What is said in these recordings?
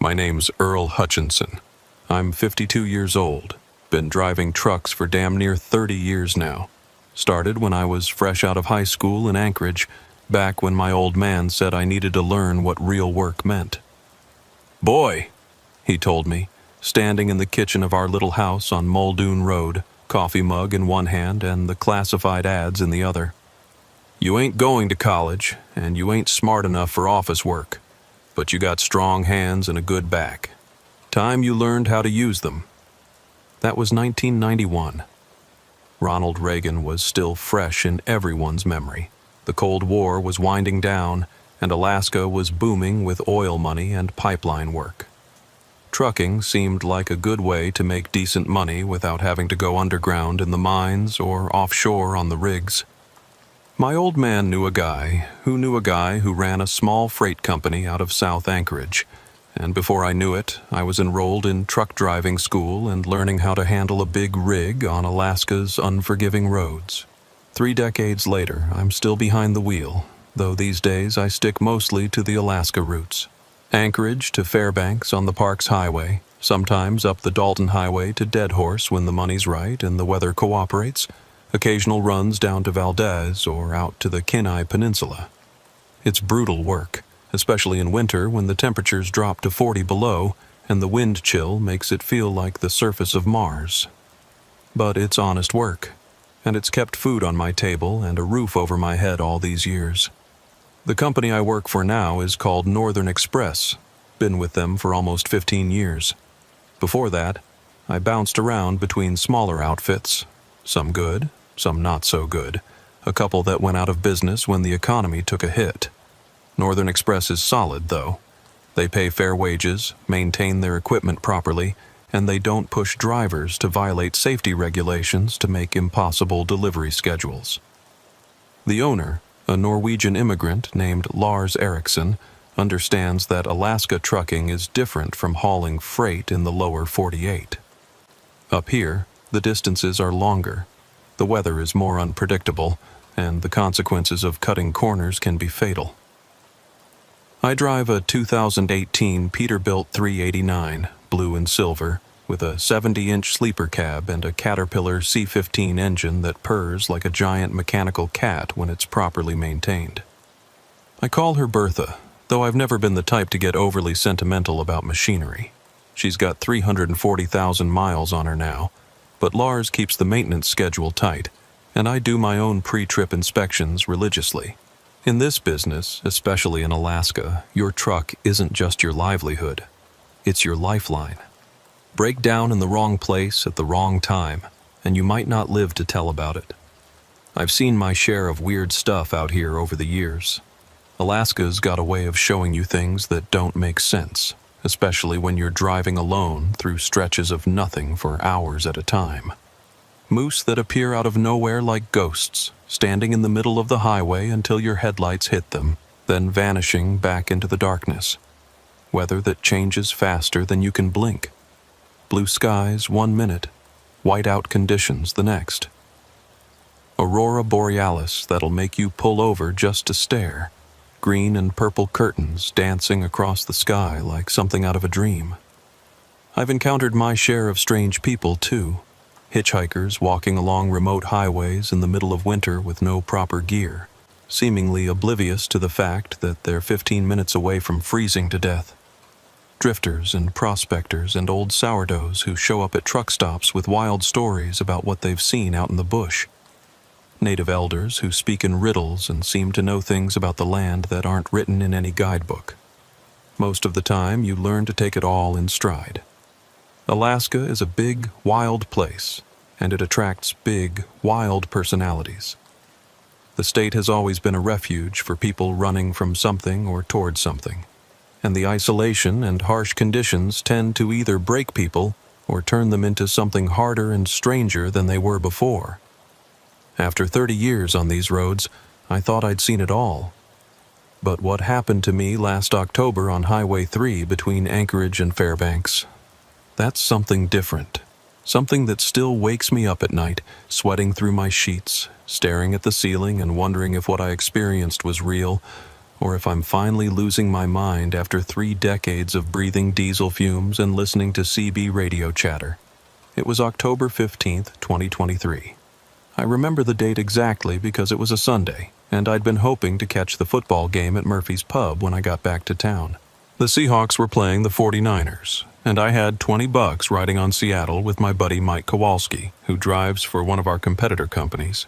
My name's Earl Hutchinson. I'm 52 years old. Been driving trucks for damn near 30 years now. Started when I was fresh out of high school in Anchorage, back when my old man said I needed to learn what real work meant. "Boy," he told me, standing in the kitchen of our little house on Muldoon Road, coffee mug in one hand and the classified ads in the other. "You ain't going to college, and you ain't smart enough for office work, but you got strong hands and a good back. Time you learned how to use them." That was 1991. Ronald Reagan was still fresh in everyone's memory. The Cold War was winding down, and Alaska was booming with oil money and pipeline work. Trucking seemed like a good way to make decent money without having to go underground in the mines or offshore on the rigs. My old man knew a guy who ran a small freight company out of South Anchorage, and before I knew it, I was enrolled in truck driving school and learning how to handle a big rig on Alaska's unforgiving roads. 3 decades later, I'm still behind the wheel, though these days I stick mostly to the Alaska routes. Anchorage to Fairbanks on the Parks Highway, sometimes up the Dalton Highway to Deadhorse when the money's right and the weather cooperates, occasional runs down to Valdez or out to the Kenai Peninsula. It's brutal work, especially in winter when the temperatures drop to 40 below and the wind chill makes it feel like the surface of Mars. But it's honest work, and it's kept food on my table and a roof over my head all these years. The company I work for now is called Northern Express. Been with them for almost 15 years. Before that, I bounced around between smaller outfits, some good, some not so good, a couple that went out of business when the economy took a hit. Northern Express is solid, though. They pay fair wages, maintain their equipment properly, and they don't push drivers to violate safety regulations to make impossible delivery schedules. The owner, a Norwegian immigrant named Lars Eriksson, understands that Alaska trucking is different from hauling freight in the lower 48. Up here, the distances are longer, the weather is more unpredictable, and the consequences of cutting corners can be fatal. I drive a 2018 Peterbilt 389, blue and silver, with a 70-inch sleeper cab and a Caterpillar C15 engine that purrs like a giant mechanical cat when it's properly maintained. I call her Bertha, though I've never been the type to get overly sentimental about machinery. She's got 340,000 miles on her now, but Lars keeps the maintenance schedule tight, and I do my own pre-trip inspections religiously. In this business, especially in Alaska, your truck isn't just your livelihood, it's your lifeline. Break down in the wrong place at the wrong time, and you might not live to tell about it. I've seen my share of weird stuff out here over the years. Alaska's got a way of showing you things that don't make sense, especially when you're driving alone through stretches of nothing for hours at a time. Moose that appear out of nowhere like ghosts, standing in the middle of the highway until your headlights hit them, then vanishing back into the darkness. Weather that changes faster than you can blink. Blue skies 1 minute, whiteout conditions the next. Aurora borealis that'll make you pull over just to stare. Green and purple curtains dancing across the sky like something out of a dream. I've encountered my share of strange people, too. Hitchhikers walking along remote highways in the middle of winter with no proper gear, seemingly oblivious to the fact that they're 15 minutes away from freezing to death. Drifters and prospectors and old sourdoughs who show up at truck stops with wild stories about what they've seen out in the bush. Native elders who speak in riddles and seem to know things about the land that aren't written in any guidebook. Most of the time, you learn to take it all in stride. Alaska is a big, wild place, and it attracts big, wild personalities. The state has always been a refuge for people running from something or toward something, and the isolation and harsh conditions tend to either break people or turn them into something harder and stranger than they were before. After 30 years on these roads, I thought I'd seen it all. But what happened to me last October on Highway 3 between Anchorage and Fairbanks? That's something different. Something that still wakes me up at night, sweating through my sheets, staring at the ceiling and wondering if what I experienced was real, or if I'm finally losing my mind after 3 decades of breathing diesel fumes and listening to CB radio chatter. It was October 15th, 2023. I remember the date exactly because it was a Sunday, and I'd been hoping to catch the football game at Murphy's Pub when I got back to town. The Seahawks were playing the 49ers, and I had $20 riding on Seattle with my buddy Mike Kowalski, who drives for one of our competitor companies.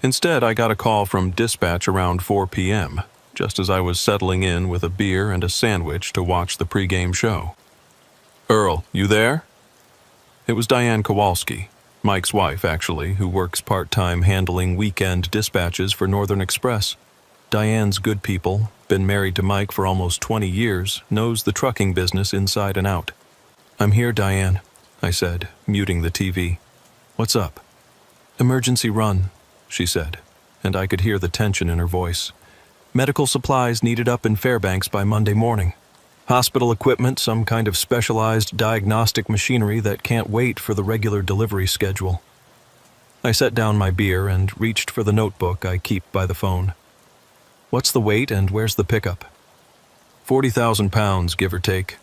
Instead, I got a call from dispatch around 4 p.m., just as I was settling in with a beer and a sandwich to watch the pregame show. "Earl, you there?" It was Diane Kowalski, Mike's wife, actually, who works part-time handling weekend dispatches for Northern Express. Diane's good people, been married to Mike for almost 20 years, knows the trucking business inside and out. "I'm here, Diane," I said, muting the TV. "What's up?" "Emergency run," she said, and I could hear the tension in her voice. "Medical supplies needed up in Fairbanks by Monday morning. Hospital equipment, some kind of specialized diagnostic machinery that can't wait for the regular delivery schedule." I set down my beer and reached for the notebook I keep by the phone. "What's the weight and where's the pickup?" 40,000 pounds, give or take.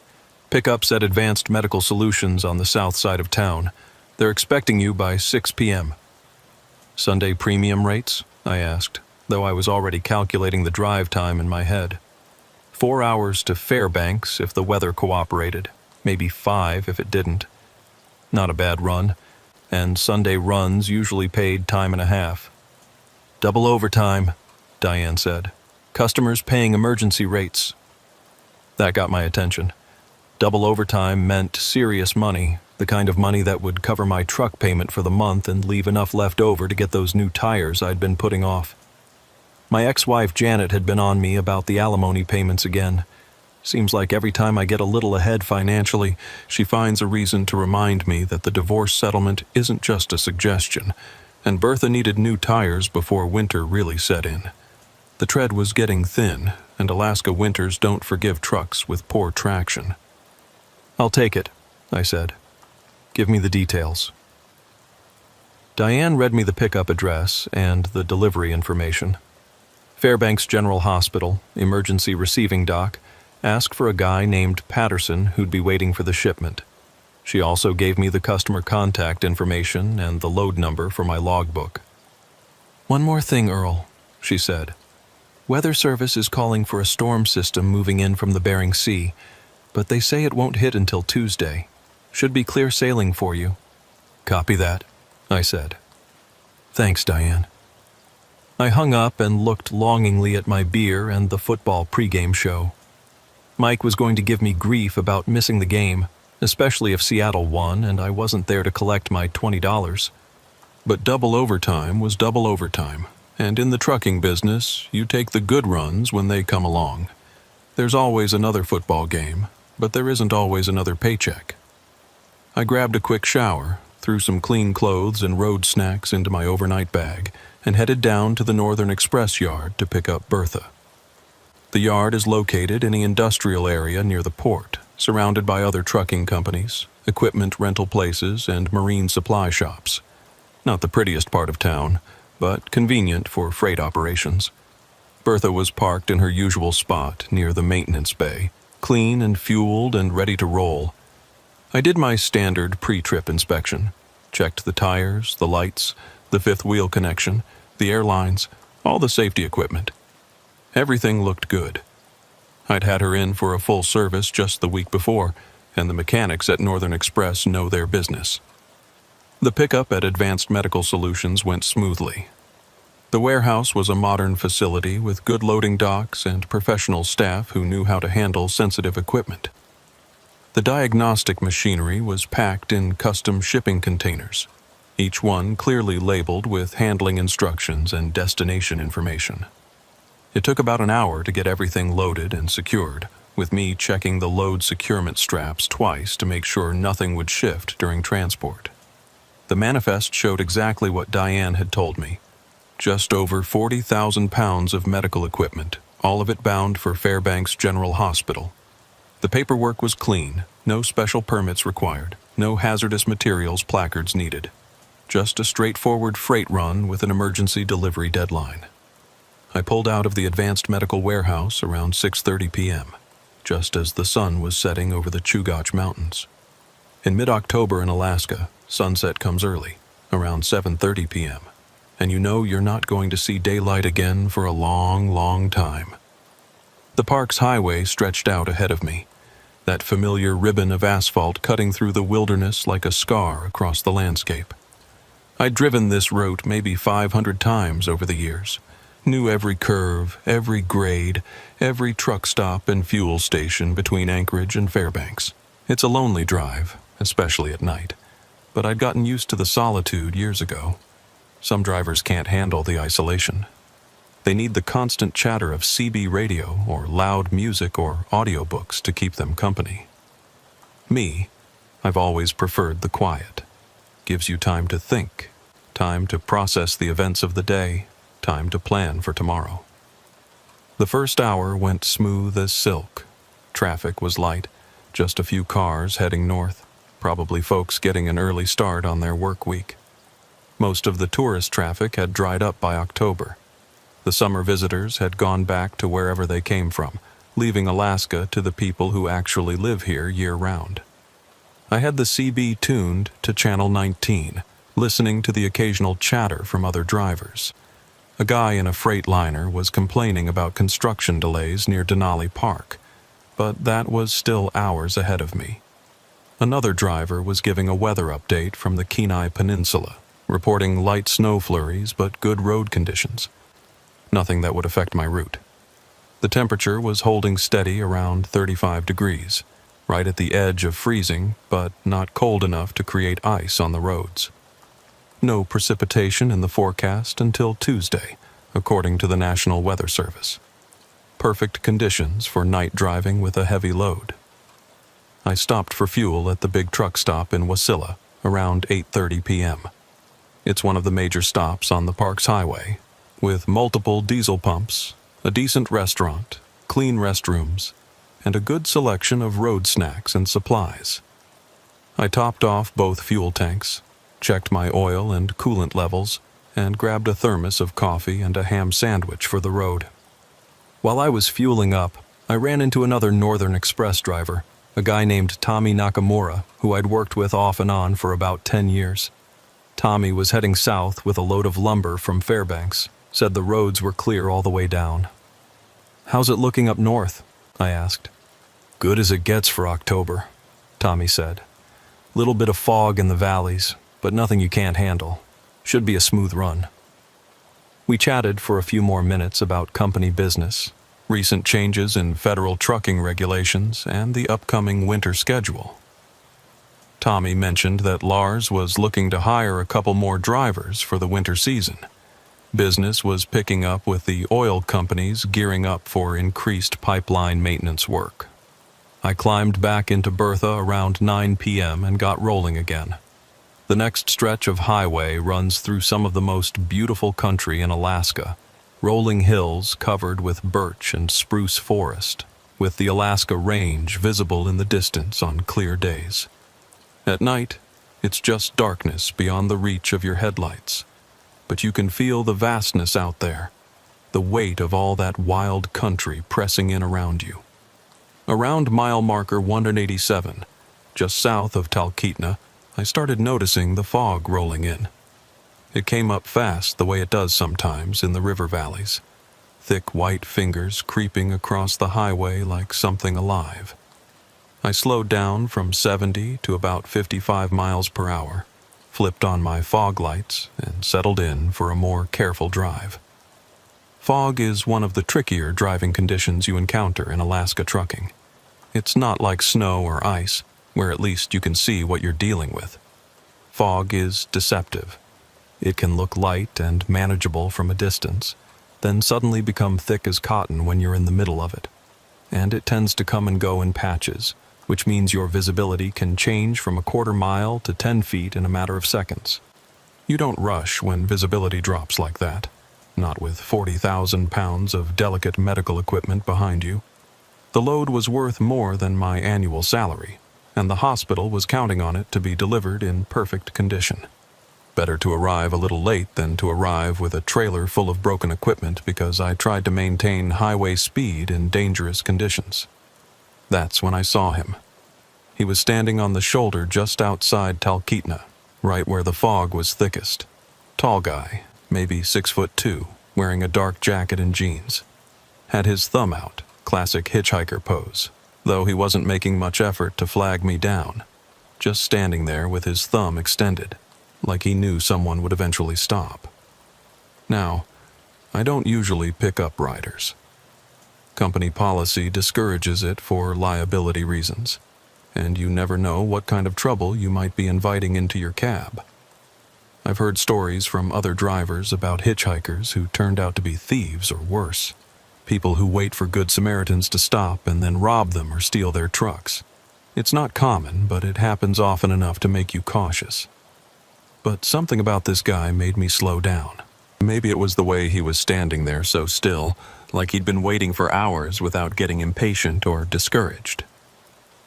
Pickup's at Advanced Medical Solutions on the south side of town. They're expecting you by 6 p.m. "Sunday premium rates?" I asked, though I was already calculating the drive time in my head. 4 hours to Fairbanks if the weather cooperated, maybe 5 if it didn't. Not a bad run, and Sunday runs usually paid time and a half. "Double overtime," Diane said. "Customers paying emergency rates." That got my attention. Double overtime meant serious money, the kind of money that would cover my truck payment for the month and leave enough left over to get those new tires I'd been putting off. My ex-wife Janet had been on me about the alimony payments again. Seems like every time I get a little ahead financially, she finds a reason to remind me that the divorce settlement isn't just a suggestion, and Bertha needed new tires before winter really set in. The tread was getting thin, and Alaska winters don't forgive trucks with poor traction. "I'll take it," I said. "Give me the details." Diane read me the pickup address and the delivery information. Fairbanks General Hospital, emergency receiving dock, asked for a guy named Patterson who'd be waiting for the shipment. She also gave me the customer contact information and the load number for my logbook. "One more thing, Earl," she said. "Weather Service is calling for a storm system moving in from the Bering Sea, but they say it won't hit until Tuesday. Should be clear sailing for you." "Copy that," I said. "Thanks, Diane." I hung up and looked longingly at my beer and the football pregame show. Mike was going to give me grief about missing the game, especially if Seattle won and I wasn't there to collect my $20. But double overtime was double overtime, and in the trucking business, you take the good runs when they come along. There's always another football game, but there isn't always another paycheck. I grabbed a quick shower, threw some clean clothes and road snacks into my overnight bag, and headed down to the Northern Express yard to pick up Bertha. The yard is located in an industrial area near the port, surrounded by other trucking companies, equipment rental places, and marine supply shops. Not the prettiest part of town, but convenient for freight operations. Bertha was parked in her usual spot near the maintenance bay, clean and fueled and ready to roll. I did my standard pre-trip inspection, checked the tires, the lights, the fifth wheel connection, the airlines, all the safety equipment. Everything looked good. I'd had her in for a full service just the week before, and the mechanics at Northern Express know their business. The pickup at Advanced Medical Solutions went smoothly. The warehouse was a modern facility with good loading docks and professional staff who knew how to handle sensitive equipment. The diagnostic machinery was packed in custom shipping containers, each one clearly labeled with handling instructions and destination information. It took about an hour to get everything loaded and secured, with me checking the load securement straps twice to make sure nothing would shift during transport. The manifest showed exactly what Diane had told me. Just over 40,000 pounds of medical equipment, all of it bound for Fairbanks General Hospital. The paperwork was clean, no special permits required, no hazardous materials placards needed. Just a straightforward freight run with an emergency delivery deadline. I pulled out of the advanced medical warehouse around 6:30 p.m., just as the sun was setting over the Chugach Mountains. In mid-October in Alaska, sunset comes early, around 7:30 p.m., and you know you're not going to see daylight again for a long, long time. The park's highway stretched out ahead of me, that familiar ribbon of asphalt cutting through the wilderness like a scar across the landscape. I'd driven this route maybe 500 times over the years, knew every curve, every grade, every truck stop and fuel station between Anchorage and Fairbanks. It's a lonely drive, especially at night, but I'd gotten used to the solitude years ago. Some drivers can't handle the isolation. They need the constant chatter of CB radio or loud music or audiobooks to keep them company. Me, I've always preferred the quiet. Gives you time to think, time to process the events of the day, time to plan for tomorrow. The first hour went smooth as silk. Traffic was light, just a few cars heading north, probably folks getting an early start on their work week. Most of the tourist traffic had dried up by October. The summer visitors had gone back to wherever they came from, leaving Alaska to the people who actually live here year-round. I had the CB tuned to Channel 19, listening to the occasional chatter from other drivers. A guy in a Freightliner was complaining about construction delays near Denali Park, but that was still hours ahead of me. Another driver was giving a weather update from the Kenai Peninsula, reporting light snow flurries but good road conditions. Nothing that would affect my route. The temperature was holding steady around 35 degrees, right at the edge of freezing, but not cold enough to create ice on the roads. No precipitation in the forecast until Tuesday, according to the National Weather Service. Perfect conditions for night driving with a heavy load. I stopped for fuel at the big truck stop in Wasilla around 8:30 p.m. It's one of the major stops on the park's highway, with multiple diesel pumps, a decent restaurant, clean restrooms, and a good selection of road snacks and supplies. I topped off both fuel tanks, checked my oil and coolant levels, and grabbed a thermos of coffee and a ham sandwich for the road. While I was fueling up, I ran into another Northern Express driver, a guy named Tommy Nakamura, who I'd worked with off and on for about 10 years. Tommy was heading south with a load of lumber from Fairbanks, said the roads were clear all the way down. "How's it looking up north?" I asked. "Good as it gets for October," Tommy said. "Little bit of fog in the valleys, but nothing you can't handle. Should be a smooth run." We chatted for a few more minutes about company business, recent changes in federal trucking regulations, and the upcoming winter schedule. Tommy mentioned that Lars was looking to hire a couple more drivers for the winter season. Business was picking up with the oil companies gearing up for increased pipeline maintenance work. I climbed back into Bertha around 9 p.m. and got rolling again. The next stretch of highway runs through some of the most beautiful country in Alaska, rolling hills covered with birch and spruce forest, with the Alaska Range visible in the distance on clear days. At night, it's just darkness beyond the reach of your headlights, but you can feel the vastness out there, the weight of all that wild country pressing in around you. Around mile marker 187, just south of Talkeetna, I started noticing the fog rolling in. It came up fast the way it does sometimes in the river valleys, thick white fingers creeping across the highway like something alive. I slowed down from 70 to about 55 miles per hour, flipped on my fog lights, and settled in for a more careful drive. Fog is one of the trickier driving conditions you encounter in Alaska trucking. It's not like snow or ice, where at least you can see what you're dealing with. Fog is deceptive. It can look light and manageable from a distance, then suddenly become thick as cotton when you're in the middle of it. And it tends to come and go in patches, which means your visibility can change from a quarter mile to 10 feet in a matter of seconds. You don't rush when visibility drops like that, not with 40,000 pounds of delicate medical equipment behind you. The load was worth more than my annual salary, and the hospital was counting on it to be delivered in perfect condition. Better to arrive a little late than to arrive with a trailer full of broken equipment because I tried to maintain highway speed in dangerous conditions. That's when I saw him. He was standing on the shoulder just outside Talkeetna, right where the fog was thickest. Tall guy, maybe 6'2", wearing a dark jacket and jeans. Had his thumb out, classic hitchhiker pose, though he wasn't making much effort to flag me down, just standing there with his thumb extended, like he knew someone would eventually stop. Now, I don't usually pick up riders. Company policy discourages it for liability reasons, and you never know what kind of trouble you might be inviting into your cab. I've heard stories from other drivers about hitchhikers who turned out to be thieves or worse, people who wait for good Samaritans to stop and then rob them or steal their trucks. It's not common, but it happens often enough to make you cautious. But something about this guy made me slow down. Maybe it was the way he was standing there so still, like he'd been waiting for hours without getting impatient or discouraged.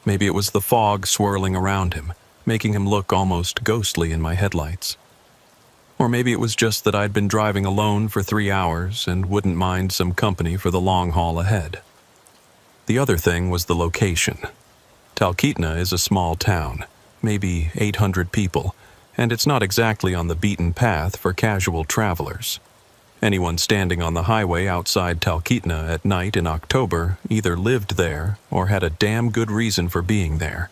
Maybe it was the fog swirling around him, making him look almost ghostly in my headlights. Or maybe it was just that I'd been driving alone for 3 hours and wouldn't mind some company for the long haul ahead. The other thing was the location. Talkeetna is a small town, maybe 800 people, and it's not exactly on the beaten path for casual travelers. Anyone standing on the highway outside Talkeetna at night in October either lived there or had a damn good reason for being there,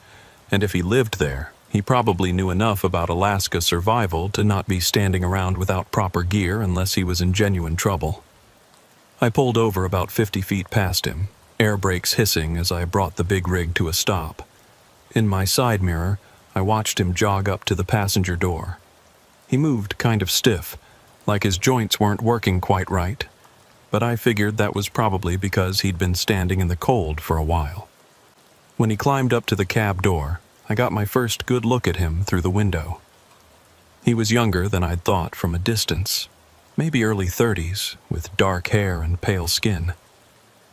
and if he lived there, he probably knew enough about Alaska survival to not be standing around without proper gear unless he was in genuine trouble. I pulled over about 50 feet past him, air brakes hissing as I brought the big rig to a stop. In my side mirror, I watched him jog up to the passenger door. He moved kind of stiff, like his joints weren't working quite right, but I figured that was probably because he'd been standing in the cold for a while. When he climbed up to the cab door, I got my first good look at him through the window. He was younger than I'd thought from a distance, maybe early 30s, with dark hair and pale skin.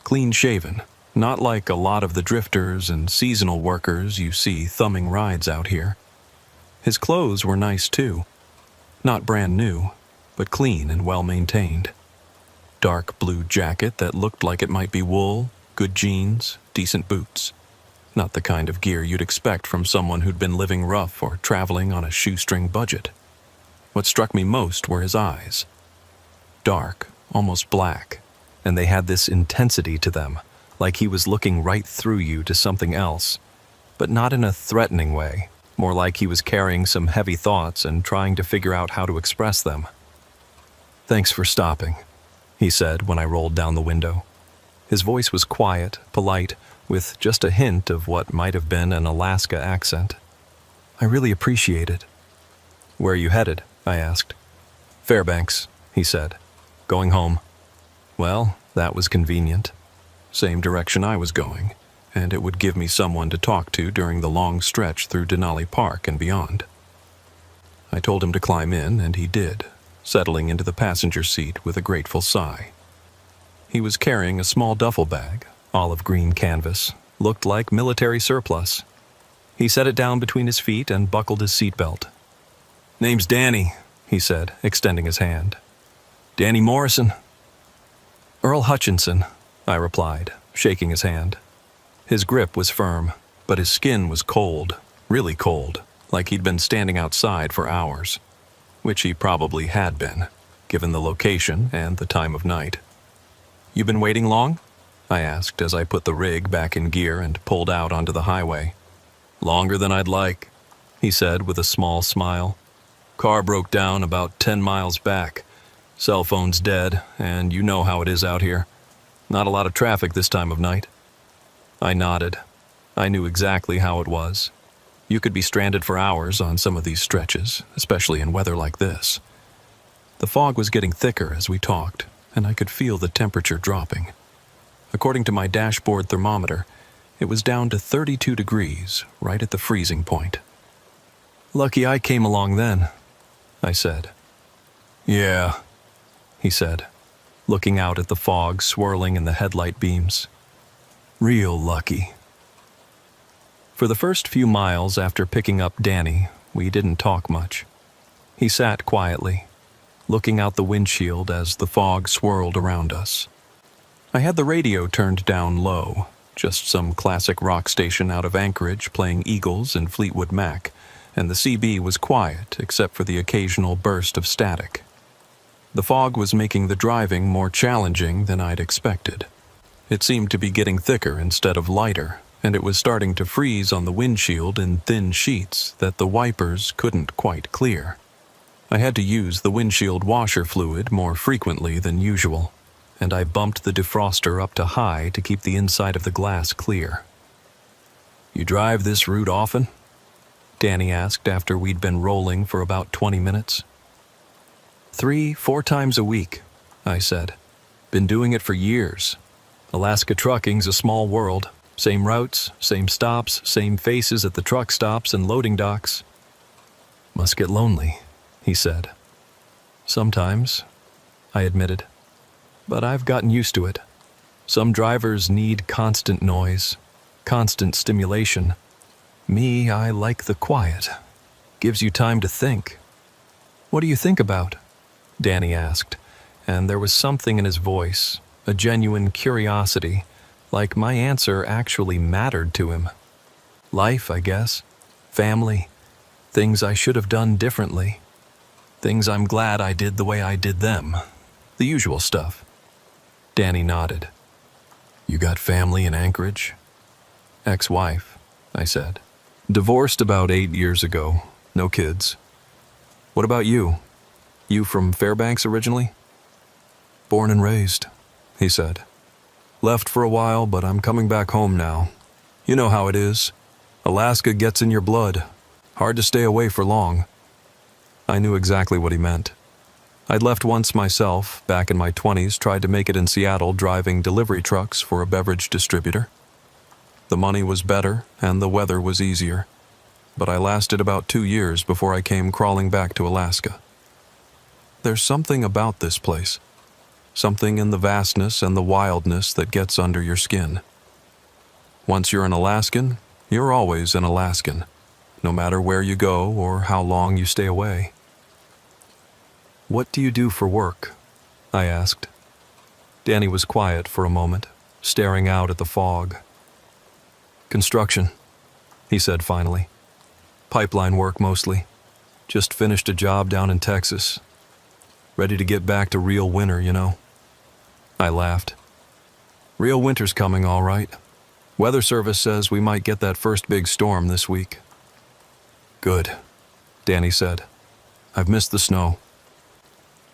Clean-shaven, not like a lot of the drifters and seasonal workers you see thumbing rides out here. His clothes were nice too. Not brand new, but clean and well-maintained. Dark blue jacket that looked like it might be wool, good jeans, decent boots. Not the kind of gear you'd expect from someone who'd been living rough or traveling on a shoestring budget. What struck me most were his eyes. Dark, almost black, and they had this intensity to them, like he was looking right through you to something else, but not in a threatening way, more like he was carrying some heavy thoughts and trying to figure out how to express them. "Thanks for stopping," he said when I rolled down the window. His voice was quiet, polite, with just a hint of what might have been an Alaska accent. "I really appreciate it." "Where are you headed?" I asked. "Fairbanks," he said. "Going home." Well, that was convenient. Same direction I was going, and it would give me someone to talk to during the long stretch through Denali Park and beyond. I told him to climb in, and he did, settling into the passenger seat with a grateful sigh. He was carrying a small duffel bag, olive green canvas, looked like military surplus. He set it down between his feet and buckled his seatbelt. "Name's Danny," he said, extending his hand. "Danny Morrison." "Earl Hutchinson," I replied, shaking his hand. His grip was firm, but his skin was cold, really cold, like he'd been standing outside for hours, which he probably had been, given the location and the time of night. "You been waiting long?" I asked as I put the rig back in gear and pulled out onto the highway. "Longer than I'd like," he said with a small smile. "Car broke down about 10 miles back. Cell phone's dead, and you know how it is out here. Not a lot of traffic this time of night." I nodded. I knew exactly how it was. You could be stranded for hours on some of these stretches, especially in weather like this. The fog was getting thicker as we talked, and I could feel the temperature dropping. According to my dashboard thermometer, it was down to 32 degrees, right at the freezing point. "Lucky I came along then," I said. "Yeah," he said, looking out at the fog swirling in the headlight beams. "Real lucky." For the first few miles after picking up Danny, we didn't talk much. He sat quietly, looking out the windshield as the fog swirled around us. I had the radio turned down low, just some classic rock station out of Anchorage playing Eagles and Fleetwood Mac, and the CB was quiet except for the occasional burst of static. The fog was making the driving more challenging than I'd expected. It seemed to be getting thicker instead of lighter, and it was starting to freeze on the windshield in thin sheets that the wipers couldn't quite clear. I had to use the windshield washer fluid more frequently than usual, and I bumped the defroster up to high to keep the inside of the glass clear. "You drive this route often?" Danny asked after we'd been rolling for about 20 minutes. 3-4 times a week, I said. "Been doing it for years. Alaska trucking's a small world. Same routes, same stops, same faces at the truck stops and loading docks." "Must get lonely," he said. "Sometimes," I admitted. "But I've gotten used to it. Some drivers need constant noise, constant stimulation. Me, I like the quiet. Gives you time to think." "What do you think about?" Danny asked, and there was something in his voice, a genuine curiosity, like my answer actually mattered to him. "Life, I guess. Family. Things I should have done differently. Things I'm glad I did the way I did them. The usual stuff." Danny nodded. "You got family in Anchorage?" "Ex-wife," I said. "Divorced about 8 years ago. No kids." "What about you? You from Fairbanks originally?" "Born and raised," he said. "Left for a while, but I'm coming back home now. You know how it is. Alaska gets in your blood. Hard to stay away for long." I knew exactly what he meant. I'd left once myself, back in my 20s, tried to make it in Seattle driving delivery trucks for a beverage distributor. The money was better, and the weather was easier. But I lasted about 2 years before I came crawling back to Alaska. There's something about this place. Something in the vastness and the wildness that gets under your skin. Once you're an Alaskan, you're always an Alaskan, no matter where you go or how long you stay away. "What do you do for work?" I asked. Danny was quiet for a moment, staring out at the fog. "Construction," he said finally. "Pipeline work mostly. Just finished a job down in Texas. Ready to get back to real winter, you know." I laughed. "Real winter's coming, all right. Weather Service says we might get that first big storm this week." "Good," Danny said. "I've missed the snow."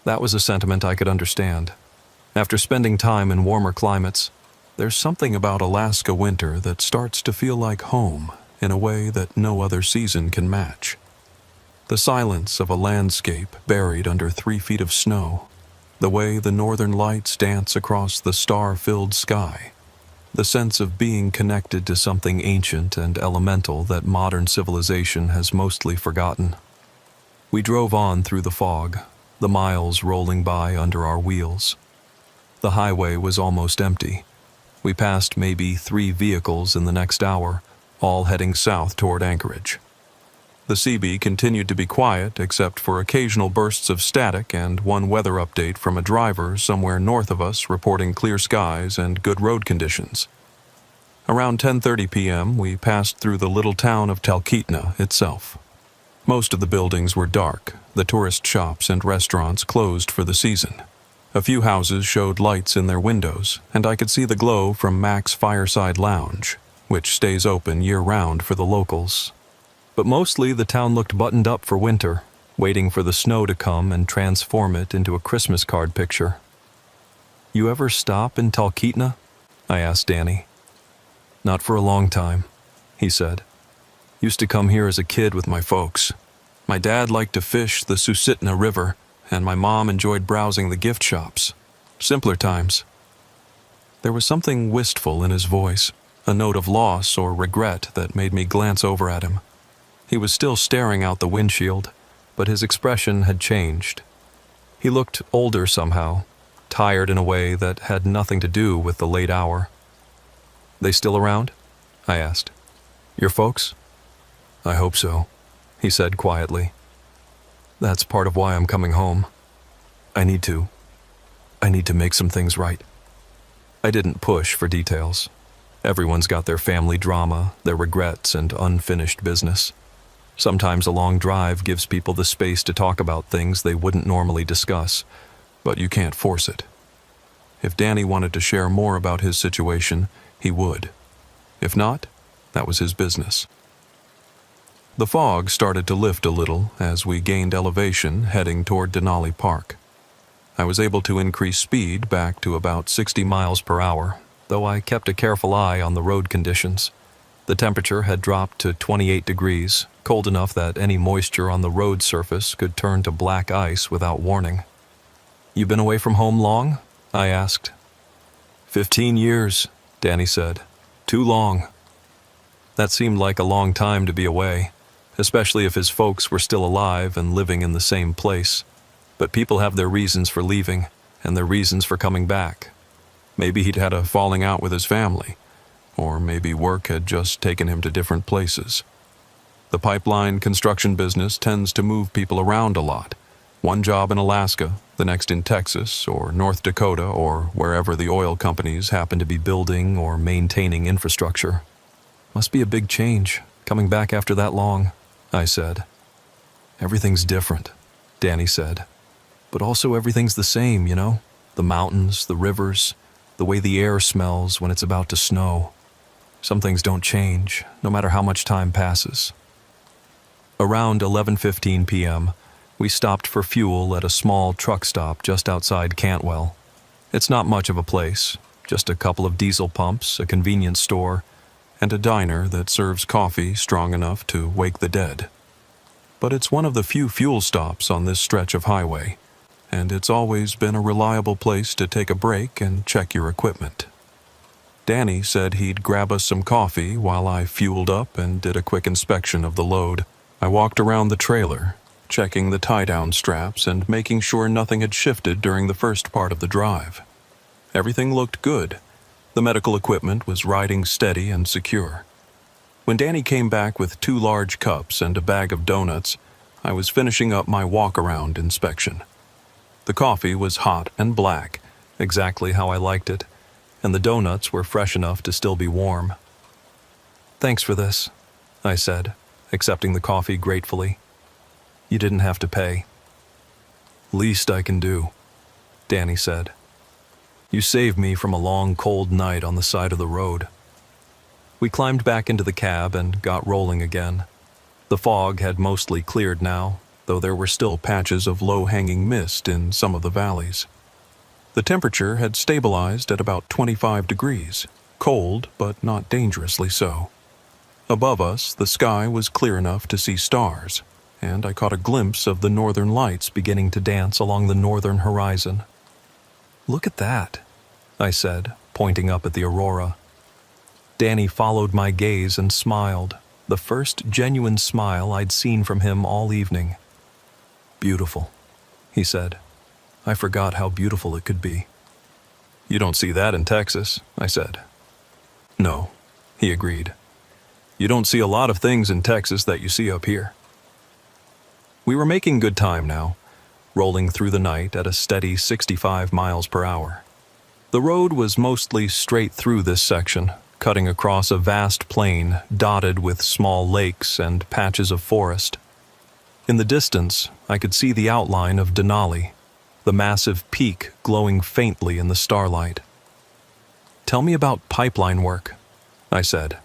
That was a sentiment I could understand. After spending time in warmer climates, there's something about Alaska winter that starts to feel like home in a way that no other season can match. The silence of a landscape buried under 3 feet of snow, the way the northern lights dance across the star-filled sky, the sense of being connected to something ancient and elemental that modern civilization has mostly forgotten. We drove on through the fog, the miles rolling by under our wheels. The highway was almost empty. We passed maybe 3 vehicles in the next hour, all heading south toward Anchorage. The CB continued to be quiet except for occasional bursts of static and one weather update from a driver somewhere north of us reporting clear skies and good road conditions. Around 10:30 p.m., we passed through the little town of Talkeetna itself. Most of the buildings were dark, the tourist shops and restaurants closed for the season. A few houses showed lights in their windows, and I could see the glow from Mac's Fireside Lounge, which stays open year-round for the locals. But mostly the town looked buttoned up for winter, waiting for the snow to come and transform it into a Christmas card picture. "You ever stop in Talkeetna?" I asked Danny. "Not for a long time," he said. "Used to come here as a kid with my folks. My dad liked to fish the Susitna River, and my mom enjoyed browsing the gift shops. Simpler times." There was something wistful in his voice, a note of loss or regret that made me glance over at him. He was still staring out the windshield, but his expression had changed. He looked older somehow, tired in a way that had nothing to do with the late hour. "They still around?" I asked. "Your folks?" "I hope so," he said quietly. That's part of why I'm coming home. I need to make some things right. I didn't push for details. Everyone's got their family drama, their regrets, and unfinished business. Sometimes a long drive gives people the space to talk about things they wouldn't normally discuss, but you can't force it. If Danny wanted to share more about his situation, he would. If not, that was his business. The fog started to lift a little as we gained elevation heading toward Denali Park. I was able to increase speed back to about 60 miles per hour, though I kept a careful eye on the road conditions. The temperature had dropped to 28 degrees, cold enough that any moisture on the road surface could turn to black ice without warning. "You been away from home long?" I asked. 15 years, Danny said. "Too long." That seemed like a long time to be away, especially if his folks were still alive and living in the same place. But people have their reasons for leaving, and their reasons for coming back. Maybe he'd had a falling out with his family, or maybe work had just taken him to different places. The pipeline construction business tends to move people around a lot. One job in Alaska, the next in Texas or North Dakota or wherever the oil companies happen to be building or maintaining infrastructure. "Must be a big change, coming back after that long," I said. "Everything's different," Danny said. "But also everything's the same, you know? The mountains, the rivers, the way the air smells when it's about to snow. Some things don't change, no matter how much time passes." Around 11:15 p.m., we stopped for fuel at a small truck stop just outside Cantwell. It's not much of a place, just a couple of diesel pumps, a convenience store, and a diner that serves coffee strong enough to wake the dead. But it's one of the few fuel stops on this stretch of highway, and it's always been a reliable place to take a break and check your equipment. Danny said he'd grab us some coffee while I fueled up and did a quick inspection of the load. I walked around the trailer, checking the tie-down straps and making sure nothing had shifted during the first part of the drive. Everything looked good. The medical equipment was riding steady and secure. When Danny came back with 2 large cups and a bag of donuts, I was finishing up my walk-around inspection. The coffee was hot and black, exactly how I liked it, and the donuts were fresh enough to still be warm. "Thanks for this," I said, accepting the coffee gratefully. "You didn't have to pay." "Least I can do," Danny said. "You saved me from a long, cold night on the side of the road." We climbed back into the cab and got rolling again. The fog had mostly cleared now, though there were still patches of low-hanging mist in some of the valleys. The temperature had stabilized at about 25 degrees, cold but not dangerously so. Above us, the sky was clear enough to see stars, and I caught a glimpse of the northern lights beginning to dance along the northern horizon. "Look at that," I said, pointing up at the aurora. Danny followed my gaze and smiled, the first genuine smile I'd seen from him all evening. "Beautiful," he said. "I forgot how beautiful it could be." "You don't see that in Texas," I said. "No," he agreed. "You don't see a lot of things in Texas that you see up here." We were making good time now, rolling through the night at a steady 65 miles per hour. The road was mostly straight through this section, cutting across a vast plain dotted with small lakes and patches of forest. In the distance, I could see the outline of Denali, the massive peak glowing faintly in the starlight. "Tell me about pipeline work," I said.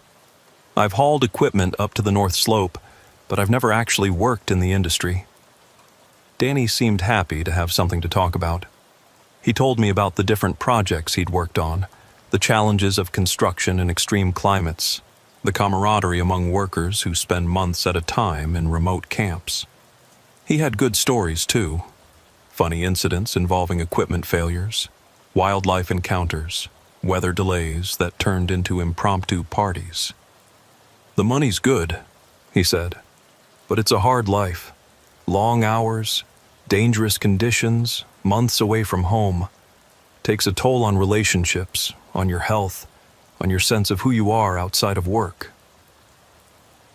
"I've hauled equipment up to the North Slope, but I've never actually worked in the industry." Danny seemed happy to have something to talk about. He told me about the different projects he'd worked on, the challenges of construction in extreme climates, the camaraderie among workers who spend months at a time in remote camps. He had good stories, too. Funny incidents involving equipment failures, wildlife encounters, weather delays that turned into impromptu parties. "The money's good," he said, "but it's a hard life. Long hours, dangerous conditions, months away from home. Takes a toll on relationships, on your health, on your sense of who you are outside of work."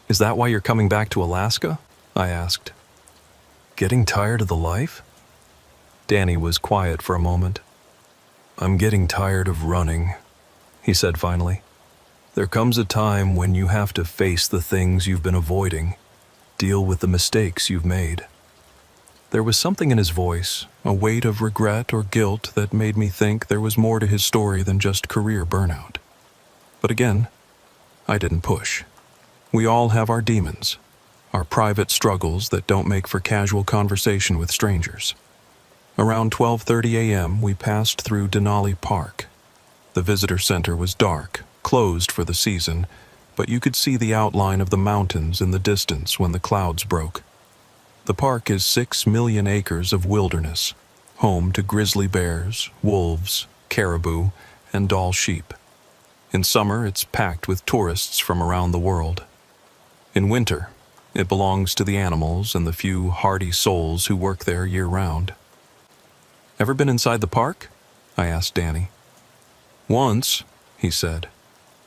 "Is that why you're coming back to Alaska?" I asked. Getting tired of the life? Danny was quiet for a moment. I'm getting tired of running, he said finally. There comes a time when you have to face the things you've been avoiding, deal with the mistakes you've made. There was something in his voice, a weight of regret or guilt that made me think there was more to his story than just career burnout. But again, I didn't push. We all have our demons, our private struggles that don't make for casual conversation with strangers. Around 12:30 a.m., we passed through Denali Park. The visitor center was dark, closed for the season, but you could see the outline of the mountains in the distance when the clouds broke. The park is 6 million acres of wilderness, home to grizzly bears, wolves, caribou, and Dall sheep. In summer, it's packed with tourists from around the world. In winter, it belongs to the animals and the few hardy souls who work there year-round. Ever been inside the park? I asked Danny. Once, he said,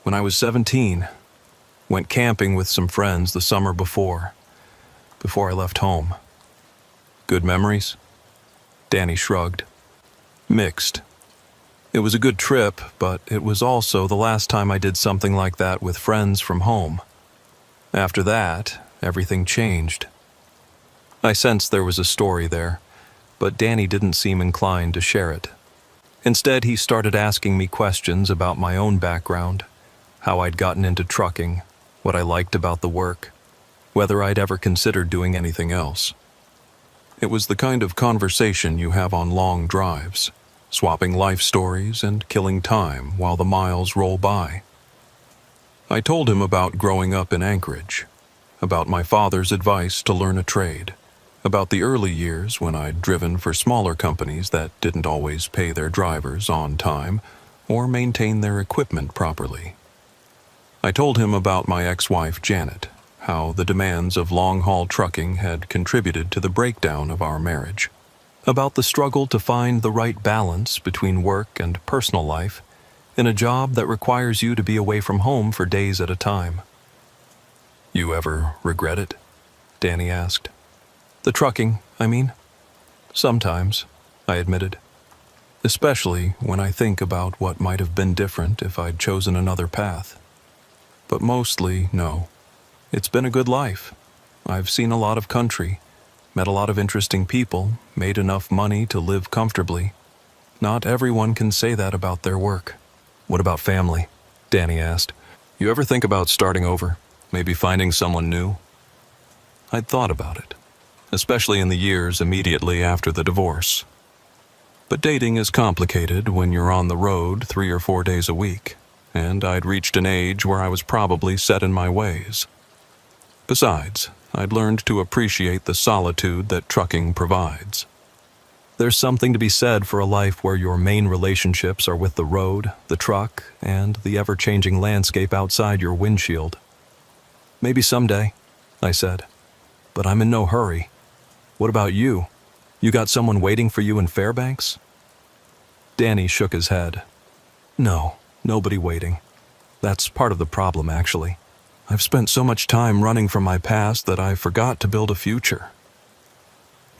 when I was 17. Went camping with some friends the summer before I left home. Good memories? Danny shrugged. Mixed. It was a good trip, but it was also the last time I did something like that with friends from home. After that, everything changed. I sensed there was a story there, but Danny didn't seem inclined to share it. Instead, he started asking me questions about my own background, how I'd gotten into trucking, what I liked about the work, whether I'd ever considered doing anything else. It was the kind of conversation you have on long drives, swapping life stories and killing time while the miles roll by. I told him about growing up in Anchorage, about my father's advice to learn a trade, about the early years when I'd driven for smaller companies that didn't always pay their drivers on time or maintain their equipment properly. I told him about my ex-wife Janet, how the demands of long-haul trucking had contributed to the breakdown of our marriage, about the struggle to find the right balance between work and personal life in a job that requires you to be away from home for days at a time. You ever regret it? Danny asked. The trucking, I mean. Sometimes, I admitted. Especially when I think about what might have been different if I'd chosen another path. But mostly, no. It's been a good life. I've seen a lot of country, met a lot of interesting people, made enough money to live comfortably. Not everyone can say that about their work. What about family? Danny asked. You ever think about starting over? Maybe finding someone new? I'd thought about it, especially in the years immediately after the divorce. But dating is complicated when you're on the road 3 or 4 days a week, and I'd reached an age where I was probably set in my ways. Besides, I'd learned to appreciate the solitude that trucking provides. There's something to be said for a life where your main relationships are with the road, the truck, and the ever-changing landscape outside your windshield. Maybe someday, I said, but I'm in no hurry. What about you? You got someone waiting for you in Fairbanks? Danny shook his head. No, nobody waiting. That's part of the problem, actually. I've spent so much time running from my past that I forgot to build a future.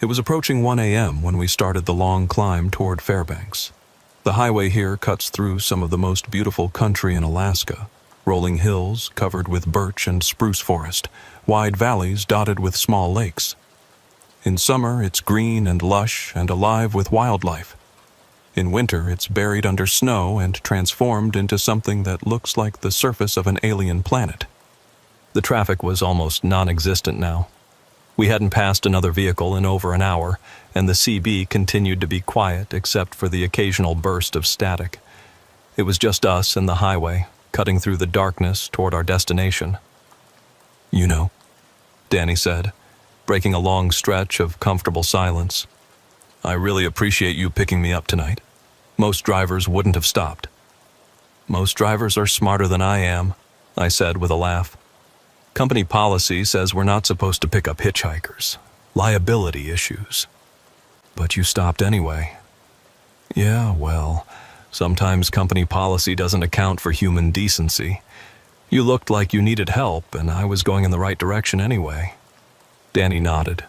It was approaching 1 a.m. when we started the long climb toward Fairbanks. The highway here cuts through some of the most beautiful country in Alaska, rolling hills covered with birch and spruce forest, wide valleys dotted with small lakes. In summer, it's green and lush and alive with wildlife. In winter, it's buried under snow and transformed into something that looks like the surface of an alien planet. The traffic was almost non-existent now. We hadn't passed another vehicle in over an hour, and the CB continued to be quiet except for the occasional burst of static. It was just us and the highway, cutting through the darkness toward our destination. You know, Danny said, breaking a long stretch of comfortable silence. I really appreciate you picking me up tonight. Most drivers wouldn't have stopped. Most drivers are smarter than I am, I said with a laugh. Company policy says we're not supposed to pick up hitchhikers. Liability issues. But you stopped anyway. Yeah, well, sometimes company policy doesn't account for human decency. You looked like you needed help, and I was going in the right direction anyway. Danny nodded.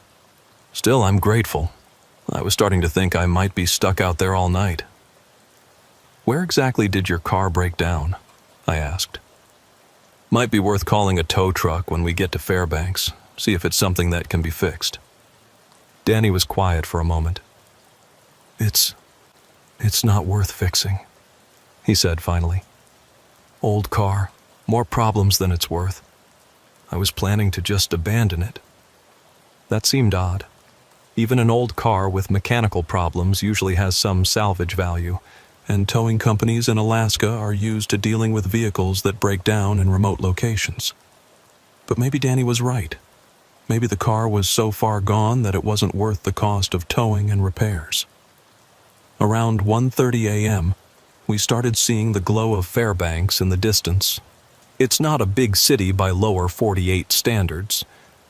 Still, I'm grateful. I was starting to think I might be stuck out there all night. Where exactly did your car break down? I asked. Might be worth calling a tow truck when we get to Fairbanks, see if it's something that can be fixed. Danny was quiet for a moment. It's not worth fixing, he said finally. Old car, more problems than it's worth. I was planning to just abandon it. That seemed odd. Even an old car with mechanical problems usually has some salvage value, and towing companies in Alaska are used to dealing with vehicles that break down in remote locations. But maybe Danny was right. Maybe the car was so far gone that it wasn't worth the cost of towing and repairs. Around 1:30 a.m., we started seeing the glow of Fairbanks in the distance. It's not a big city by lower 48 standards.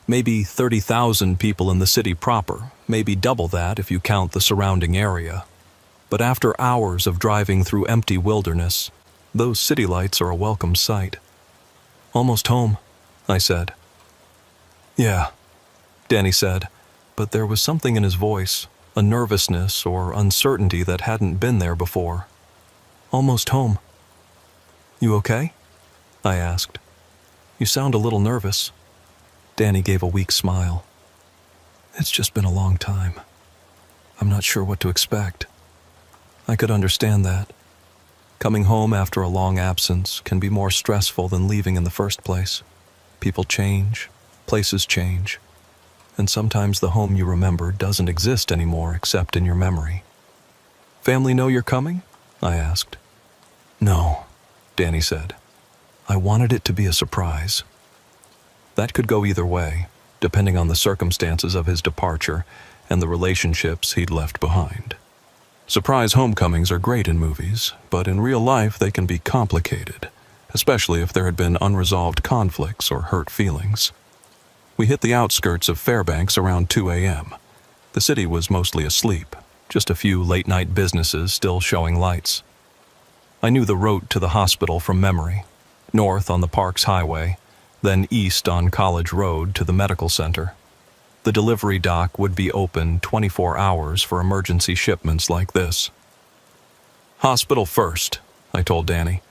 Maybe 30,000 people in the city proper, maybe double that if you count the surrounding area. But after hours of driving through empty wilderness, those city lights are a welcome sight. Almost home, I said. Yeah, Danny said, but there was something in his voice, a nervousness or uncertainty that hadn't been there before. Almost home. You okay? I asked. You sound a little nervous. Danny gave a weak smile. It's just been a long time. I'm not sure what to expect. I could understand that. Coming home after a long absence can be more stressful than leaving in the first place. People change, places change, and sometimes the home you remember doesn't exist anymore except in your memory. Family know you're coming? I asked. No, Danny said. I wanted it to be a surprise. That could go either way, depending on the circumstances of his departure and the relationships he'd left behind. Surprise homecomings are great in movies, but in real life they can be complicated, especially if there had been unresolved conflicts or hurt feelings. We hit the outskirts of Fairbanks around 2 a.m. The city was mostly asleep, just a few late-night businesses still showing lights. I knew the route to the hospital from memory, north on the Parks Highway, then east on College Road to the medical center. The delivery dock would be open 24 hours for emergency shipments like this. Hospital first, I told Danny.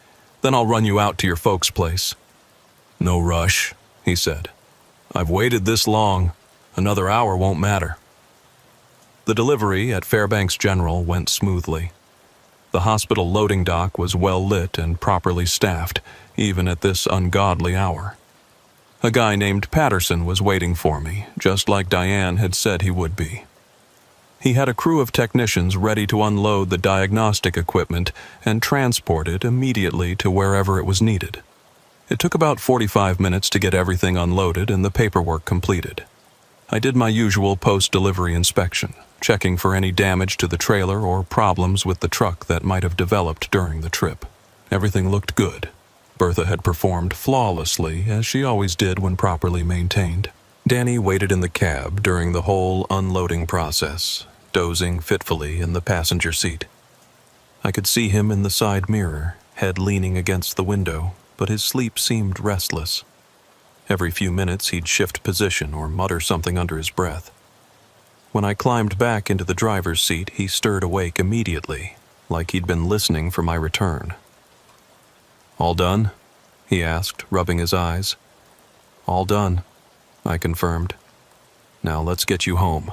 Then I'll run you out to your folks' place. No rush, he said. I've waited this long. Another hour won't matter. The delivery at Fairbanks General went smoothly. The hospital loading dock was well lit and properly staffed, even at this ungodly hour. A guy named Patterson was waiting for me, just like Diane had said he would be. He had a crew of technicians ready to unload the diagnostic equipment and transport it immediately to wherever it was needed. It took about 45 minutes to get everything unloaded and the paperwork completed. I did my usual post-delivery inspection, checking for any damage to the trailer or problems with the truck that might have developed during the trip. Everything looked good. Bertha had performed flawlessly, as she always did when properly maintained. Danny waited in the cab during the whole unloading process, dozing fitfully in the passenger seat. I could see him in the side mirror, head leaning against the window, but his sleep seemed restless. Every few minutes he'd shift position or mutter something under his breath. When I climbed back into the driver's seat, he stirred awake immediately, like he'd been listening for my return. All done? He asked, rubbing his eyes. All done, I confirmed. Now let's get you home.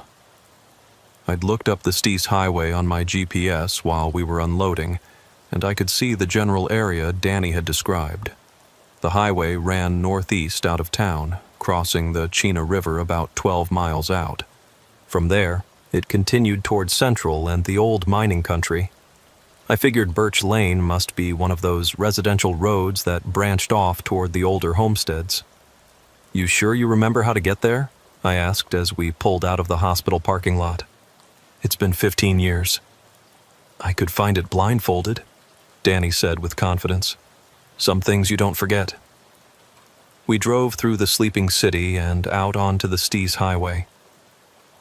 I'd looked up the Steese Highway on my GPS while we were unloading, and I could see the general area Danny had described. The highway ran northeast out of town, crossing the Chena River about 12 miles out. From there, it continued toward Central and the old mining country. I figured Birch Lane must be one of those residential roads that branched off toward the older homesteads. You sure you remember how to get there? I asked as we pulled out of the hospital parking lot. It's been 15 years. I could find it blindfolded, Danny said with confidence. Some things you don't forget. We drove through the sleeping city and out onto the Steese Highway.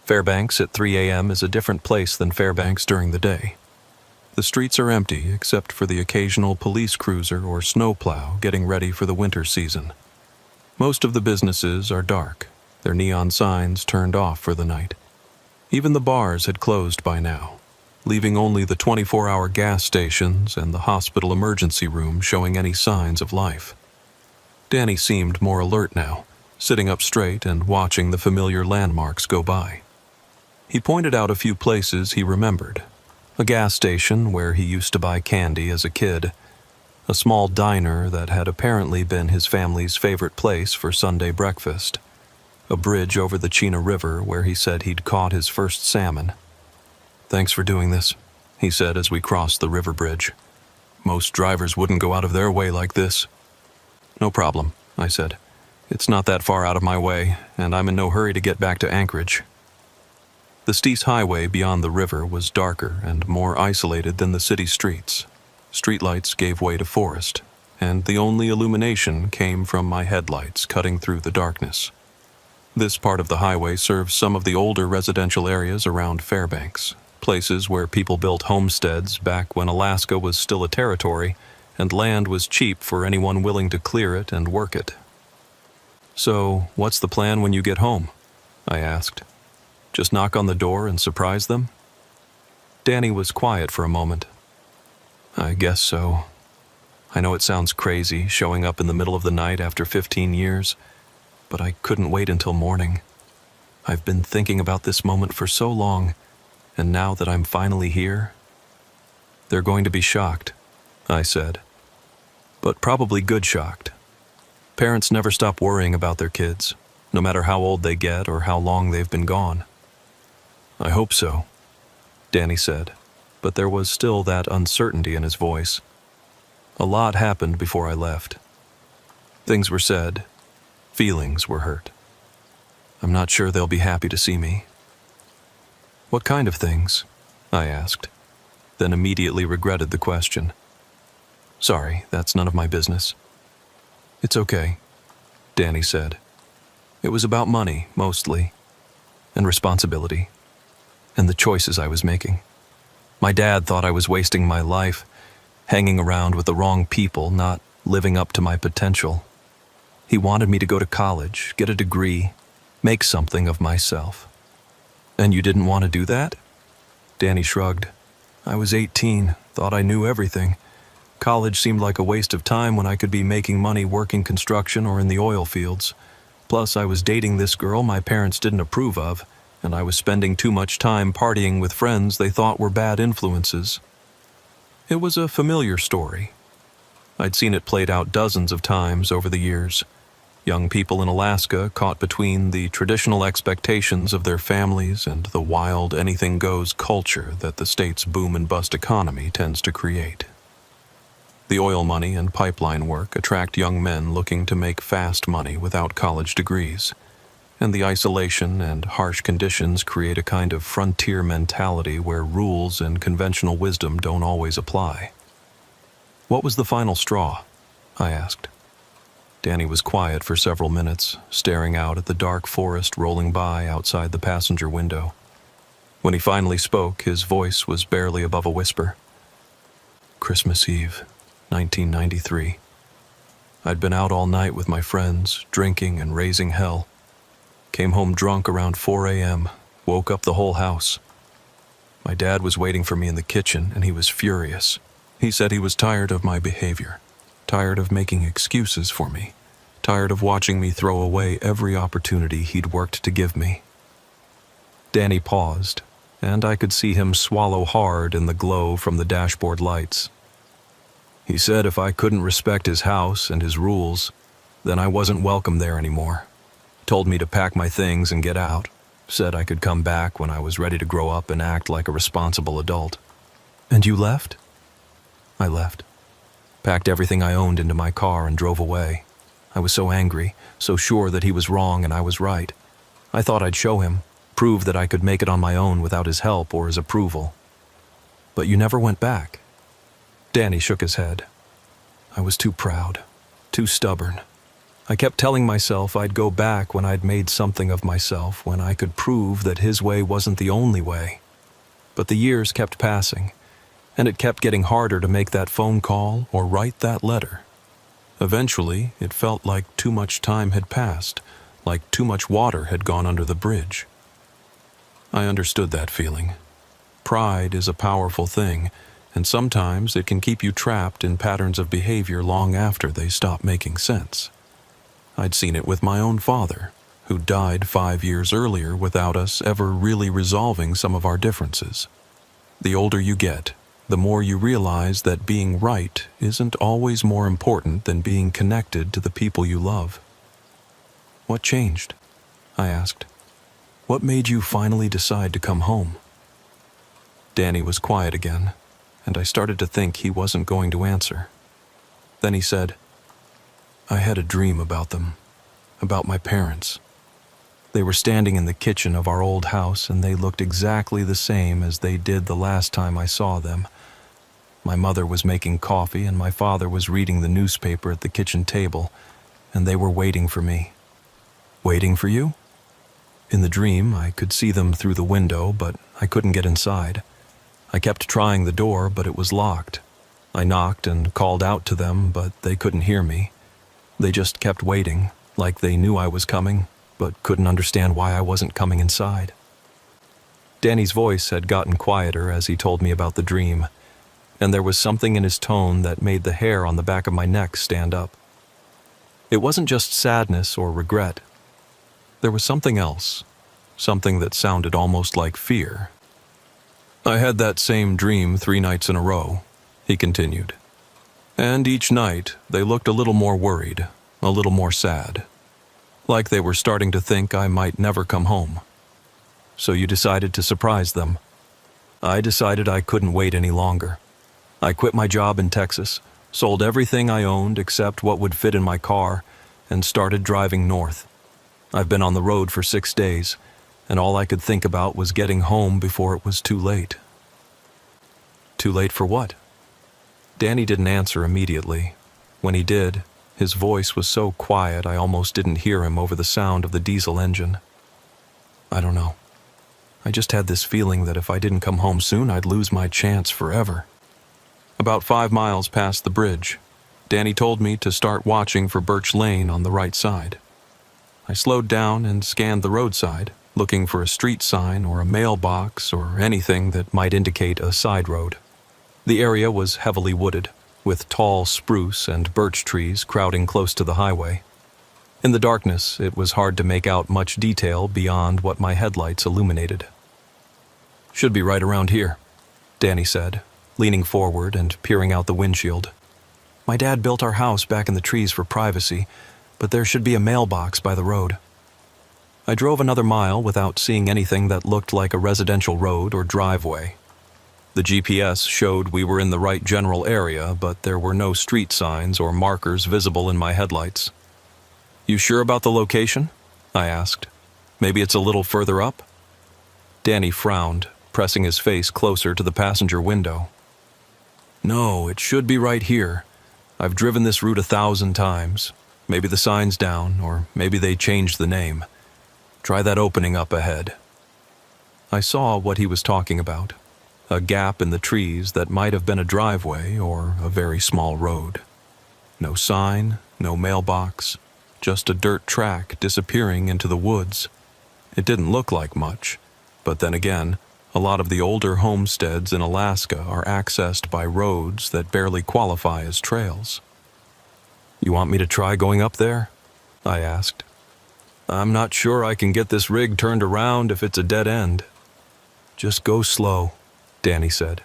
Fairbanks at 3 a.m. is a different place than Fairbanks during the day. The streets are empty except for the occasional police cruiser or snowplow getting ready for the winter season. Most of the businesses are dark, their neon signs turned off for the night. Even the bars had closed by now, leaving only the 24-hour gas stations and the hospital emergency room showing any signs of life. Danny seemed more alert now, sitting up straight and watching the familiar landmarks go by. He pointed out a few places he remembered. A gas station where he used to buy candy as a kid, a small diner that had apparently been his family's favorite place for Sunday breakfast, a bridge over the Chena River where he said he'd caught his first salmon. "Thanks for doing this," he said as we crossed the river bridge. "Most drivers wouldn't go out of their way like this." "No problem," I said. "It's not that far out of my way, and I'm in no hurry to get back to Anchorage." The Steese Highway beyond the river was darker and more isolated than the city streets. Streetlights gave way to forest, and the only illumination came from my headlights cutting through the darkness. This part of the highway serves some of the older residential areas around Fairbanks, places where people built homesteads back when Alaska was still a territory and land was cheap for anyone willing to clear it and work it. "So, what's the plan when you get home?" I asked. "Just knock on the door and surprise them?" Danny was quiet for a moment. "I guess so. I know it sounds crazy, showing up in the middle of the night after 15 years, but I couldn't wait until morning. I've been thinking about this moment for so long, and now that I'm finally here..." "They're going to be shocked," I said. "But probably good shocked. Parents never stop worrying about their kids, no matter how old they get or how long they've been gone." "I hope so," Danny said, but there was still that uncertainty in his voice. A lot happened before I left. Things were said. Feelings were hurt. I'm not sure they'll be happy to see me. "What kind of things?" I asked, then immediately regretted the question. "Sorry, that's none of my business." "It's okay," Danny said. "It was about money, mostly, and responsibility, and the choices I was making. My dad thought I was wasting my life, hanging around with the wrong people, not living up to my potential. He wanted me to go to college, get a degree, make something of myself." "And you didn't want to do that?" Danny shrugged. "I was 18, thought I knew everything. College seemed like a waste of time when I could be making money working construction or in the oil fields. Plus, I was dating this girl my parents didn't approve of, and I was spending too much time partying with friends they thought were bad influences." It was a familiar story. I'd seen it played out dozens of times over the years. Young people in Alaska caught between the traditional expectations of their families and the wild anything-goes culture that the state's boom and bust economy tends to create. The oil money and pipeline work attract young men looking to make fast money without college degrees, and the isolation and harsh conditions create a kind of frontier mentality where rules and conventional wisdom don't always apply. "What was the final straw?" I asked. Danny was quiet for several minutes, staring out at the dark forest rolling by outside the passenger window. When he finally spoke, his voice was barely above a whisper. "Christmas Eve, 1993. I'd been out all night with my friends, drinking and raising hell. Came home drunk around 4 a.m., woke up the whole house. My dad was waiting for me in the kitchen, and he was furious. He said he was tired of my behavior, tired of making excuses for me, tired of watching me throw away every opportunity he'd worked to give me." Danny paused, and I could see him swallow hard in the glow from the dashboard lights. "He said if I couldn't respect his house and his rules, then I wasn't welcome there anymore. Told me to pack my things and get out. Said I could come back when I was ready to grow up and act like a responsible adult." "And you left?" "I left. Packed everything I owned into my car and drove away. I was so angry, so sure that he was wrong and I was right. I thought I'd show him, prove that I could make it on my own without his help or his approval." "But you never went back?" Danny shook his head. "I was too proud, too stubborn. I kept telling myself I'd go back when I'd made something of myself, when I could prove that his way wasn't the only way. But the years kept passing, and it kept getting harder to make that phone call or write that letter. Eventually, it felt like too much time had passed, like too much water had gone under the bridge." I understood that feeling. Pride is a powerful thing, and sometimes it can keep you trapped in patterns of behavior long after they stop making sense. I'd seen it with my own father, who died 5 years earlier without us ever really resolving some of our differences. The older you get, the more you realize that being right isn't always more important than being connected to the people you love. "What changed?" I asked. "What made you finally decide to come home?" Danny was quiet again, and I started to think he wasn't going to answer. Then he said, "I had a dream about them, about my parents. They were standing in the kitchen of our old house, and they looked exactly the same as they did the last time I saw them. My mother was making coffee, and my father was reading the newspaper at the kitchen table, and they were waiting for me." "Waiting for you?" "In the dream, I could see them through the window, but I couldn't get inside. I kept trying the door, but it was locked. I knocked and called out to them, but they couldn't hear me. They just kept waiting, like they knew I was coming, but couldn't understand why I wasn't coming inside." Danny's voice had gotten quieter as he told me about the dream, and there was something in his tone that made the hair on the back of my neck stand up. It wasn't just sadness or regret. There was something else, something that sounded almost like fear. "I had that same dream 3 nights in a row," he continued. "And each night they looked a little more worried, a little more sad. Like they were starting to think I might never come home. So you decided to surprise them." "I decided I couldn't wait any longer. I quit my job in Texas, sold everything I owned except what would fit in my car, and started driving north. I've been on the road for 6 days, and all I could think about was getting home before it was too late." "Too late for what?" Danny didn't answer immediately. When he did, his voice was so quiet I almost didn't hear him over the sound of the diesel engine. "I don't know. I just had this feeling that if I didn't come home soon, I'd lose my chance forever." About 5 miles past the bridge, Danny told me to start watching for Birch Lane on the right side. I slowed down and scanned the roadside, looking for a street sign or a mailbox or anything that might indicate a side road. The area was heavily wooded, with tall spruce and birch trees crowding close to the highway. In the darkness, it was hard to make out much detail beyond what my headlights illuminated. "Should be right around here," Danny said, leaning forward and peering out the windshield. "My dad built our house back in the trees for privacy, but there should be a mailbox by the road." I drove another mile without seeing anything that looked like a residential road or driveway. The GPS showed we were in the right general area, but there were no street signs or markers visible in my headlights. "You sure about the location?" I asked. "Maybe it's a little further up?" Danny frowned, pressing his face closer to the passenger window. "No, it should be right here. I've driven this route 1,000 times. Maybe the sign's down, or maybe they changed the name. Try that opening up ahead." I saw what he was talking about. A gap in the trees that might have been a driveway or a very small road. No sign, no mailbox, just a dirt track disappearing into the woods. It didn't look like much, but then again, a lot of the older homesteads in Alaska are accessed by roads that barely qualify as trails. "You want me to try going up there?" I asked. "I'm not sure I can get this rig turned around if it's a dead end." "Just go slow," Danny said.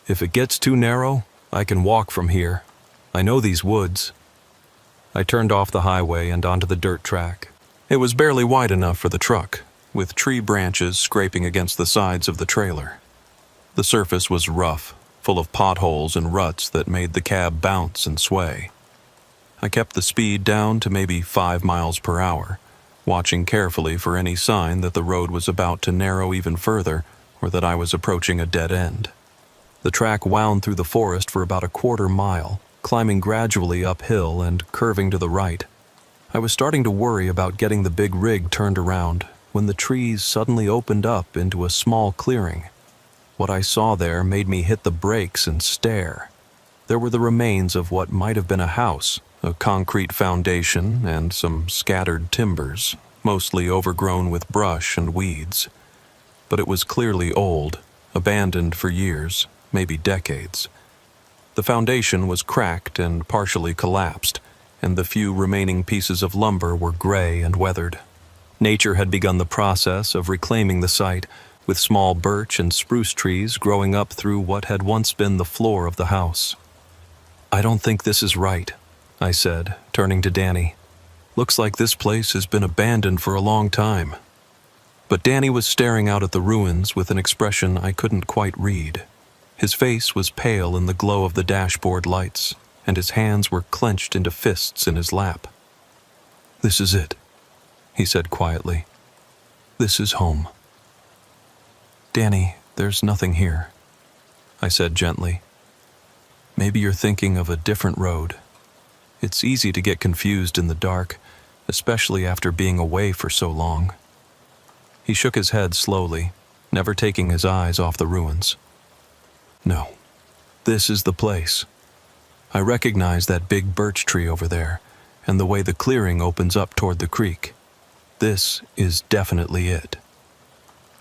"If it gets too narrow, I can walk from here. I know these woods." I turned off the highway and onto the dirt track. It was barely wide enough for the truck, with tree branches scraping against the sides of the trailer. The surface was rough, full of potholes and ruts that made the cab bounce and sway. I kept the speed down to maybe 5 miles per hour, watching carefully for any sign that the road was about to narrow even further or that I was approaching a dead end. The track wound through the forest for about a 1/4 mile, climbing gradually uphill and curving to the right. I was starting to worry about getting the big rig turned around when the trees suddenly opened up into a small clearing. What I saw there made me hit the brakes and stare. There were the remains of what might have been a house, a concrete foundation, and some scattered timbers, mostly overgrown with brush and weeds. but it was clearly old, abandoned for years, maybe decades. The foundation was cracked and partially collapsed, and the few remaining pieces of lumber were gray and weathered. Nature had begun the process of reclaiming the site, with small birch and spruce trees growing up through what had once been the floor of the house. "I don't think this is right," I said, turning to Danny. "Looks like this place has been abandoned for a long time." But Danny was staring out at the ruins with an expression I couldn't quite read. His face was pale in the glow of the dashboard lights, and his hands were clenched into fists in his lap. "This is it," he said quietly. "This is home." "Danny, there's nothing here," I said gently. "Maybe you're thinking of a different road. It's easy to get confused in the dark, especially after being away for so long." He shook his head slowly, never taking his eyes off the ruins. "No, this is the place. I recognize that big birch tree over there, and the way the clearing opens up toward the creek. This is definitely it."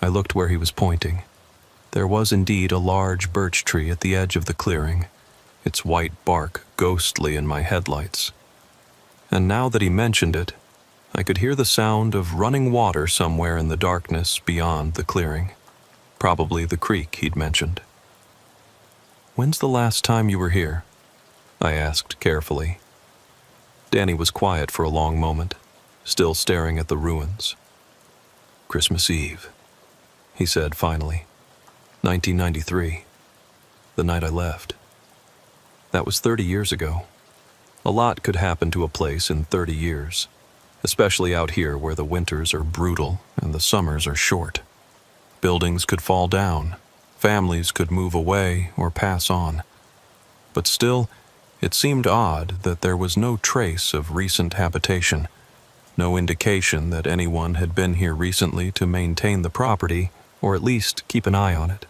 I looked where he was pointing. There was indeed a large birch tree at the edge of the clearing, its white bark ghostly in my headlights. And now that he mentioned it, I could hear the sound of running water somewhere in the darkness beyond the clearing. Probably the creek he'd mentioned. "When's the last time you were here?" I asked carefully. Danny was quiet for a long moment, still staring at the ruins. "Christmas Eve," he said finally. 1993. The night I left. That was 30 years ago. A lot could happen to a place in 30 years, especially out here where the winters are brutal and the summers are short. Buildings could fall down, families could move away or pass on. But still, it seemed odd that there was no trace of recent habitation, no indication that anyone had been here recently to maintain the property or at least keep an eye on it.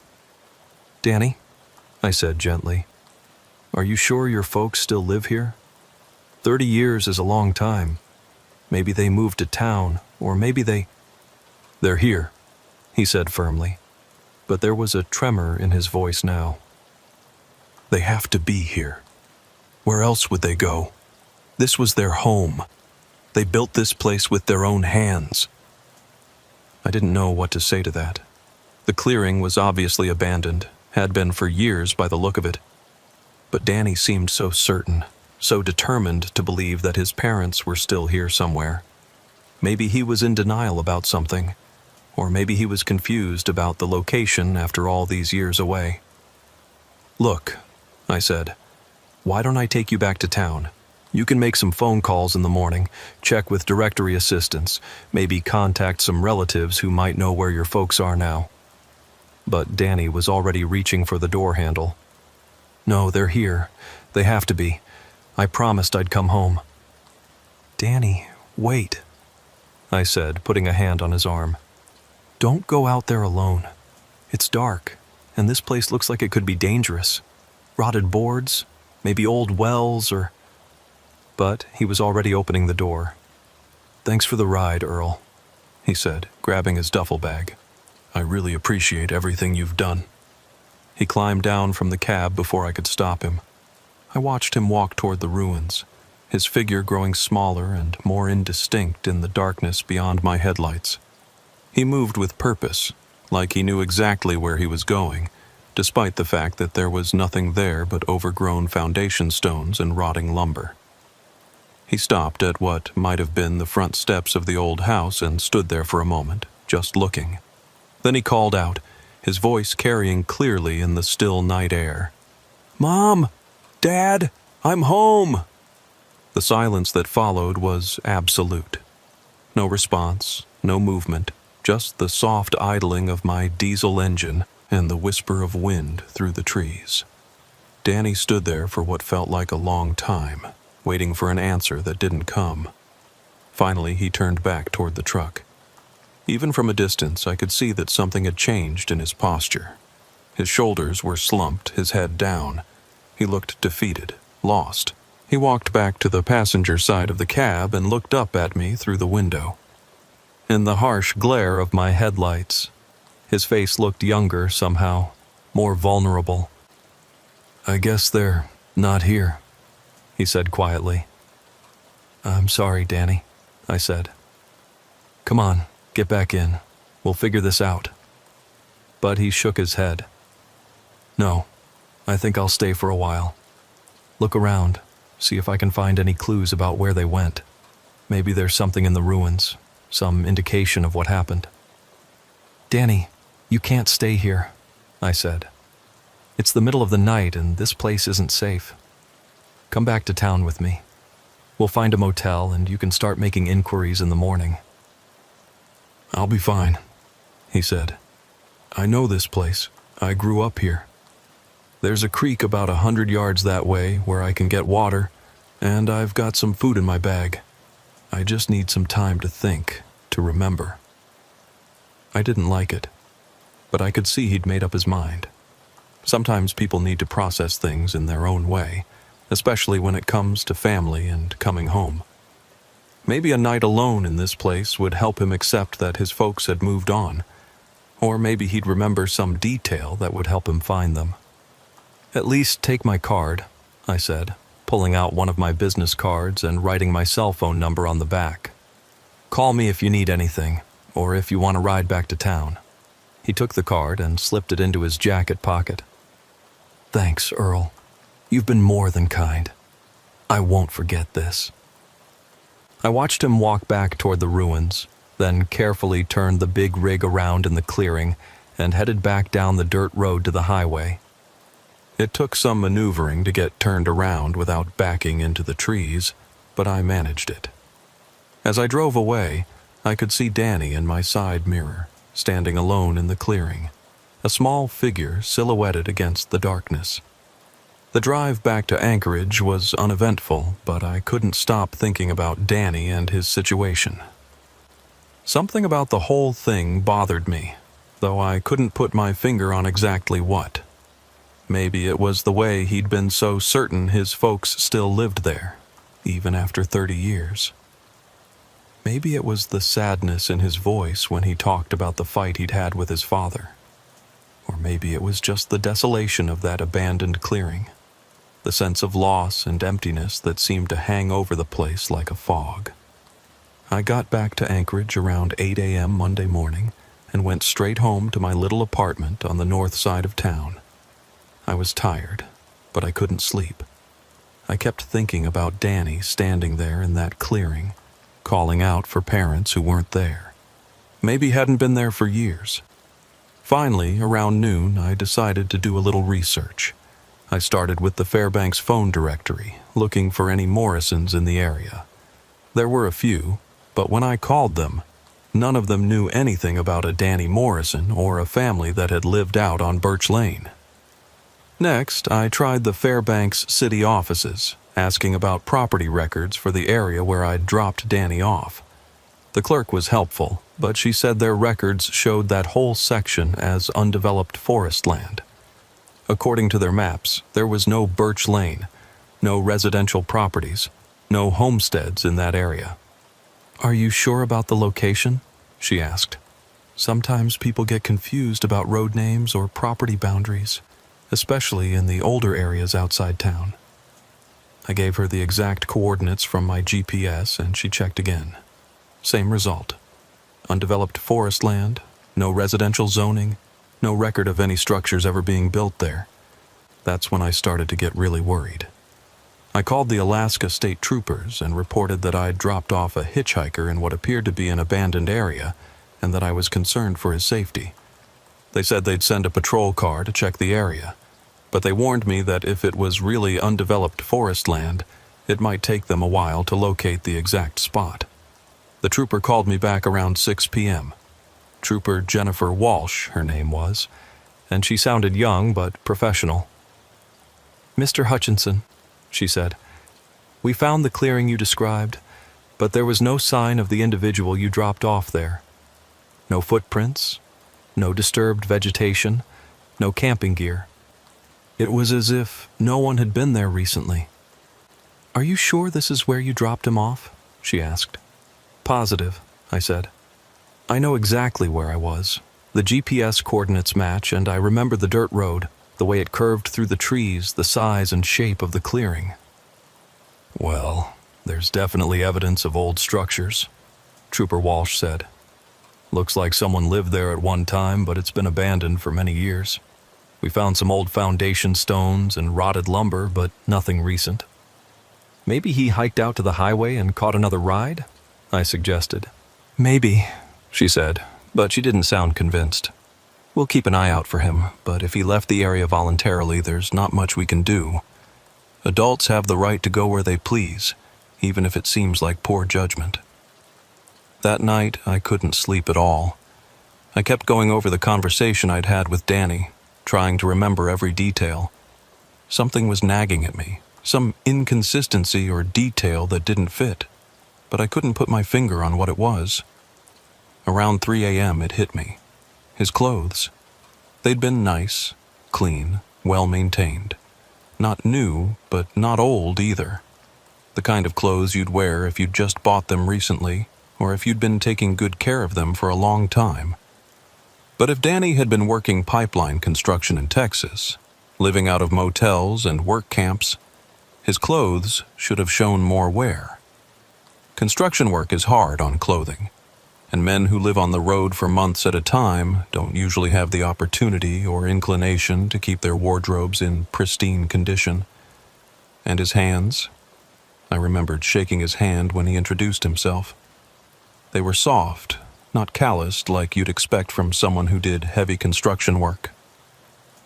"Danny," I said gently, "are you sure your folks still live here? 30 years is a long time. Maybe they moved to town, or maybe they—" "They're here," he said firmly, but there was a tremor in his voice now. "They have to be here. Where else would they go? This was their home. They built this place with their own hands." I didn't know what to say to that. The clearing was obviously abandoned, had been for years by the look of it. But Danny seemed so certain, so determined to believe that his parents were still here somewhere. Maybe he was in denial about something, or maybe he was confused about the location after all these years away. "Look," I said, "why don't I take you back to town? You can make some phone calls in the morning, check with directory assistants, maybe contact some relatives who might know where your folks are now." But Danny was already reaching for the door handle. "No, they're here. They have to be. I promised I'd come home." "Danny, wait," I said, putting a hand on his arm. "Don't go out there alone. It's dark, and this place looks like it could be dangerous. Rotted boards, maybe old wells or—" But he was already opening the door. "Thanks for the ride, Earl," he said, grabbing his duffel bag. "I really appreciate everything you've done." He climbed down from the cab before I could stop him. I watched him walk toward the ruins, his figure growing smaller and more indistinct in the darkness beyond my headlights. He moved with purpose, like he knew exactly where he was going, despite the fact that there was nothing there but overgrown foundation stones and rotting lumber. He stopped at what might have been the front steps of the old house and stood there for a moment, just looking. Then he called out, his voice carrying clearly in the still night air. "Mom! Dad! I'm home!" The silence that followed was absolute. No response, no movement, just the soft idling of my diesel engine and the whisper of wind through the trees. Danny stood there for what felt like a long time, waiting for an answer that didn't come. Finally, he turned back toward the truck. Even from a distance, I could see that something had changed in his posture. His shoulders were slumped, his head down. He looked defeated, lost. He walked back to the passenger side of the cab and looked up at me through the window. In the harsh glare of my headlights, His face looked younger somehow, more vulnerable. "I guess they're not here," he said quietly. "I'm sorry, Danny," I said. "Come on, get back in. We'll figure this out." But he shook his head. "No, I think I'll stay for a while. Look around, see if I can find any clues about where they went. Maybe there's something in the ruins, some indication of what happened." "Danny, you can't stay here," I said. "It's the middle of the night and this place isn't safe. Come back to town with me. We'll find a motel and you can start making inquiries in the morning." "I'll be fine," he said. "I know this place. I grew up here. There's a creek about 100 yards that way where I can get water, and I've got some food in my bag. I just need some time to think, to remember." I didn't like it, but I could see he'd made up his mind. Sometimes people need to process things in their own way, especially when it comes to family and coming home. Maybe a night alone in this place would help him accept that his folks had moved on, or maybe he'd remember some detail that would help him find them. "At least take my card," I said, pulling out one of my business cards and writing my cell phone number on the back. "Call me if you need anything, or if you want to ride back to town." He took the card and slipped it into his jacket pocket. "Thanks, Earl. You've been more than kind. I won't forget this." I watched him walk back toward the ruins, then carefully turned the big rig around in the clearing and headed back down the dirt road to the highway. It took some maneuvering to get turned around without backing into the trees, but I managed it. As I drove away, I could see Danny in my side mirror, standing alone in the clearing, a small figure silhouetted against the darkness. The drive back to Anchorage was uneventful, but I couldn't stop thinking about Danny and his situation. Something about the whole thing bothered me, though I couldn't put my finger on exactly what. Maybe it was the way he'd been so certain his folks still lived there, even after 30 years. Maybe it was the sadness in his voice when he talked about the fight he'd had with his father. Or maybe it was just the desolation of that abandoned clearing, the sense of loss and emptiness that seemed to hang over the place like a fog. I got back to Anchorage around 8 a.m. Monday morning and went straight home to my little apartment on the north side of town. I was tired, but I couldn't sleep. I kept thinking about Danny standing there in that clearing, calling out for parents who weren't there. Maybe hadn't been there for years. Finally, around noon, I decided to do a little research. I started with the Fairbanks phone directory, looking for any Morrisons in the area. There were a few, but when I called them, none of them knew anything about a Danny Morrison or a family that had lived out on Birch Lane. Next, I tried the Fairbanks city offices, asking about property records for the area where I'd dropped Danny off. The clerk was helpful, but she said their records showed that whole section as undeveloped forest land. According to their maps, there was no Birch Lane, no residential properties, no homesteads in that area. "Are you sure about the location?" she asked. "Sometimes people get confused about road names or property boundaries, especially in the older areas outside town." I gave her the exact coordinates from my GPS and she checked again. Same result. Undeveloped forest land, no residential zoning, no record of any structures ever being built there. That's when I started to get really worried. I called the Alaska State Troopers and reported that I'd dropped off a hitchhiker in what appeared to be an abandoned area and that I was concerned for his safety. They said they'd send a patrol car to check the area, but they warned me that if it was really undeveloped forest land, it might take them a while to locate the exact spot. The trooper called me back around 6 p.m. Trooper Jennifer Walsh, her name was, and she sounded young but professional. "Mr. Hutchinson," she said, "we found the clearing you described, but there was no sign of the individual you dropped off there. No footprints, no disturbed vegetation, no camping gear. It was as if no one had been there recently." "Are you sure this is where you dropped him off?" she asked. "Positive," I said. "I know exactly where I was, The GPS coordinates match, and I remember the dirt road, the way it curved through the trees, the size and shape of the clearing. Well, there's definitely evidence of old structures, Trooper Walsh said. Looks like someone lived there at one time, but it's been abandoned for many years. We found some old foundation stones and rotted lumber, but nothing recent. Maybe he hiked out to the highway and caught another ride? I suggested. Maybe, she said, but she didn't sound convinced. We'll keep an eye out for him, but if he left the area voluntarily, there's not much we can do. Adults have the right to go where they please, even if it seems like poor judgment. That night, I couldn't sleep at all. I kept going over the conversation I'd had with Danny, trying to remember every detail. Something was nagging at me, some inconsistency or detail that didn't fit, but I couldn't put my finger on what it was. Around 3 a.m. it hit me. His clothes. They'd been nice, clean, well-maintained. Not new, but not old either. The kind of clothes you'd wear if you'd just bought them recently, or if you'd been taking good care of them for a long time. But if Danny had been working pipeline construction in Texas, living out of motels and work camps, his clothes should have shown more wear. Construction work is hard on clothing, and men who live on the road for months at a time don't usually have the opportunity or inclination to keep their wardrobes in pristine condition. And his hands? I remembered shaking his hand when he introduced himself. They were soft, not calloused like you'd expect from someone who did heavy construction work.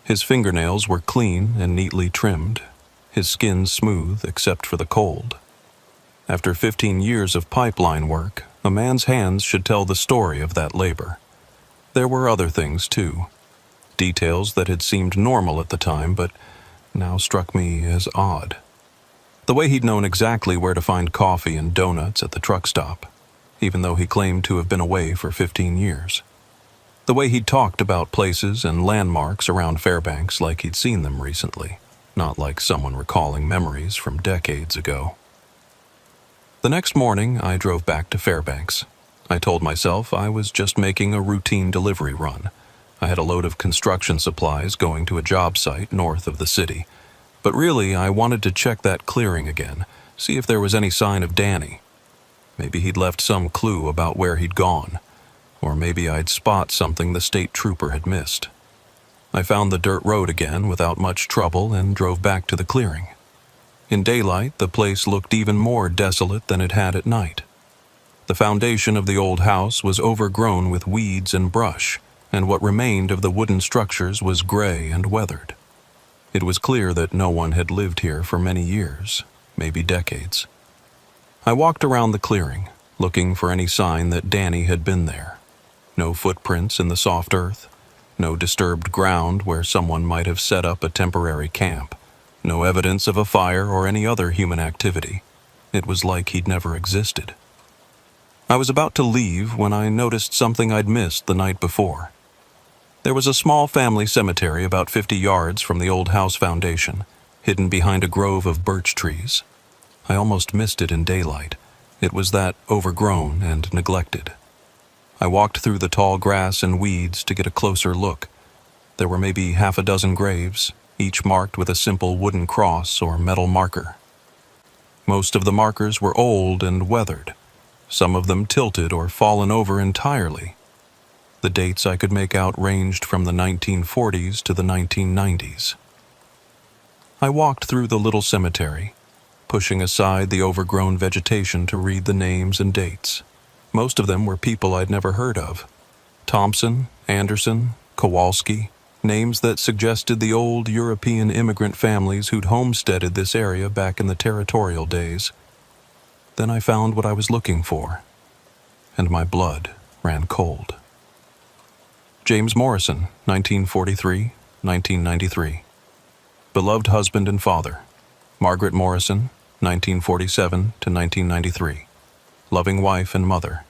His fingernails were clean and neatly trimmed, his skin smooth except for the cold. After 15 years of pipeline work, a man's hands should tell the story of that labor. There were other things, too. Details that had seemed normal at the time, but now struck me as odd. The way he'd known exactly where to find coffee and donuts at the truck stop, even though he claimed to have been away for 15 years. The way he'd talked about places and landmarks around Fairbanks like he'd seen them recently, not like someone recalling memories from decades ago. The next morning, I drove back to Fairbanks. I told myself I was just making a routine delivery run. I had a load of construction supplies going to a job site north of the city. But really, I wanted to check that clearing again, see if there was any sign of Danny. Maybe he'd left some clue about where he'd gone, or maybe I'd spot something the state trooper had missed. I found the dirt road again without much trouble and drove back to the clearing. In daylight, the place looked even more desolate than it had at night. The foundation of the old house was overgrown with weeds and brush, and what remained of the wooden structures was gray and weathered. It was clear that no one had lived here for many years, maybe decades. I walked around the clearing, looking for any sign that Danny had been there. No footprints in the soft earth, no disturbed ground where someone might have set up a temporary camp. No evidence of a fire or any other human activity. It was like he'd never existed. I was about to leave when I noticed something I'd missed the night before. There was a small family cemetery about 50 yards from the old house foundation, hidden behind a grove of birch trees. I almost missed it in daylight. It was that overgrown and neglected. I walked through the tall grass and weeds to get a closer look. There were maybe half a dozen graves, each marked with a simple wooden cross or metal marker. Most of the markers were old and weathered, some of them tilted or fallen over entirely. The dates I could make out ranged from the 1940s to the 1990s. I walked through the little cemetery, pushing aside the overgrown vegetation to read the names and dates. Most of them were people I'd never heard of. Thompson, Anderson, Kowalski, names that suggested the old European immigrant families who'd homesteaded this area back in the territorial days. Then I found what I was looking for, and my blood ran cold. James Morrison, 1943, 1993. Beloved husband and father. Margaret Morrison, 1947 to 1993. Loving wife and mother.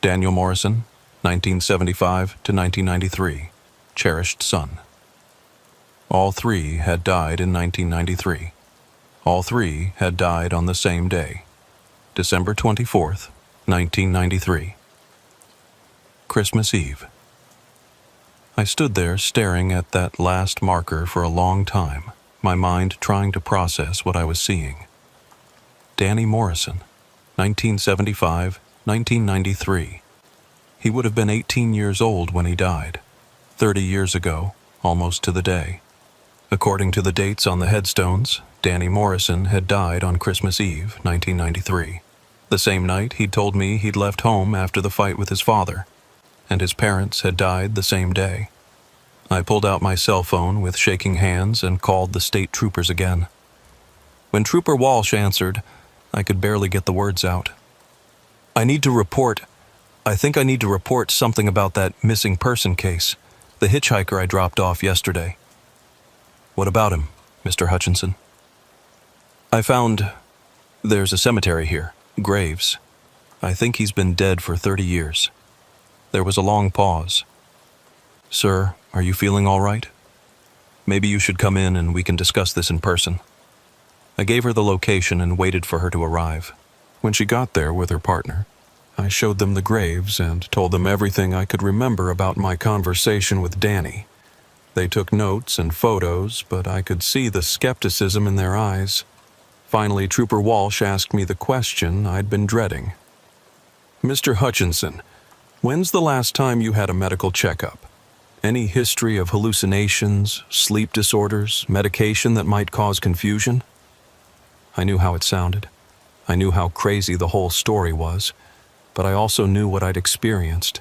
Daniel Morrison, 1975 to 1993. Cherished son. All three had died in 1993. All three had died on the same day, December 24th, 1993. Christmas Eve. I stood there staring at that last marker for a long time, my mind trying to process what I was seeing. Danny Morrison, 1975, 1993. He would have been 18 years old when he died, 30 years ago, almost to the day. According to the dates on the headstones, Danny Morrison had died on Christmas Eve, 1993. The same night he'd told me he'd left home after the fight with his father, and his parents had died the same day. I pulled out my cell phone with shaking hands and called the state troopers again. When Trooper Walsh answered, I could barely get the words out. I think I need to report something about that missing person case, the hitchhiker I dropped off yesterday. What about him, Mr. Hutchinson? There's a cemetery here, graves. I think he's been dead for 30 years. There was a long pause. Sir, are you feeling all right? Maybe you should come in and we can discuss this in person. I gave her the location and waited for her to arrive. When she got there with her partner, I showed them the graves and told them everything I could remember about my conversation with Danny. They took notes and photos, but I could see the skepticism in their eyes. Finally, Trooper Walsh asked me the question I'd been dreading. Mr. Hutchinson, when's the last time you had a medical checkup? Any history of hallucinations, sleep disorders, medication that might cause confusion? I knew how it sounded. I knew how crazy the whole story was, but I also knew what I'd experienced,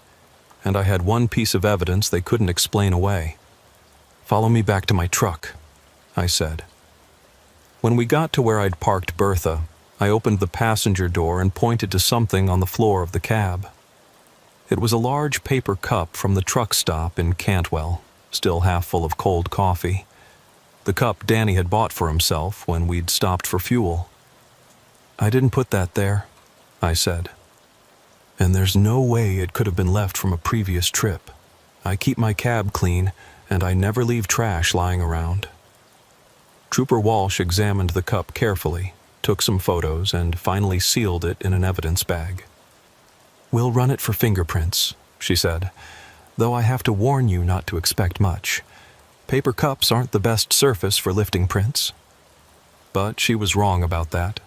and I had one piece of evidence they couldn't explain away. Follow me back to my truck, I said. When we got to where I'd parked Bertha, I opened the passenger door and pointed to something on the floor of the cab. It was a large paper cup from the truck stop in Cantwell, still half full of cold coffee. The cup Danny had bought for himself when we'd stopped for fuel. I didn't put that there, I said. And there's no way it could have been left from a previous trip. I keep my cab clean, and I never leave trash lying around. Trooper Walsh examined the cup carefully, took some photos, and finally sealed it in an evidence bag. We'll run it for fingerprints, she said, though I have to warn you not to expect much. Paper cups aren't the best surface for lifting prints. But she was wrong about that.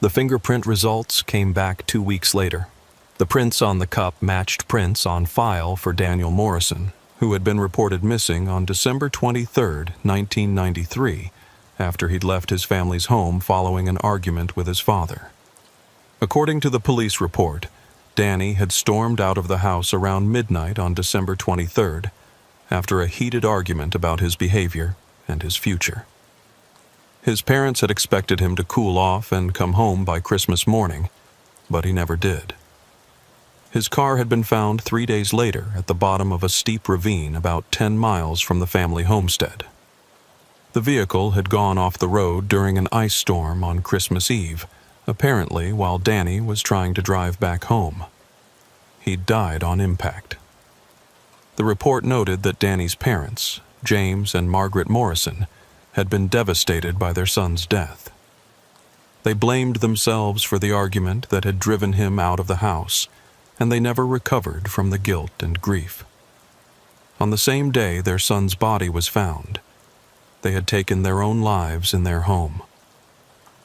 The fingerprint results came back 2 weeks later. The prints on the cup matched prints on file for Daniel Morrison, who had been reported missing on December 23, 1993, after he'd left his family's home following an argument with his father. According to the police report, Danny had stormed out of the house around midnight on December 23rd, after a heated argument about his behavior and his future. His parents had expected him to cool off and come home by Christmas morning, but he never did. His car had been found 3 days later at the bottom of a steep ravine about 10 miles from the family homestead. The vehicle had gone off the road during an ice storm on Christmas Eve, apparently while Danny was trying to drive back home. He'd died on impact. The report noted that Danny's parents, James and Margaret Morrison, had been devastated by their son's death. They blamed themselves for the argument that had driven him out of the house, and they never recovered from the guilt and grief. On the same day their son's body was found, they had taken their own lives in their home.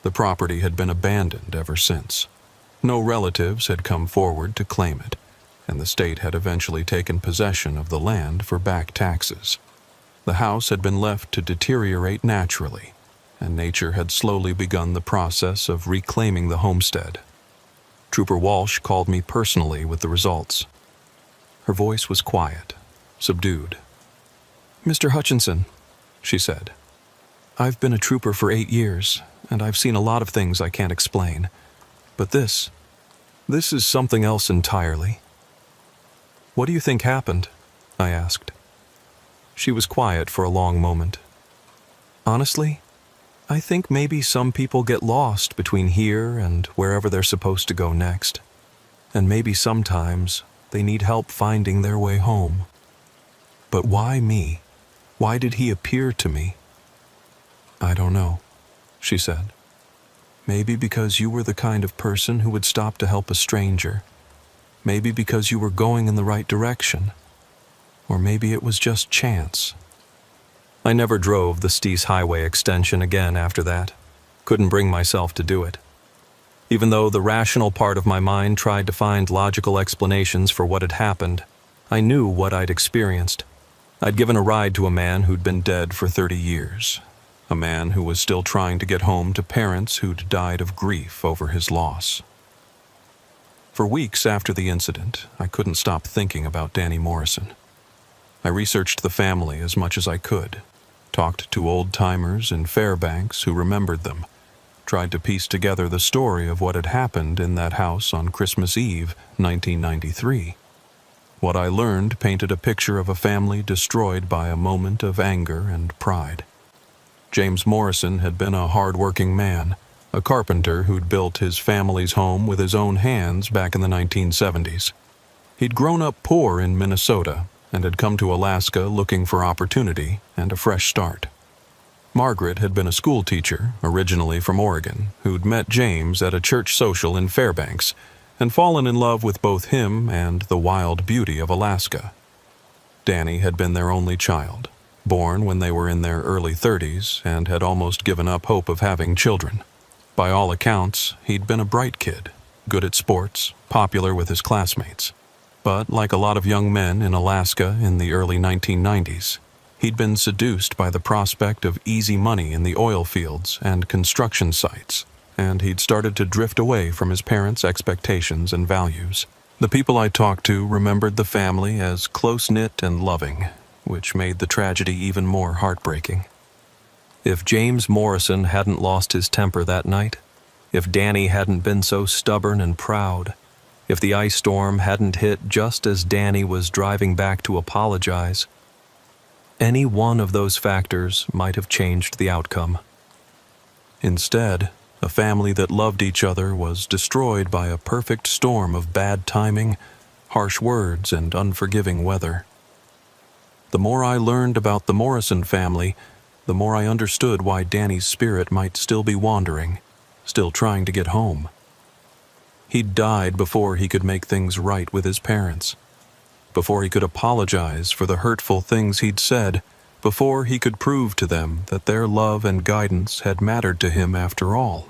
The property had been abandoned ever since. No relatives had come forward to claim it, and the state had eventually taken possession of the land for back taxes. The house had been left to deteriorate naturally, and nature had slowly begun the process of reclaiming the homestead. Trooper Walsh called me personally with the results. Her voice was quiet, subdued. Mr. Hutchinson, she said, I've been a trooper for 8 years, and I've seen a lot of things I can't explain. But this is something else entirely. What do you think happened? I asked. She was quiet for a long moment. Honestly, I think maybe some people get lost between here and wherever they're supposed to go next. And maybe sometimes they need help finding their way home. But why me? Why did he appear to me? I don't know, she said. Maybe because you were the kind of person who would stop to help a stranger. Maybe because you were going in the right direction. Or maybe it was just chance. I never drove the Steese Highway extension again after that. Couldn't bring myself to do it. Even though the rational part of my mind tried to find logical explanations for what had happened, I knew what I'd experienced. I'd given a ride to a man who'd been dead for 30 years. A man who was still trying to get home to parents who'd died of grief over his loss. For weeks after the incident, I couldn't stop thinking about Danny Morrison. I researched the family as much as I could, talked to old-timers in Fairbanks who remembered them, tried to piece together the story of what had happened in that house on Christmas Eve, 1993. What I learned painted a picture of a family destroyed by a moment of anger and pride. James Morrison had been a hard-working man, a carpenter who'd built his family's home with his own hands back in the 1970s. He'd grown up poor in Minnesota and had come to Alaska looking for opportunity and a fresh start. Margaret had been a school teacher, originally from Oregon, who'd met James at a church social in Fairbanks and fallen in love with both him and the wild beauty of Alaska. Danny had been their only child, born when they were in their early 30s and had almost given up hope of having children. By all accounts, he'd been a bright kid, good at sports, popular with his classmates. But like a lot of young men in Alaska in the early 1990s, he'd been seduced by the prospect of easy money in the oil fields and construction sites, and he'd started to drift away from his parents' expectations and values. The people I talked to remembered the family as close-knit and loving, which made the tragedy even more heartbreaking. If James Morrison hadn't lost his temper that night, if Danny hadn't been so stubborn and proud, if the ice storm hadn't hit just as Danny was driving back to apologize, any one of those factors might have changed the outcome. Instead, a family that loved each other was destroyed by a perfect storm of bad timing, harsh words, and unforgiving weather. The more I learned about the Morrison family, the more I understood why Danny's spirit might still be wandering, still trying to get home. He'd died before he could make things right with his parents, before he could apologize for the hurtful things he'd said, before he could prove to them that their love and guidance had mattered to him after all.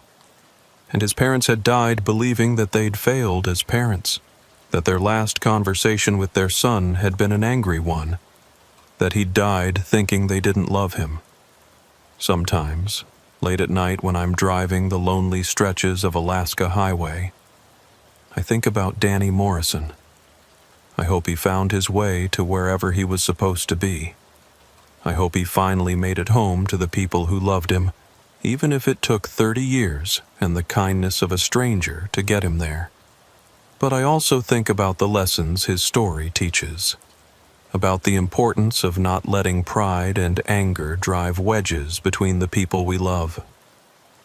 And his parents had died believing that they'd failed as parents, that their last conversation with their son had been an angry one, that he'd died thinking they didn't love him. Sometimes, late at night when I'm driving the lonely stretches of Alaska highway, I think about Danny Morrison. I hope he found his way to wherever he was supposed to be. I hope he finally made it home to the people who loved him, even if it took 30 years and the kindness of a stranger to get him there. But I also think about the lessons his story teaches, about the importance of not letting pride and anger drive wedges between the people we love,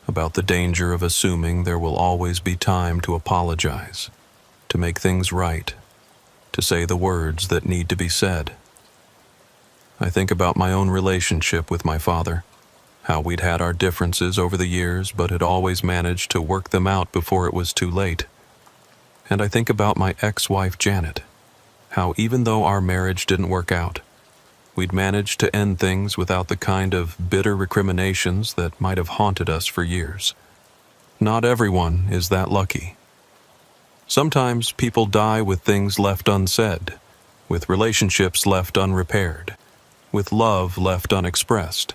about the danger of assuming there will always be time to apologize, to make things right, to say the words that need to be said. I think about my own relationship with my father, how we'd had our differences over the years but had always managed to work them out before it was too late. And I think about my ex-wife Janet, how even though our marriage didn't work out, we'd managed to end things without the kind of bitter recriminations that might have haunted us for years. Not everyone is that lucky. Sometimes people die with things left unsaid, with relationships left unrepaired, with love left unexpressed.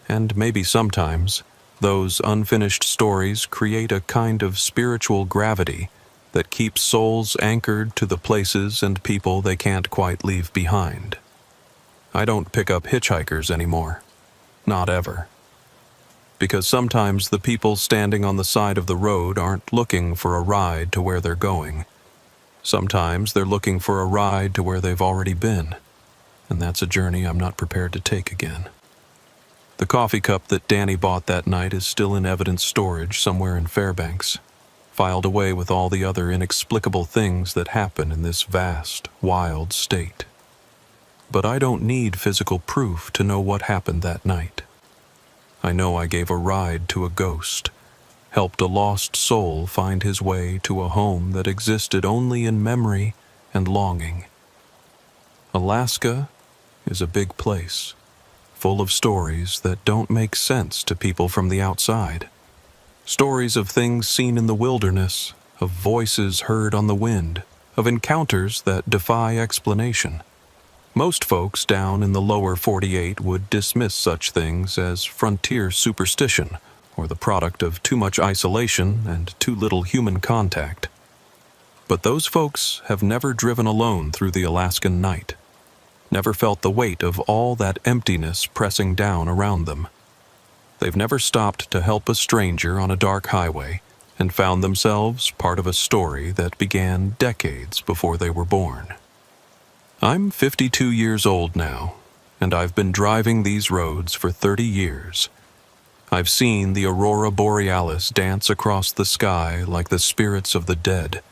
And maybe sometimes, those unfinished stories create a kind of spiritual gravity that keeps souls anchored to the places and people they can't quite leave behind. I don't pick up hitchhikers anymore. Not ever. Because sometimes the people standing on the side of the road aren't looking for a ride to where they're going. Sometimes they're looking for a ride to where they've already been, and that's a journey I'm not prepared to take again. The coffee cup that Danny bought that night is still in evidence storage somewhere in Fairbanks, filed away with all the other inexplicable things that happen in this vast, wild state. But I don't need physical proof to know what happened that night. I know I gave a ride to a ghost, helped a lost soul find his way to a home that existed only in memory and longing. Alaska is a big place, full of stories that don't make sense to people from the outside. Stories of things seen in the wilderness, of voices heard on the wind, of encounters that defy explanation. Most folks down in the lower 48 would dismiss such things as frontier superstition or the product of too much isolation and too little human contact. But those folks have never driven alone through the Alaskan night, never felt the weight of all that emptiness pressing down around them. They've never stopped to help a stranger on a dark highway and found themselves part of a story that began decades before they were born. I'm 52 years old now, and I've been driving these roads for 30 years. I've seen the aurora borealis dance across the sky like the spirits of the dead,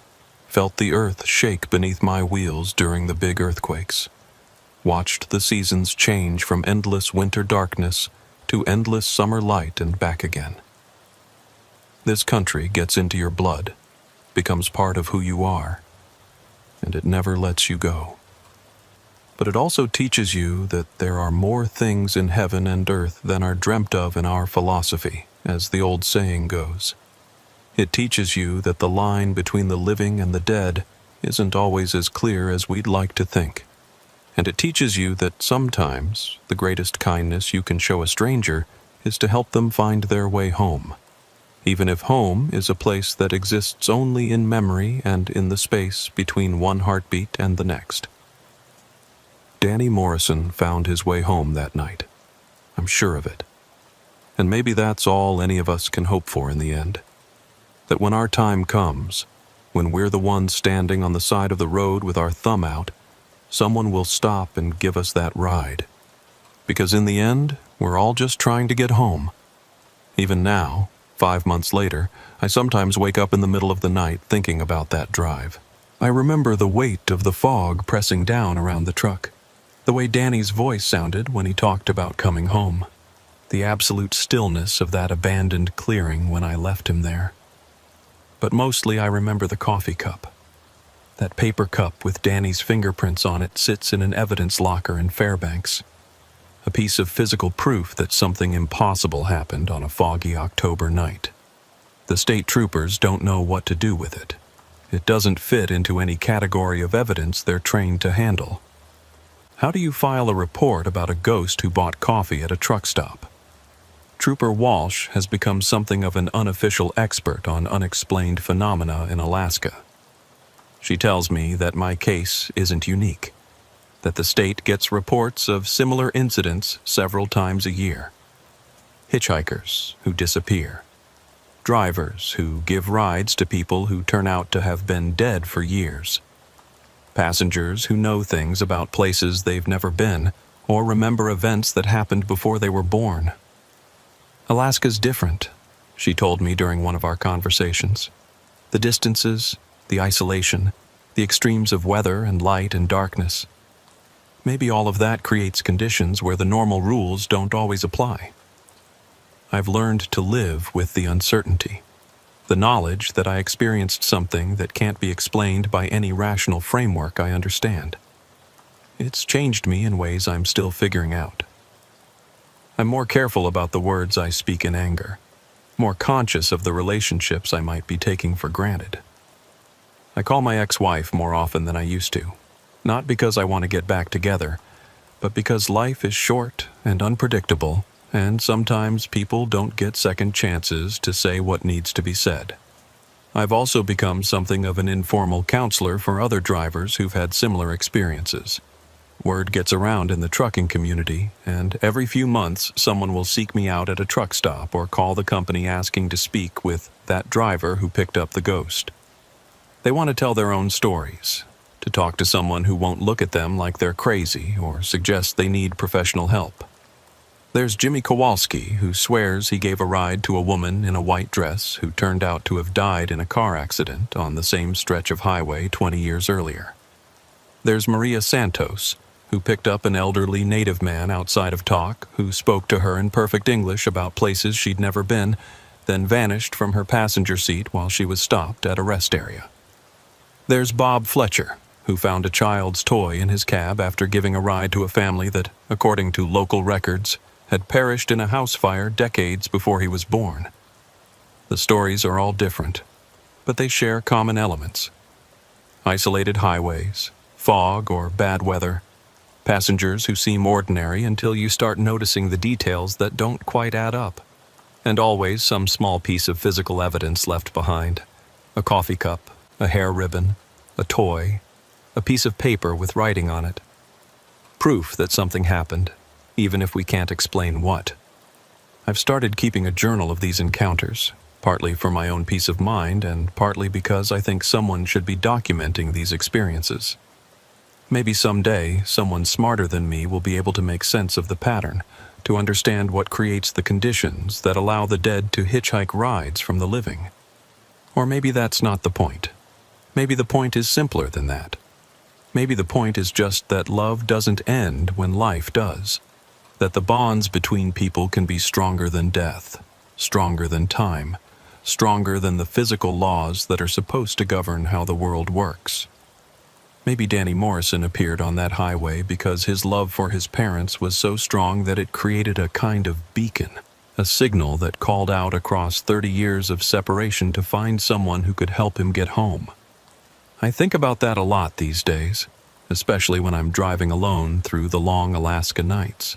felt the earth shake beneath my wheels during the big earthquakes, watched the seasons change from endless winter darkness to endless summer light and back again. This country gets into your blood, becomes part of who you are, and it never lets you go. But it also teaches you that there are more things in heaven and earth than are dreamt of in our philosophy, as the old saying goes. It teaches you that the line between the living and the dead isn't always as clear as we'd like to think. And it teaches you that sometimes the greatest kindness you can show a stranger is to help them find their way home, even if home is a place that exists only in memory and in the space between one heartbeat and the next. Danny Morrison found his way home that night. I'm sure of it. And maybe that's all any of us can hope for in the end. That when our time comes, when we're the ones standing on the side of the road with our thumb out, someone will stop and give us that ride. Because in the end, we're all just trying to get home. Even now, 5 months later, I sometimes wake up in the middle of the night thinking about that drive. I remember the weight of the fog pressing down around the truck, the way Danny's voice sounded when he talked about coming home, the absolute stillness of that abandoned clearing when I left him there. But mostly I remember the coffee cup. That paper cup with Danny's fingerprints on it sits in an evidence locker in Fairbanks, a piece of physical proof that something impossible happened on a foggy October night. The state troopers don't know what to do with it. It doesn't fit into any category of evidence they're trained to handle. How do you file a report about a ghost who bought coffee at a truck stop? Trooper Walsh has become something of an unofficial expert on unexplained phenomena in Alaska. She tells me that my case isn't unique, that the state gets reports of similar incidents several times a year. Hitchhikers who disappear, drivers who give rides to people who turn out to have been dead for years, passengers who know things about places they've never been or remember events that happened before they were born. Alaska's different, she told me during one of our conversations. The distances, the isolation, the extremes of weather and light and darkness. Maybe all of that creates conditions where the normal rules don't always apply. I've learned to live with the uncertainty, the knowledge that I experienced something that can't be explained by any rational framework I understand. It's changed me in ways I'm still figuring out. I'm more careful about the words I speak in anger, more conscious of the relationships I might be taking for granted. I call my ex-wife more often than I used to, not because I want to get back together, but because life is short and unpredictable, and sometimes people don't get second chances to say what needs to be said. I've also become something of an informal counselor for other drivers who've had similar experiences. Word gets around in the trucking community, and every few months someone will seek me out at a truck stop or call the company asking to speak with that driver who picked up the ghost. They want to tell their own stories, to talk to someone who won't look at them like they're crazy or suggest they need professional help. There's Jimmy Kowalski, who swears he gave a ride to a woman in a white dress who turned out to have died in a car accident on the same stretch of highway 20 years earlier. There's Maria Santos, who picked up an elderly native man outside of Talk who spoke to her in perfect English about places she'd never been, then vanished from her passenger seat while she was stopped at a rest area. There's Bob Fletcher, who found a child's toy in his cab after giving a ride to a family that, according to local records, had perished in a house fire decades before he was born. The stories are all different, but they share common elements. Isolated highways, fog or bad weather, passengers who seem ordinary until you start noticing the details that don't quite add up, and always some small piece of physical evidence left behind. A coffee cup, a hair ribbon, a toy, a piece of paper with writing on it. Proof that something happened, even if we can't explain what. I've started keeping a journal of these encounters, partly for my own peace of mind and partly because I think someone should be documenting these experiences. Maybe someday, someone smarter than me will be able to make sense of the pattern, to understand what creates the conditions that allow the dead to hitchhike rides from the living. Or maybe that's not the point. Maybe the point is simpler than that. Maybe the point is just that love doesn't end when life does. That the bonds between people can be stronger than death, stronger than time, stronger than the physical laws that are supposed to govern how the world works. Maybe Danny Morrison appeared on that highway because his love for his parents was so strong that it created a kind of beacon, a signal that called out across 30 years of separation to find someone who could help him get home. I think about that a lot these days, especially when I'm driving alone through the long Alaska nights.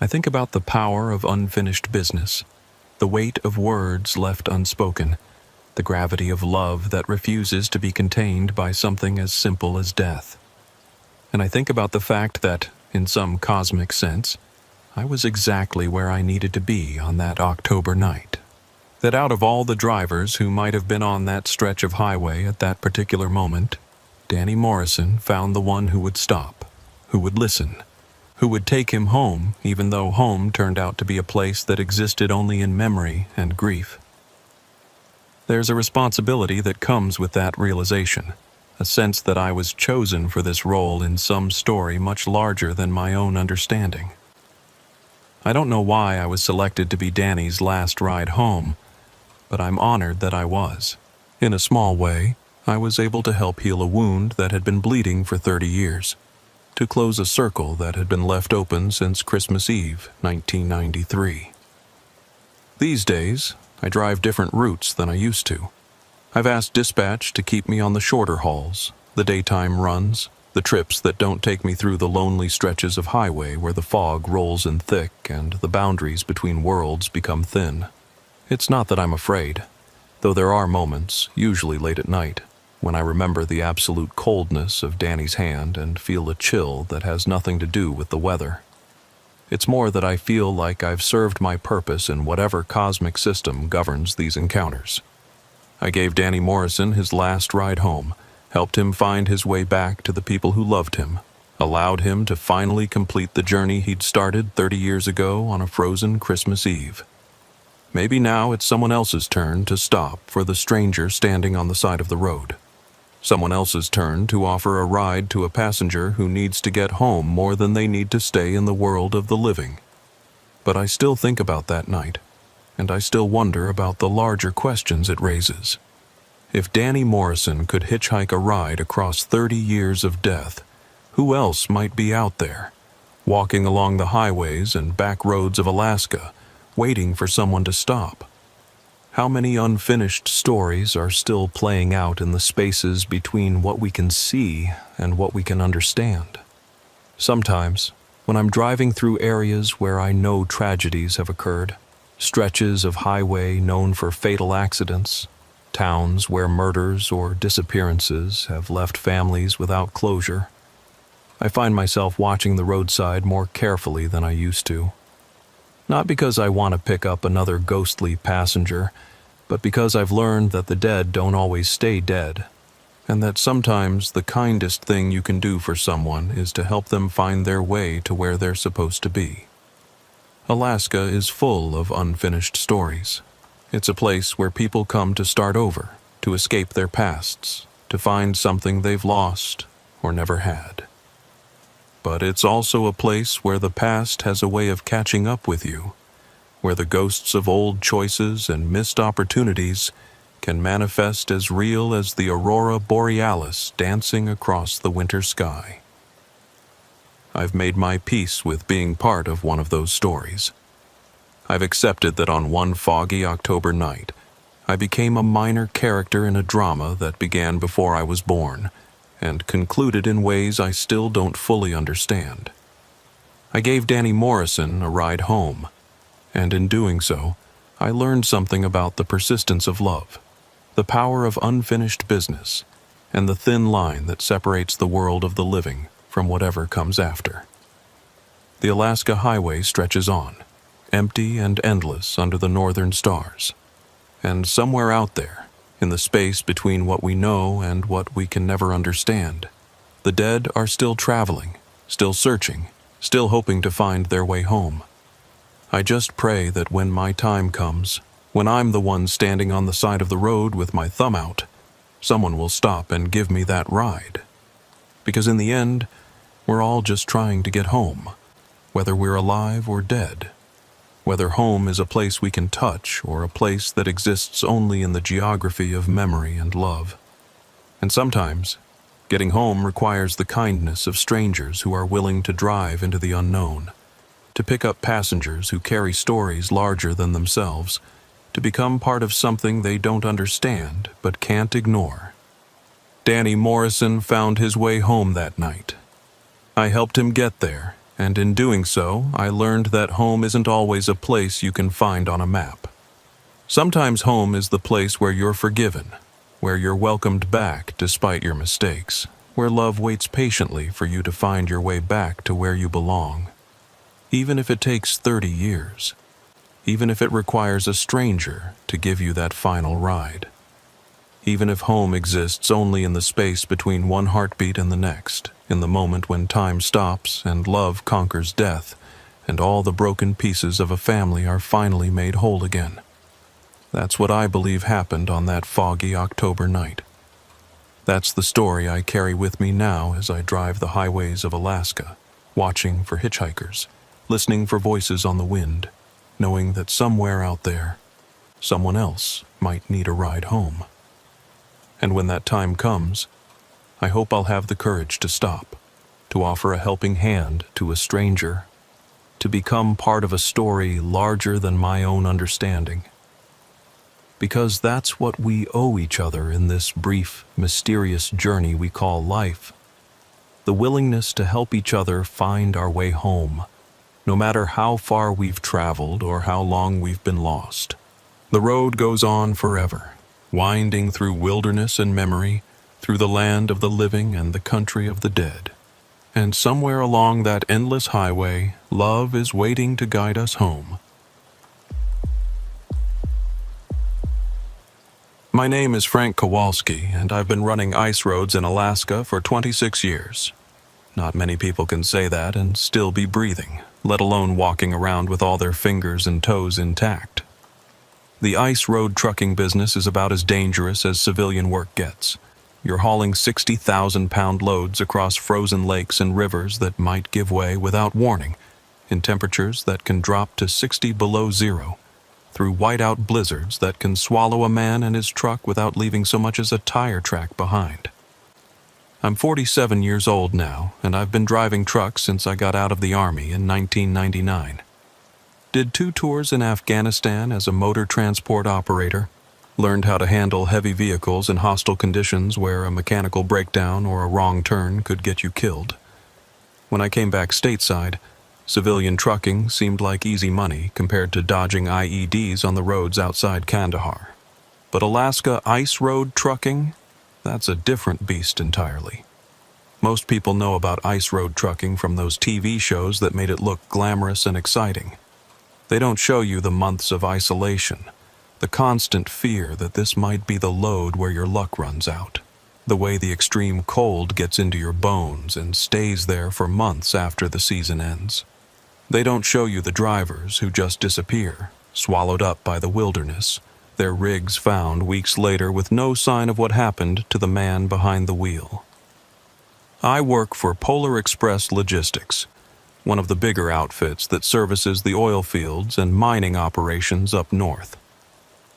I think about the power of unfinished business, the weight of words left unspoken, the gravity of love that refuses to be contained by something as simple as death. And I think about the fact that, in some cosmic sense, I was exactly where I needed to be on that October night. That out of all the drivers who might have been on that stretch of highway at that particular moment, Danny Morrison found the one who would stop, who would listen, who would take him home even though home turned out to be a place that existed only in memory and grief. There's a responsibility that comes with that realization, a sense that I was chosen for this role in some story much larger than my own understanding. I don't know why I was selected to be Danny's last ride home, but I'm honored that I was. In a small way, I was able to help heal a wound that had been bleeding for 30 years, to close a circle that had been left open since Christmas Eve, 1993. These days, I drive different routes than I used to. I've asked dispatch to keep me on the shorter hauls, the daytime runs, the trips that don't take me through the lonely stretches of highway where the fog rolls in thick and the boundaries between worlds become thin. It's not that I'm afraid, though there are moments, usually late at night, when I remember the absolute coldness of Danny's hand and feel a chill that has nothing to do with the weather. It's more that I feel like I've served my purpose in whatever cosmic system governs these encounters. I gave Danny Morrison his last ride home, helped him find his way back to the people who loved him, allowed him to finally complete the journey he'd started 30 years ago on a frozen Christmas Eve. Maybe now it's someone else's turn to stop for the stranger standing on the side of the road. Someone else's turn to offer a ride to a passenger who needs to get home more than they need to stay in the world of the living. But I still think about that night, and I still wonder about the larger questions it raises. If Danny Morrison could hitchhike a ride across 30 years of death, who else might be out there, walking along the highways and back roads of Alaska, waiting for someone to stop? How many unfinished stories are still playing out in the spaces between what we can see and what we can understand? Sometimes, when I'm driving through areas where I know tragedies have occurred, stretches of highway known for fatal accidents, towns where murders or disappearances have left families without closure, I find myself watching the roadside more carefully than I used to. Not because I want to pick up another ghostly passenger, but because I've learned that the dead don't always stay dead, and that sometimes the kindest thing you can do for someone is to help them find their way to where they're supposed to be. Alaska is full of unfinished stories. It's a place where people come to start over, to escape their pasts, to find something they've lost or never had. But it's also a place where the past has a way of catching up with you, where the ghosts of old choices and missed opportunities can manifest as real as the aurora borealis dancing across the winter sky. I've made my peace with being part of one of those stories. I've accepted that on one foggy October night, I became a minor character in a drama that began before I was born and concluded in ways I still don't fully understand. I gave Danny Morrison a ride home, and in doing so, I learned something about the persistence of love, the power of unfinished business, and the thin line that separates the world of the living from whatever comes after. The Alaska highway stretches on, empty and endless under the northern stars. And somewhere out there, in the space between what we know and what we can never understand, the dead are still traveling, still searching, still hoping to find their way home. I just pray that when my time comes, when I'm the one standing on the side of the road with my thumb out, someone will stop and give me that ride. Because in the end, we're all just trying to get home, whether we're alive or dead. Whether home is a place we can touch or a place that exists only in the geography of memory and love. And sometimes, getting home requires the kindness of strangers who are willing to drive into the unknown, to pick up passengers who carry stories larger than themselves, to become part of something they don't understand but can't ignore. Danny Morrison found his way home that night. I helped him get there, and in doing so, I learned that home isn't always a place you can find on a map. Sometimes home is the place where you're forgiven, where you're welcomed back despite your mistakes, where love waits patiently for you to find your way back to where you belong. Even if it takes 30 years, even if it requires a stranger to give you that final ride. Even if home exists only in the space between one heartbeat and the next, in the moment when time stops and love conquers death, and all the broken pieces of a family are finally made whole again. That's what I believe happened on that foggy October night. That's the story I carry with me now as I drive the highways of Alaska, watching for hitchhikers, listening for voices on the wind, knowing that somewhere out there, someone else might need a ride home. And when that time comes, I hope I'll have the courage to stop, to offer a helping hand to a stranger, to become part of a story larger than my own understanding. Because that's what we owe each other in this brief, mysterious journey we call life. The willingness to help each other find our way home, no matter how far we've traveled or how long we've been lost. The road goes on forever, winding through wilderness and memory, through the land of the living and the country of the dead. And somewhere along that endless highway, love is waiting to guide us home. My name is Frank Kowalski, and I've been running ice roads in Alaska for 26 years. Not many people can say that and still be breathing, let alone walking around with all their fingers and toes intact. The ice road trucking business is about as dangerous as civilian work gets. You're hauling 60,000-pound loads across frozen lakes and rivers that might give way without warning, in temperatures that can drop to 60 below zero, through whiteout blizzards that can swallow a man and his truck without leaving so much as a tire track behind. I'm 47 years old now, and I've been driving trucks since I got out of the Army in 1999. Did 2 tours in Afghanistan as a motor transport operator, learned how to handle heavy vehicles in hostile conditions where a mechanical breakdown or a wrong turn could get you killed. When I came back stateside, civilian trucking seemed like easy money compared to dodging IEDs on the roads outside Kandahar. But Alaska ice road trucking? That's a different beast entirely. Most people know about ice road trucking from those TV shows that made it look glamorous and exciting. They don't show you the months of isolation, the constant fear that this might be the load where your luck runs out, the way the extreme cold gets into your bones and stays there for months after the season ends. They don't show you the drivers who just disappear, swallowed up by the wilderness, their rigs found weeks later with no sign of what happened to the man behind the wheel. I work for Polar Express Logistics, one of the bigger outfits that services the oil fields and mining operations up north.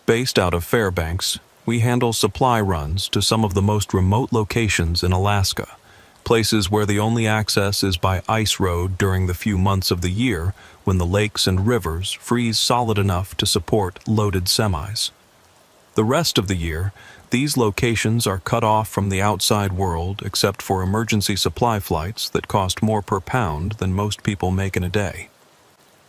Based out of Fairbanks, We handle supply runs to some of the most remote locations in Alaska, places where the only access is by ice road during the few months of the year when the lakes and rivers freeze solid enough to support loaded semis. The rest of the year, these locations are cut off from the outside world except for emergency supply flights that cost more per pound than most people make in a day.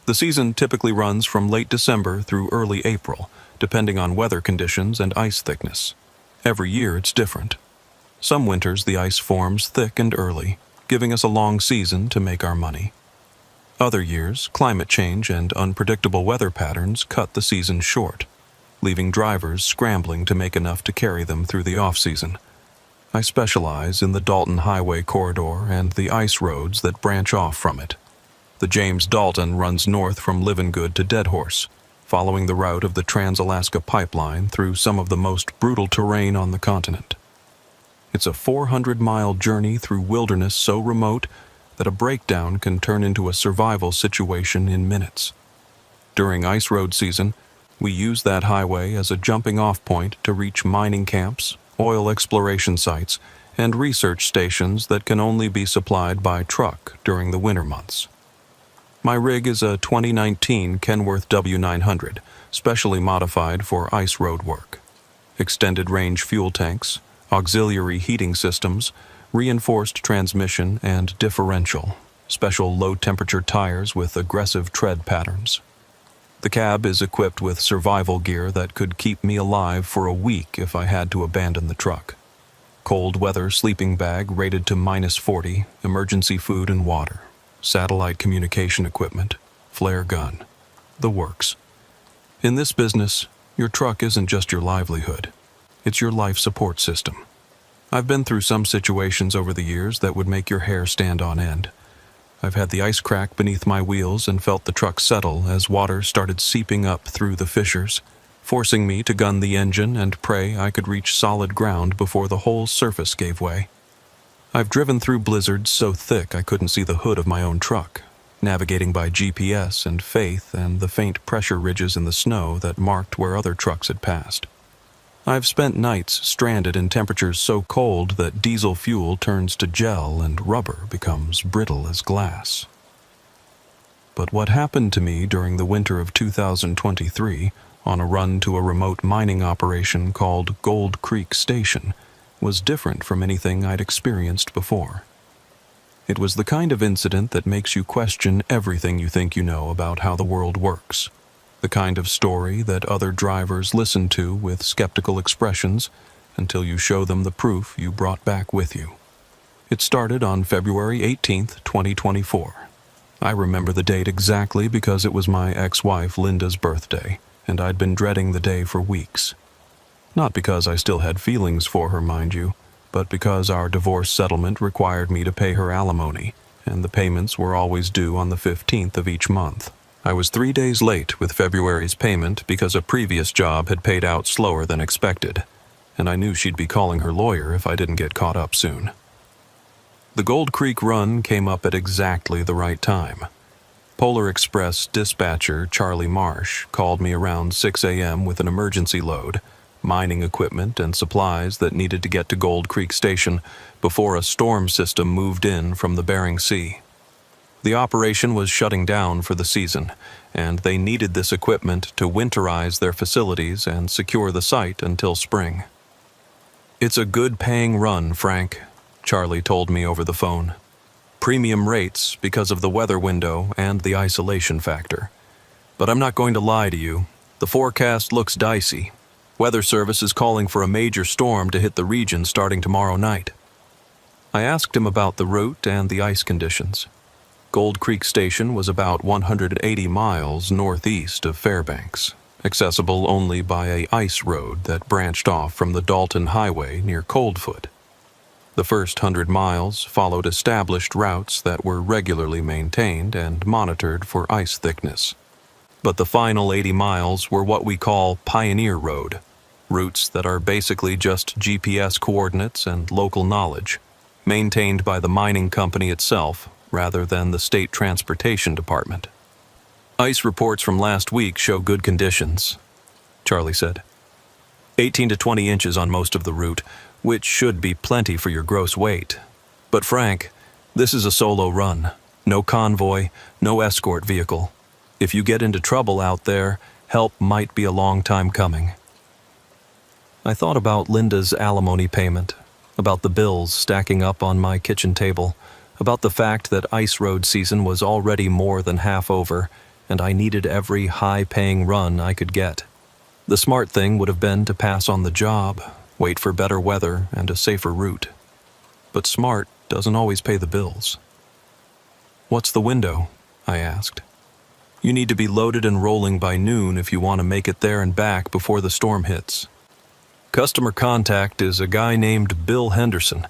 The season typically runs from late December through early April, depending on weather conditions and ice thickness. Every year it's different. Some winters the ice forms thick and early, giving us a long season to make our money. Other years, climate change and unpredictable weather patterns cut the season short, leaving drivers scrambling to make enough to carry them through the off-season. I specialize in the Dalton Highway corridor and the ice roads that branch off from it. The James Dalton runs north from Livingood to Deadhorse, following the route of the Trans-Alaska Pipeline through some of the most brutal terrain on the continent. It's a 400-mile journey through wilderness so remote that a breakdown can turn into a survival situation in minutes. During ice road season, we use that highway as a jumping-off point to reach mining camps, oil exploration sites, and research stations that can only be supplied by truck during the winter months. My rig is a 2019 Kenworth W900, specially modified for ice road work. Extended range fuel tanks, auxiliary heating systems, reinforced transmission and differential, special low-temperature tires with aggressive tread patterns. The cab is equipped with survival gear that could keep me alive for a week if I had to abandon the truck. Cold weather sleeping bag rated to -40, emergency food and water, satellite communication equipment, flare gun, the works. In this business, your truck isn't just your livelihood, it's your life support system. I've been through some situations over the years that would make your hair stand on end. I've had the ice crack beneath my wheels and felt the truck settle as water started seeping up through the fissures, forcing me to gun the engine and pray I could reach solid ground before the whole surface gave way. I've driven through blizzards so thick I couldn't see the hood of my own truck, navigating by GPS and faith and the faint pressure ridges in the snow that marked where other trucks had passed. I've spent nights stranded in temperatures so cold that diesel fuel turns to gel and rubber becomes brittle as glass. But what happened to me during the winter of 2023 on a run to a remote mining operation called Gold Creek Station was different from anything I'd experienced before. It was the kind of incident that makes you question everything you think you know about how the world works. The kind of story that other drivers listen to with skeptical expressions until you show them the proof you brought back with you. It started on February 18th, 2024. I remember the date exactly because it was my ex-wife Linda's birthday, and I'd been dreading the day for weeks. Not because I still had feelings for her, mind you, but because our divorce settlement required me to pay her alimony, and the payments were always due on the 15th of each month. I was 3 days late with February's payment because a previous job had paid out slower than expected, and I knew she'd be calling her lawyer if I didn't get caught up soon. The Gold Creek run came up at exactly the right time. Polar Express dispatcher Charlie Marsh called me around 6 a.m. with an emergency load, mining equipment and supplies that needed to get to Gold Creek Station before a storm system moved in from the Bering Sea. The operation was shutting down for the season, and they needed this equipment to winterize their facilities and secure the site until spring. "It's a good-paying run, Frank," Charlie told me over the phone. "Premium rates because of the weather window and the isolation factor. But I'm not going to lie to you. The forecast looks dicey. Weather Service is calling for a major storm to hit the region starting tomorrow night." I asked him about the route and the ice conditions. Gold Creek Station was about 180 miles northeast of Fairbanks, accessible only by an ice road that branched off from the Dalton Highway near Coldfoot. The first 100 miles followed established routes that were regularly maintained and monitored for ice thickness. But the final 80 miles were what we call Pioneer Road, routes that are basically just GPS coordinates and local knowledge, maintained by the mining company itself rather than the State Transportation Department. "Ice reports from last week show good conditions," Charlie said. 18 to 20 inches on most of the route, which should be plenty for your gross weight. But Frank, this is a solo run. No convoy, no escort vehicle. If you get into trouble out there, help might be a long time coming. I thought about Linda's alimony payment, about the bills stacking up on my kitchen table, about the fact that ice road season was already more than half over, and I needed every high-paying run I could get. The smart thing would have been to pass on the job, wait for better weather and a safer route. But smart doesn't always pay the bills. "What's the window?" I asked. "You need to be loaded and rolling by noon if you want to make it there and back before the storm hits." "Customer contact is a guy named Bill Henderson.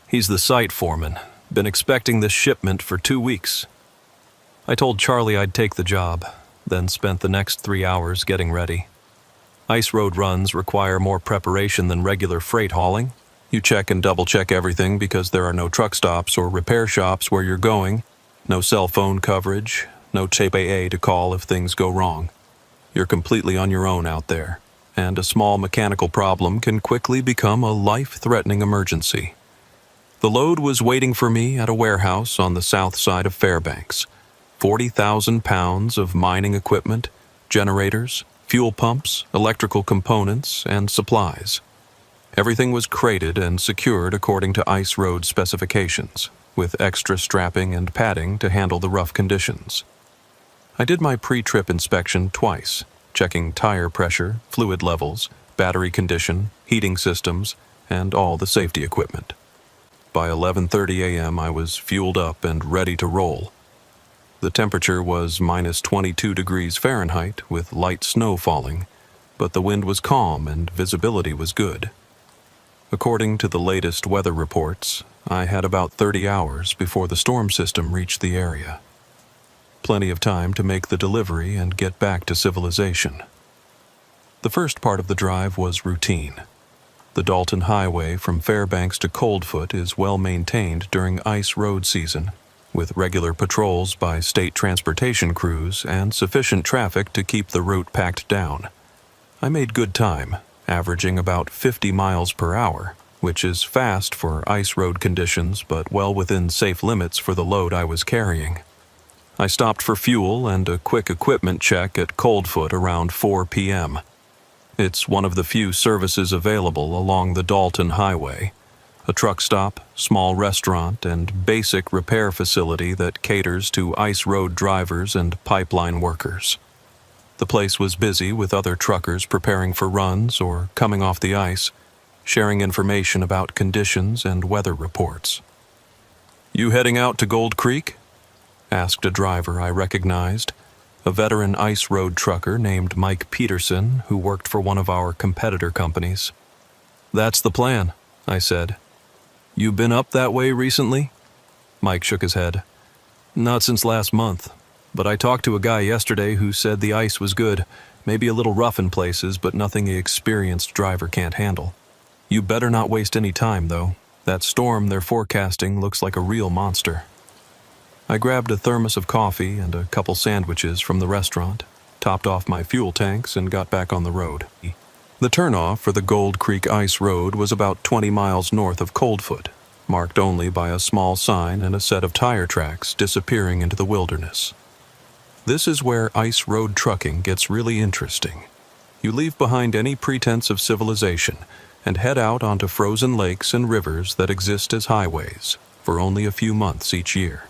He's the site foreman. Been expecting this shipment for 2 weeks." I told Charlie I'd take the job, then spent the next 3 hours getting ready. Ice road runs require more preparation than regular freight hauling. You check and double-check everything because there are no truck stops or repair shops where you're going, no cell phone coverage, no tape AA to call if things go wrong. You're completely on your own out there, and a small mechanical problem can quickly become a life-threatening emergency. The load was waiting for me at a warehouse on the south side of Fairbanks. 40,000 pounds of mining equipment, generators, fuel pumps, electrical components, and supplies. Everything was crated and secured according to ice road specifications, with extra strapping and padding to handle the rough conditions. I did my pre-trip inspection twice, checking tire pressure, fluid levels, battery condition, heating systems, and all the safety equipment. By 11:30 a.m. I was fueled up and ready to roll. The temperature was minus 22 degrees Fahrenheit with light snow falling, but the wind was calm and visibility was good. According to the latest weather reports, I had about 30 hours before the storm system reached the area. Plenty of time to make the delivery and get back to civilization. The first part of the drive was routine. The Dalton Highway from Fairbanks to Coldfoot is well maintained during ice road season, with regular patrols by state transportation crews and sufficient traffic to keep the route packed down. I made good time, averaging about 50 miles per hour, which is fast for ice road conditions but well within safe limits for the load I was carrying. I stopped for fuel and a quick equipment check at Coldfoot around 4 p.m. It's one of the few services available along the Dalton Highway. A truck stop, small restaurant, and basic repair facility that caters to ice road drivers and pipeline workers. The place was busy with other truckers preparing for runs or coming off the ice, sharing information about conditions and weather reports. "You heading out to Gold Creek?" asked a driver I recognized, a veteran ice road trucker named Mike Peterson who worked for one of our competitor companies. "That's the plan," I said. "You been up that way recently?" Mike shook his head. "Not since last month. But I talked to a guy yesterday who said the ice was good, maybe a little rough in places, but nothing an experienced driver can't handle. You better not waste any time, though. That storm they're forecasting looks like a real monster." I grabbed a thermos of coffee and a couple sandwiches from the restaurant, topped off my fuel tanks, and got back on the road. The turnoff for the Gold Creek Ice Road was about 20 miles north of Coldfoot, marked only by a small sign and a set of tire tracks disappearing into the wilderness. This is where ice road trucking gets really interesting. You leave behind any pretense of civilization and head out onto frozen lakes and rivers that exist as highways for only a few months each year.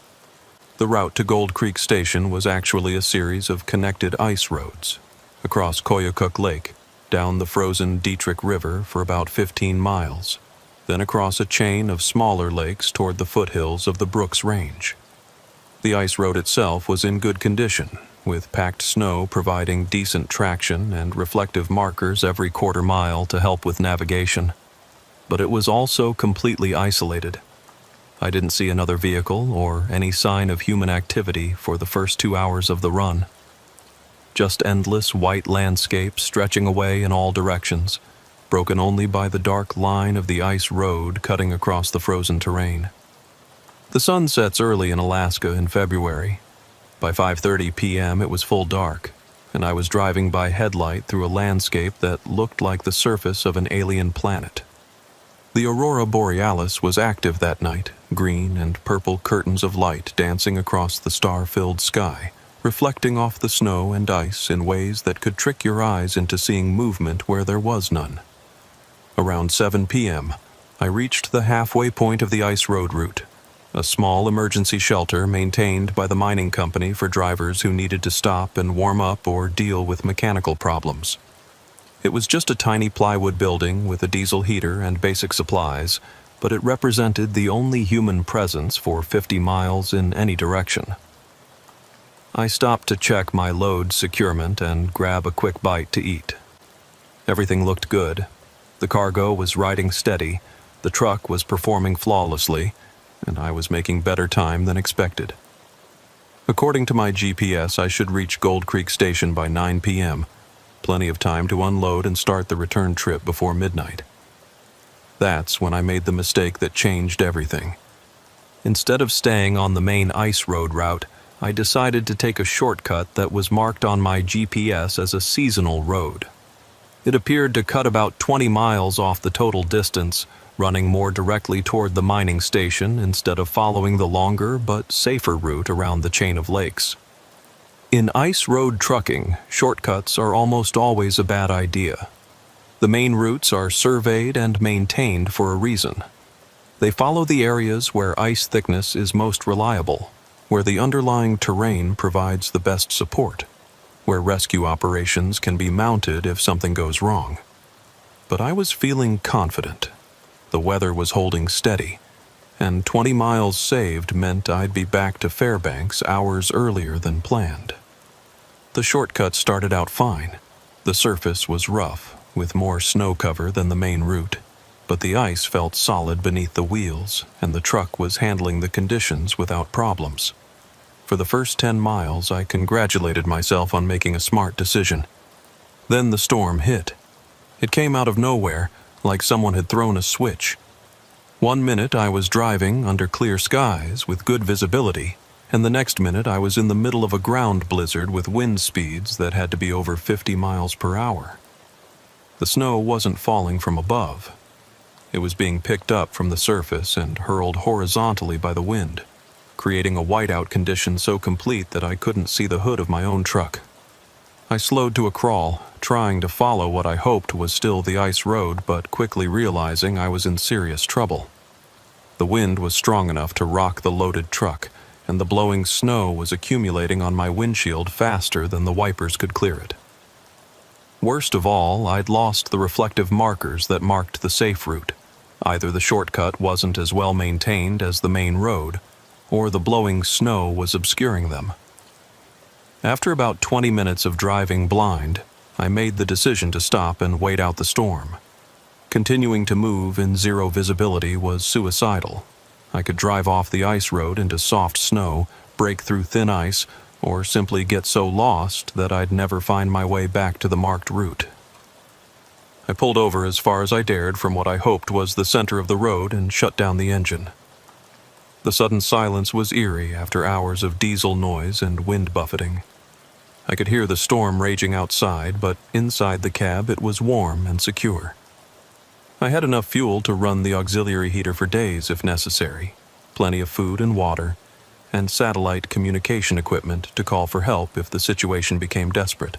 The route to Gold Creek Station was actually a series of connected ice roads, across Koyukuk Lake, down the frozen Dietrich River for about 15 miles, then across a chain of smaller lakes toward the foothills of the Brooks Range. The ice road itself was in good condition, with packed snow providing decent traction and reflective markers every quarter mile to help with navigation. But it was also completely isolated. I didn't see another vehicle or any sign of human activity for the first 2 hours of the run. Just endless white landscape stretching away in all directions, broken only by the dark line of the ice road cutting across the frozen terrain. The sun sets early in Alaska in February. By 5:30 p.m. it was full dark, and I was driving by headlight through a landscape that looked like the surface of an alien planet. The aurora borealis was active that night, green and purple curtains of light dancing across the star-filled sky, reflecting off the snow and ice in ways that could trick your eyes into seeing movement where there was none. Around 7 p.m., I reached the halfway point of the ice road route, a small emergency shelter maintained by the mining company for drivers who needed to stop and warm up or deal with mechanical problems. It was just a tiny plywood building with a diesel heater and basic supplies, but it represented the only human presence for 50 miles in any direction. I stopped to check my load securement and grab a quick bite to eat. Everything looked good. The cargo was riding steady, the truck was performing flawlessly, and I was making better time than expected. According to my GPS, I should reach Gold Creek Station by 9 p.m., plenty of time to unload and start the return trip before midnight. That's when I made the mistake that changed everything. Instead of staying on the main ice road route, I decided to take a shortcut that was marked on my GPS as a seasonal road. It appeared to cut about 20 miles off the total distance, running more directly toward the mining station instead of following the longer but safer route around the chain of lakes. In ice road trucking, shortcuts are almost always a bad idea. The main routes are surveyed and maintained for a reason. They follow the areas where ice thickness is most reliable, where the underlying terrain provides the best support, where rescue operations can be mounted if something goes wrong. But I was feeling confident. The weather was holding steady, and 20 miles saved meant I'd be back to Fairbanks hours earlier than planned. The shortcut started out fine. The surface was rough, with more snow cover than the main route, but the ice felt solid beneath the wheels, and the truck was handling the conditions without problems. For the first 10 miles, I congratulated myself on making a smart decision. Then the storm hit. It came out of nowhere, like someone had thrown a switch. One minute I was driving under clear skies with good visibility, and the next minute I was in the middle of a ground blizzard with wind speeds that had to be over 50 miles per hour. The snow wasn't falling from above. It was being picked up from the surface and hurled horizontally by the wind, creating a whiteout condition so complete that I couldn't see the hood of my own truck. I slowed to a crawl, trying to follow what I hoped was still the ice road, but quickly realizing I was in serious trouble. The wind was strong enough to rock the loaded truck, and the blowing snow was accumulating on my windshield faster than the wipers could clear it. Worst of all, I'd lost the reflective markers that marked the safe route. Either the shortcut wasn't as well maintained as the main road, or the blowing snow was obscuring them. After about 20 minutes of driving blind, I made the decision to stop and wait out the storm. Continuing to move in zero visibility was suicidal. I could drive off the ice road into soft snow, break through thin ice, or simply get so lost that I'd never find my way back to the marked route. I pulled over as far as I dared from what I hoped was the center of the road and shut down the engine. The sudden silence was eerie after hours of diesel noise and wind buffeting. I could hear the storm raging outside, but inside the cab it was warm and secure. I had enough fuel to run the auxiliary heater for days if necessary, plenty of food and water, and satellite communication equipment to call for help if the situation became desperate.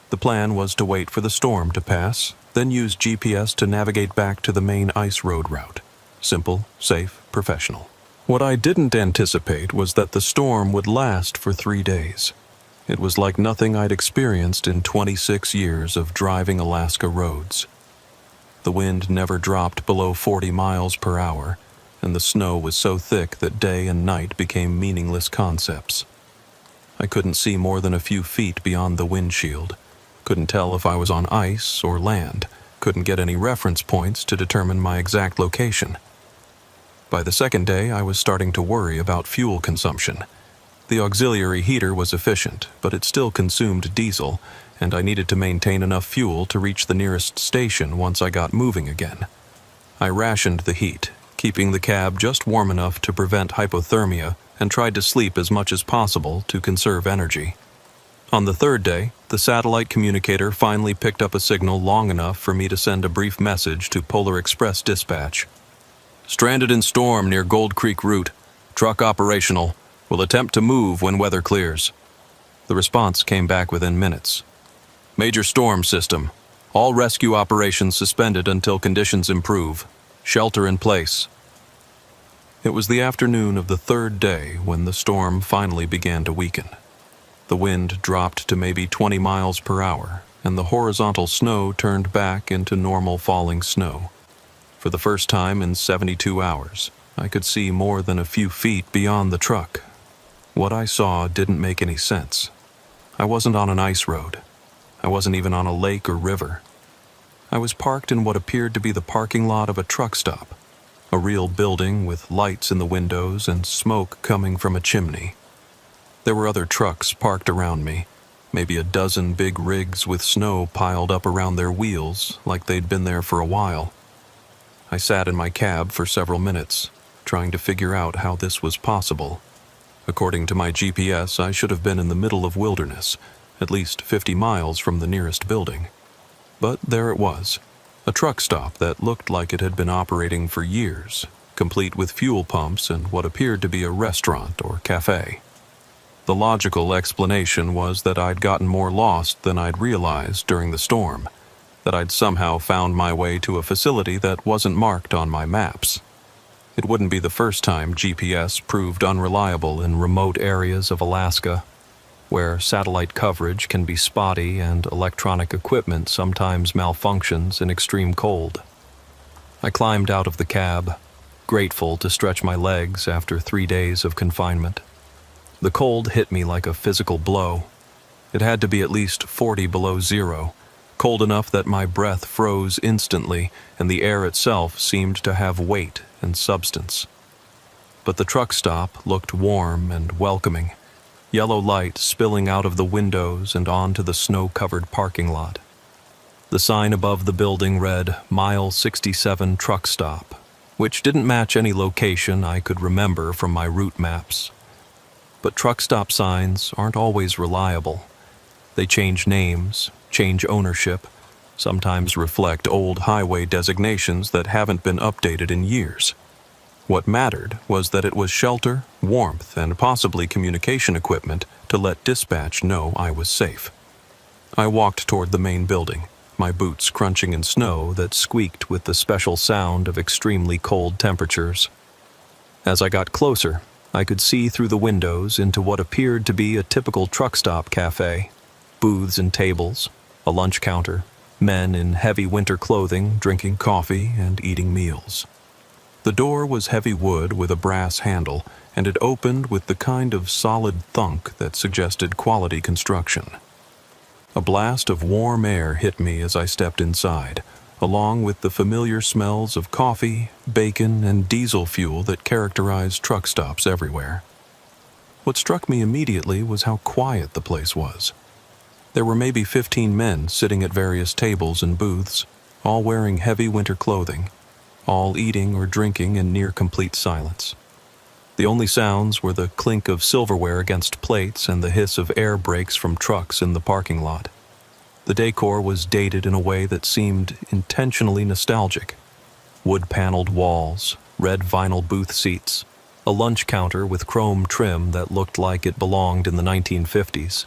The plan was to wait for the storm to pass, then use GPS to navigate back to the main ice road route. Simple, safe, professional. What I didn't anticipate was that the storm would last for 3 days. It was like nothing I'd experienced in 26 years of driving Alaska roads. The wind never dropped below 40 miles per hour, and the snow was so thick that day and night became meaningless concepts. I couldn't see more than a few feet beyond the windshield, couldn't tell if I was on ice or land, couldn't get any reference points to determine my exact location. By the second day, I was starting to worry about fuel consumption. The auxiliary heater was efficient, but it still consumed diesel, and I needed to maintain enough fuel to reach the nearest station once I got moving again. I rationed the heat, keeping the cab just warm enough to prevent hypothermia, and tried to sleep as much as possible to conserve energy. On the third day, the satellite communicator finally picked up a signal long enough for me to send a brief message to Polar Express Dispatch. Stranded in storm near Gold Creek Route. Truck operational. Will attempt to move when weather clears. The response came back within minutes. Major storm system. All rescue operations suspended until conditions improve. Shelter in place. It was the afternoon of the third day when the storm finally began to weaken. The wind dropped to maybe 20 miles per hour, and the horizontal snow turned back into normal falling snow. For the first time in 72 hours, I could see more than a few feet beyond the truck. What I saw didn't make any sense. I wasn't on an ice road. I wasn't even on a lake or river. I was parked in what appeared to be the parking lot of a truck stop, a real building with lights in the windows and smoke coming from a chimney. There were other trucks parked around me, maybe a dozen big rigs with snow piled up around their wheels like they'd been there for a while. I sat in my cab for several minutes, trying to figure out how this was possible. According to my GPS, I should have been in the middle of wilderness, at least 50 miles from the nearest building. But there it was, a truck stop that looked like it had been operating for years, complete with fuel pumps and what appeared to be a restaurant or cafe. The logical explanation was that I'd gotten more lost than I'd realized during the storm, that I'd somehow found my way to a facility that wasn't marked on my maps. It wouldn't be the first time GPS proved unreliable in remote areas of Alaska, where satellite coverage can be spotty and electronic equipment sometimes malfunctions in extreme cold. I climbed out of the cab, grateful to stretch my legs after 3 days of confinement. The cold hit me like a physical blow. It had to be at least 40 below zero, cold enough that my breath froze instantly and the air itself seemed to have weight and substance. But the truck stop looked warm and welcoming, yellow light spilling out of the windows and onto the snow-covered parking lot. The sign above the building read Mile 67 Truck Stop, which didn't match any location I could remember from my route maps. But truck stop signs aren't always reliable. They change names, change ownership, sometimes reflect old highway designations that haven't been updated in years. What mattered was that it was shelter, warmth, and possibly communication equipment to let dispatch know I was safe. I walked toward the main building, my boots crunching in snow that squeaked with the special sound of extremely cold temperatures. As I got closer, I could see through the windows into what appeared to be a typical truck stop cafe. Booths and tables, a lunch counter, men in heavy winter clothing drinking coffee and eating meals. The door was heavy wood with a brass handle, and it opened with the kind of solid thunk that suggested quality construction. A blast of warm air hit me as I stepped inside, along with the familiar smells of coffee, bacon, and diesel fuel that characterize truck stops everywhere. What struck me immediately was how quiet the place was. There were maybe 15 men sitting at various tables and booths, all wearing heavy winter clothing, all eating or drinking in near-complete silence. The only sounds were the clink of silverware against plates and the hiss of air brakes from trucks in the parking lot. The decor was dated in a way that seemed intentionally nostalgic. Wood-paneled walls, red vinyl booth seats, a lunch counter with chrome trim that looked like it belonged in the 1950s.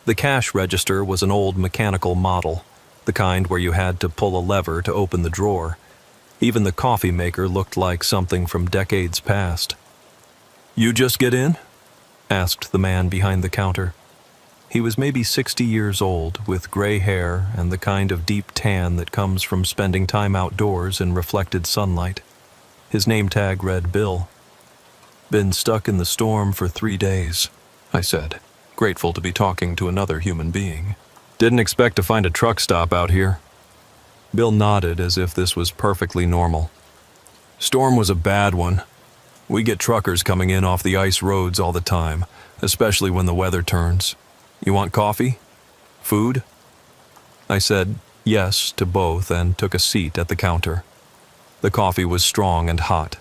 The cash register was an old mechanical model, the kind where you had to pull a lever to open the drawer. Even the coffee maker looked like something from decades past. "You just get in?" asked the man behind the counter. He was maybe 60 years old, with gray hair and the kind of deep tan that comes from spending time outdoors in reflected sunlight. His name tag read Bill. "Been stuck in the storm for 3 days," I said, grateful to be talking to another human being. "Didn't expect to find a truck stop out here." Bill nodded as if this was perfectly normal. "Storm was a bad one. We get truckers coming in off the ice roads all the time, especially when the weather turns. You want coffee? Food?" I said yes to both and took a seat at the counter. The coffee was strong and hot,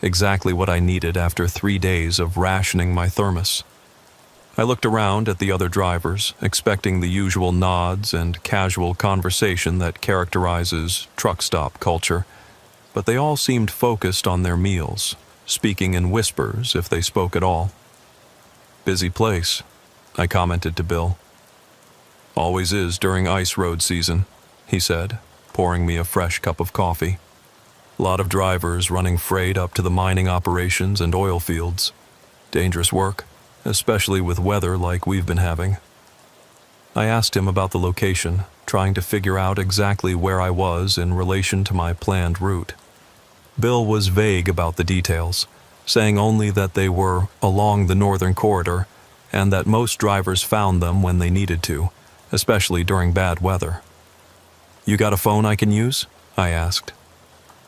exactly what I needed after 3 days of rationing my thermos. I looked around at the other drivers, expecting the usual nods and casual conversation that characterizes truck stop culture, but they all seemed focused on their meals, speaking in whispers if they spoke at all. "Busy place," I commented to Bill. "Always is during ice road season," he said, pouring me a fresh cup of coffee. "A lot of drivers running freight up to the mining operations and oil fields. Dangerous work, especially with weather like we've been having." I asked him about the location, trying to figure out exactly where I was in relation to my planned route. Bill was vague about the details, saying only that they were along the northern corridor and that most drivers found them when they needed to, especially during bad weather. "You got a phone I can use?" I asked.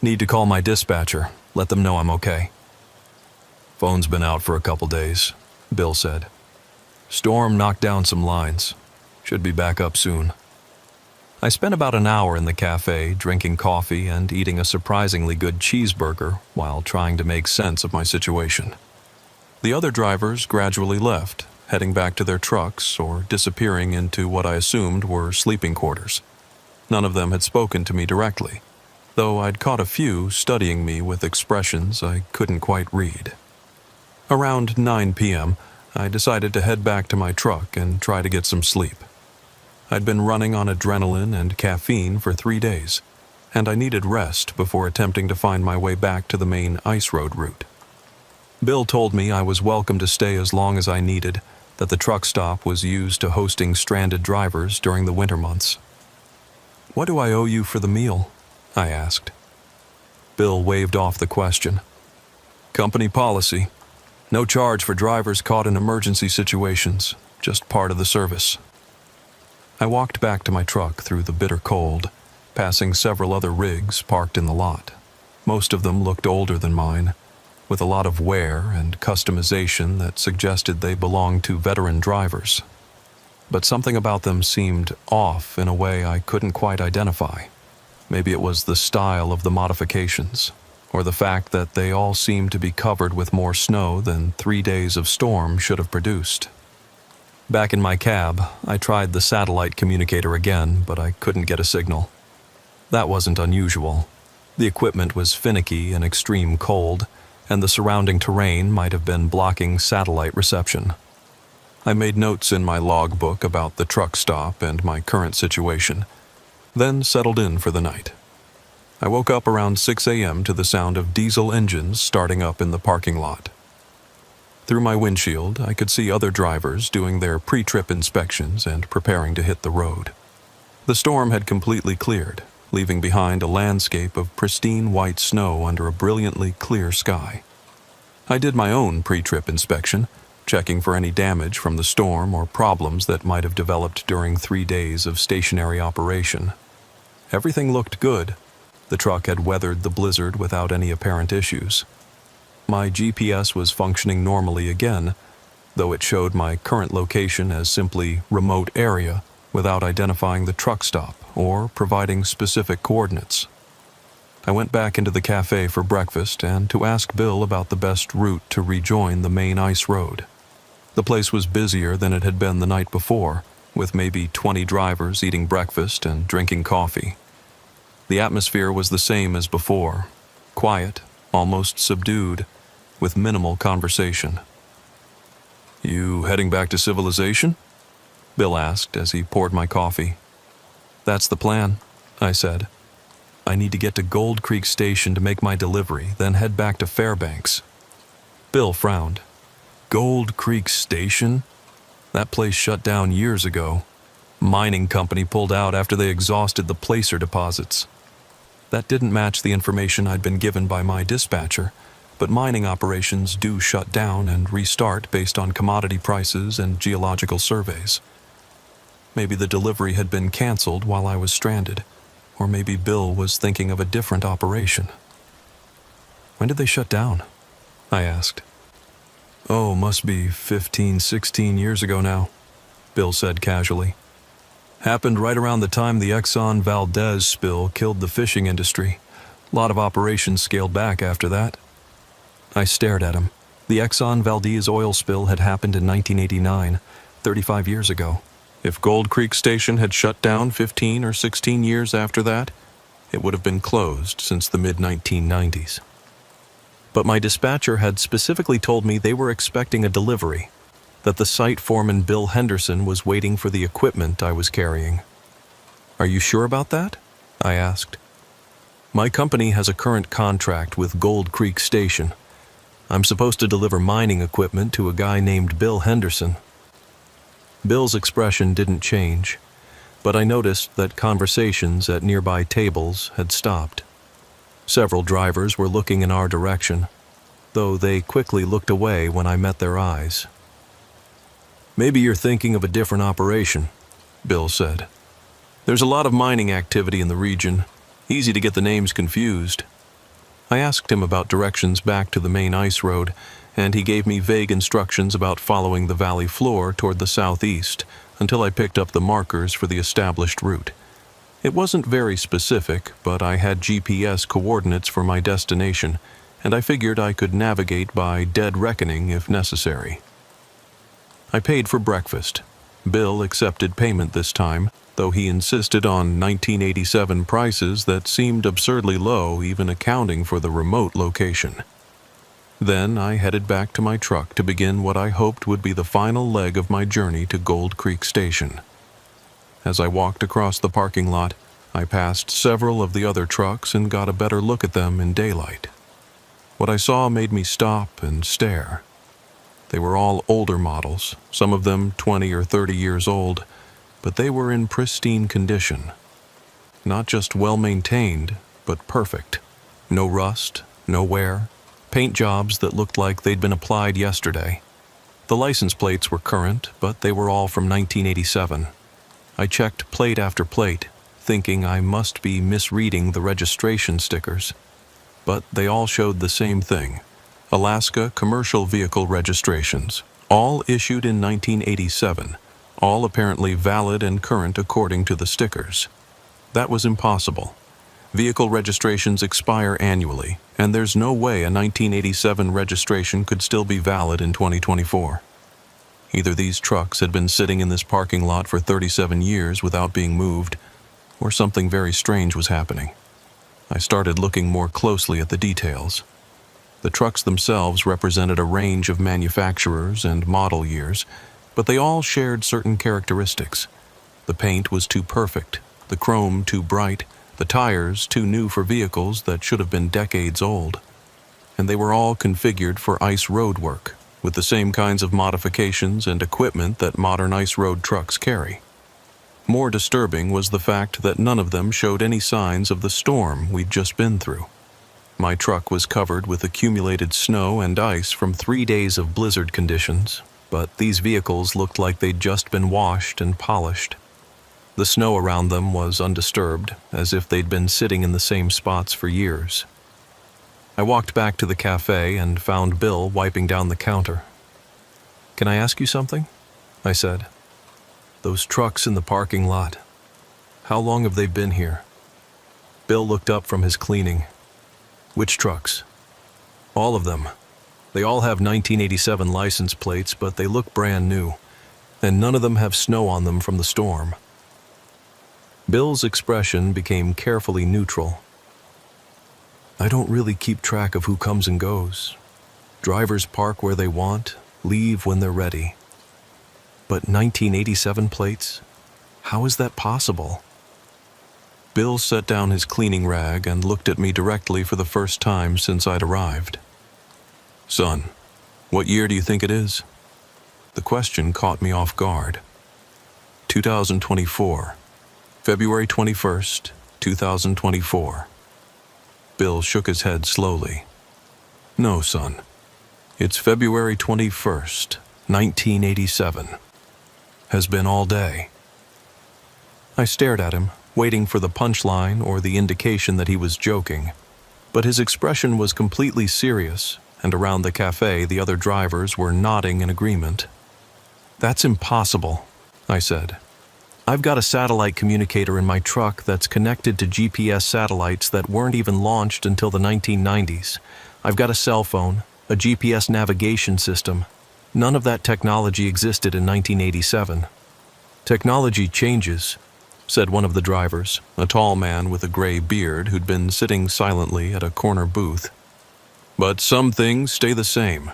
"Need to call my dispatcher, let them know I'm okay." "Phone's been out for a couple days," Bill said. "Storm knocked down some lines. Should be back up soon." I spent about an hour in the cafe drinking coffee and eating a surprisingly good cheeseburger while trying to make sense of my situation. The other drivers gradually left, heading back to their trucks or disappearing into what I assumed were sleeping quarters. None of them had spoken to me directly, though I'd caught a few studying me with expressions I couldn't quite read. Around 9 p.m., I decided to head back to my truck and try to get some sleep. I'd been running on adrenaline and caffeine for 3 days, and I needed rest before attempting to find my way back to the main ice road route. Bill told me I was welcome to stay as long as I needed, that the truck stop was used to hosting stranded drivers during the winter months. "What do I owe you for the meal?" I asked. Bill waved off the question. "Company policy. No charge for drivers caught in emergency situations, just part of the service." I walked back to my truck through the bitter cold, passing several other rigs parked in the lot. Most of them looked older than mine, with a lot of wear and customization that suggested they belonged to veteran drivers. But something about them seemed off in a way I couldn't quite identify. Maybe it was the style of the modifications, or the fact that they all seemed to be covered with more snow than 3 days of storm should have produced. Back in my cab, I tried the satellite communicator again, but I couldn't get a signal. That wasn't unusual. The equipment was finicky in extreme cold, and the surrounding terrain might have been blocking satellite reception. I made notes in my logbook about the truck stop and my current situation, then settled in for the night. I woke up around 6 a.m. to the sound of diesel engines starting up in the parking lot. Through my windshield, I could see other drivers doing their pre-trip inspections and preparing to hit the road. The storm had completely cleared, leaving behind a landscape of pristine white snow under a brilliantly clear sky. I did my own pre-trip inspection, checking for any damage from the storm or problems that might have developed during 3 days of stationary operation. Everything looked good. The truck had weathered the blizzard without any apparent issues. My GPS was functioning normally again, though it showed my current location as simply remote area without identifying the truck stop or providing specific coordinates. I went back into the cafe for breakfast and to ask Bill about the best route to rejoin the main ice road. The place was busier than it had been the night before, with maybe 20 drivers eating breakfast and drinking coffee. The atmosphere was the same as before, quiet, almost subdued, with minimal conversation. "You heading back to civilization?" Bill asked as he poured my coffee. "That's the plan," I said. "I need to get to Gold Creek Station to make my delivery, then head back to Fairbanks." Bill frowned. "Gold Creek Station? That place shut down years ago. Mining company pulled out after they exhausted the placer deposits." That didn't match the information I'd been given by my dispatcher, but mining operations do shut down and restart based on commodity prices and geological surveys. Maybe the delivery had been canceled while I was stranded, or maybe Bill was thinking of a different operation. "When did they shut down?" I asked. "Oh, must be 15, 16 years ago now," Bill said casually. "Happened right around the time the Exxon Valdez spill killed the fishing industry. A lot of operations scaled back after that." I stared at him, The Exxon Valdez oil spill had happened in 1989, 35 years ago. If Gold Creek Station had shut down 15 or 16 years after that, it would have been closed since the mid-1990s. But my dispatcher had specifically told me they were expecting a delivery, that the site foreman Bill Henderson was waiting for the equipment I was carrying. "Are you sure about that?" I asked. "My company has a current contract with Gold Creek Station. I'm supposed to deliver mining equipment to a guy named Bill Henderson." Bill's expression didn't change, but I noticed that conversations at nearby tables had stopped. Several drivers were looking in our direction, though they quickly looked away when I met their eyes. "Maybe you're thinking of a different operation," Bill said. "There's a lot of mining activity in the region. Easy to get the names confused." I asked him about directions back to the main ice road, and he gave me vague instructions about following the valley floor toward the southeast until I picked up the markers for the established route. It wasn't very specific, but I had GPS coordinates for my destination, and I figured I could navigate by dead reckoning if necessary. I paid for breakfast. Bill accepted payment this time, though he insisted on 1987 prices that seemed absurdly low, even accounting for the remote location. Then I headed back to my truck to begin what I hoped would be the final leg of my journey to Gold Creek Station. As I walked across the parking lot, I passed several of the other trucks and got a better look at them in daylight. What I saw made me stop and stare. They were all older models, some of them 20 or 30 years old, but they were in pristine condition. Not just well-maintained, but perfect. No rust, no wear, paint jobs that looked like they'd been applied yesterday. The license plates were current, but they were all from 1987. I checked plate after plate, thinking I must be misreading the registration stickers. But they all showed the same thing: Alaska commercial vehicle registrations, all issued in 1987, all apparently valid and current according to the stickers. That was impossible. Vehicle registrations expire annually, and there's no way a 1987 registration could still be valid in 2024. Either these trucks had been sitting in this parking lot for 37 years without being moved, or something very strange was happening. I started looking more closely at the details. The trucks themselves represented a range of manufacturers and model years, but they all shared certain characteristics. The paint was too perfect, the chrome too bright, the tires too new for vehicles that should have been decades old. And they were all configured for ice road work, with the same kinds of modifications and equipment that modern ice road trucks carry. More disturbing was the fact that none of them showed any signs of the storm we'd just been through. My truck was covered with accumulated snow and ice from 3 days of blizzard conditions, but these vehicles looked like they'd just been washed and polished. The snow around them was undisturbed, as if they'd been sitting in the same spots for years. I walked back to the cafe and found Bill wiping down the counter. "Can I ask you something?" I said. "Those trucks in the parking lot, how long have they been here?" Bill looked up from his cleaning. "Which trucks?" "All of them. They all have 1987 license plates, but they look brand new, and none of them have snow on them from the storm." Bill's expression became carefully neutral. "I don't really keep track of who comes and goes. Drivers park where they want, leave when they're ready. But 1987 plates? How is that possible?" Bill set down his cleaning rag and looked at me directly for the first time since I'd arrived. "Son, what year do you think it is?" The question caught me off guard. 2024. February 21st, 2024. Bill shook his head slowly. "No, son. It's February 21st, 1987. Has been all day." I stared at him, waiting for the punchline or the indication that he was joking, but his expression was completely serious, and around the cafe the other drivers were nodding in agreement. "That's impossible," I said. "I've got a satellite communicator in my truck that's connected to GPS satellites that weren't even launched until the 1990s. I've got a cell phone, a GPS navigation system. None of that technology existed in 1987. "Technology changes," said one of the drivers, a tall man with a gray beard who'd been sitting silently at a corner booth. "But some things stay the same.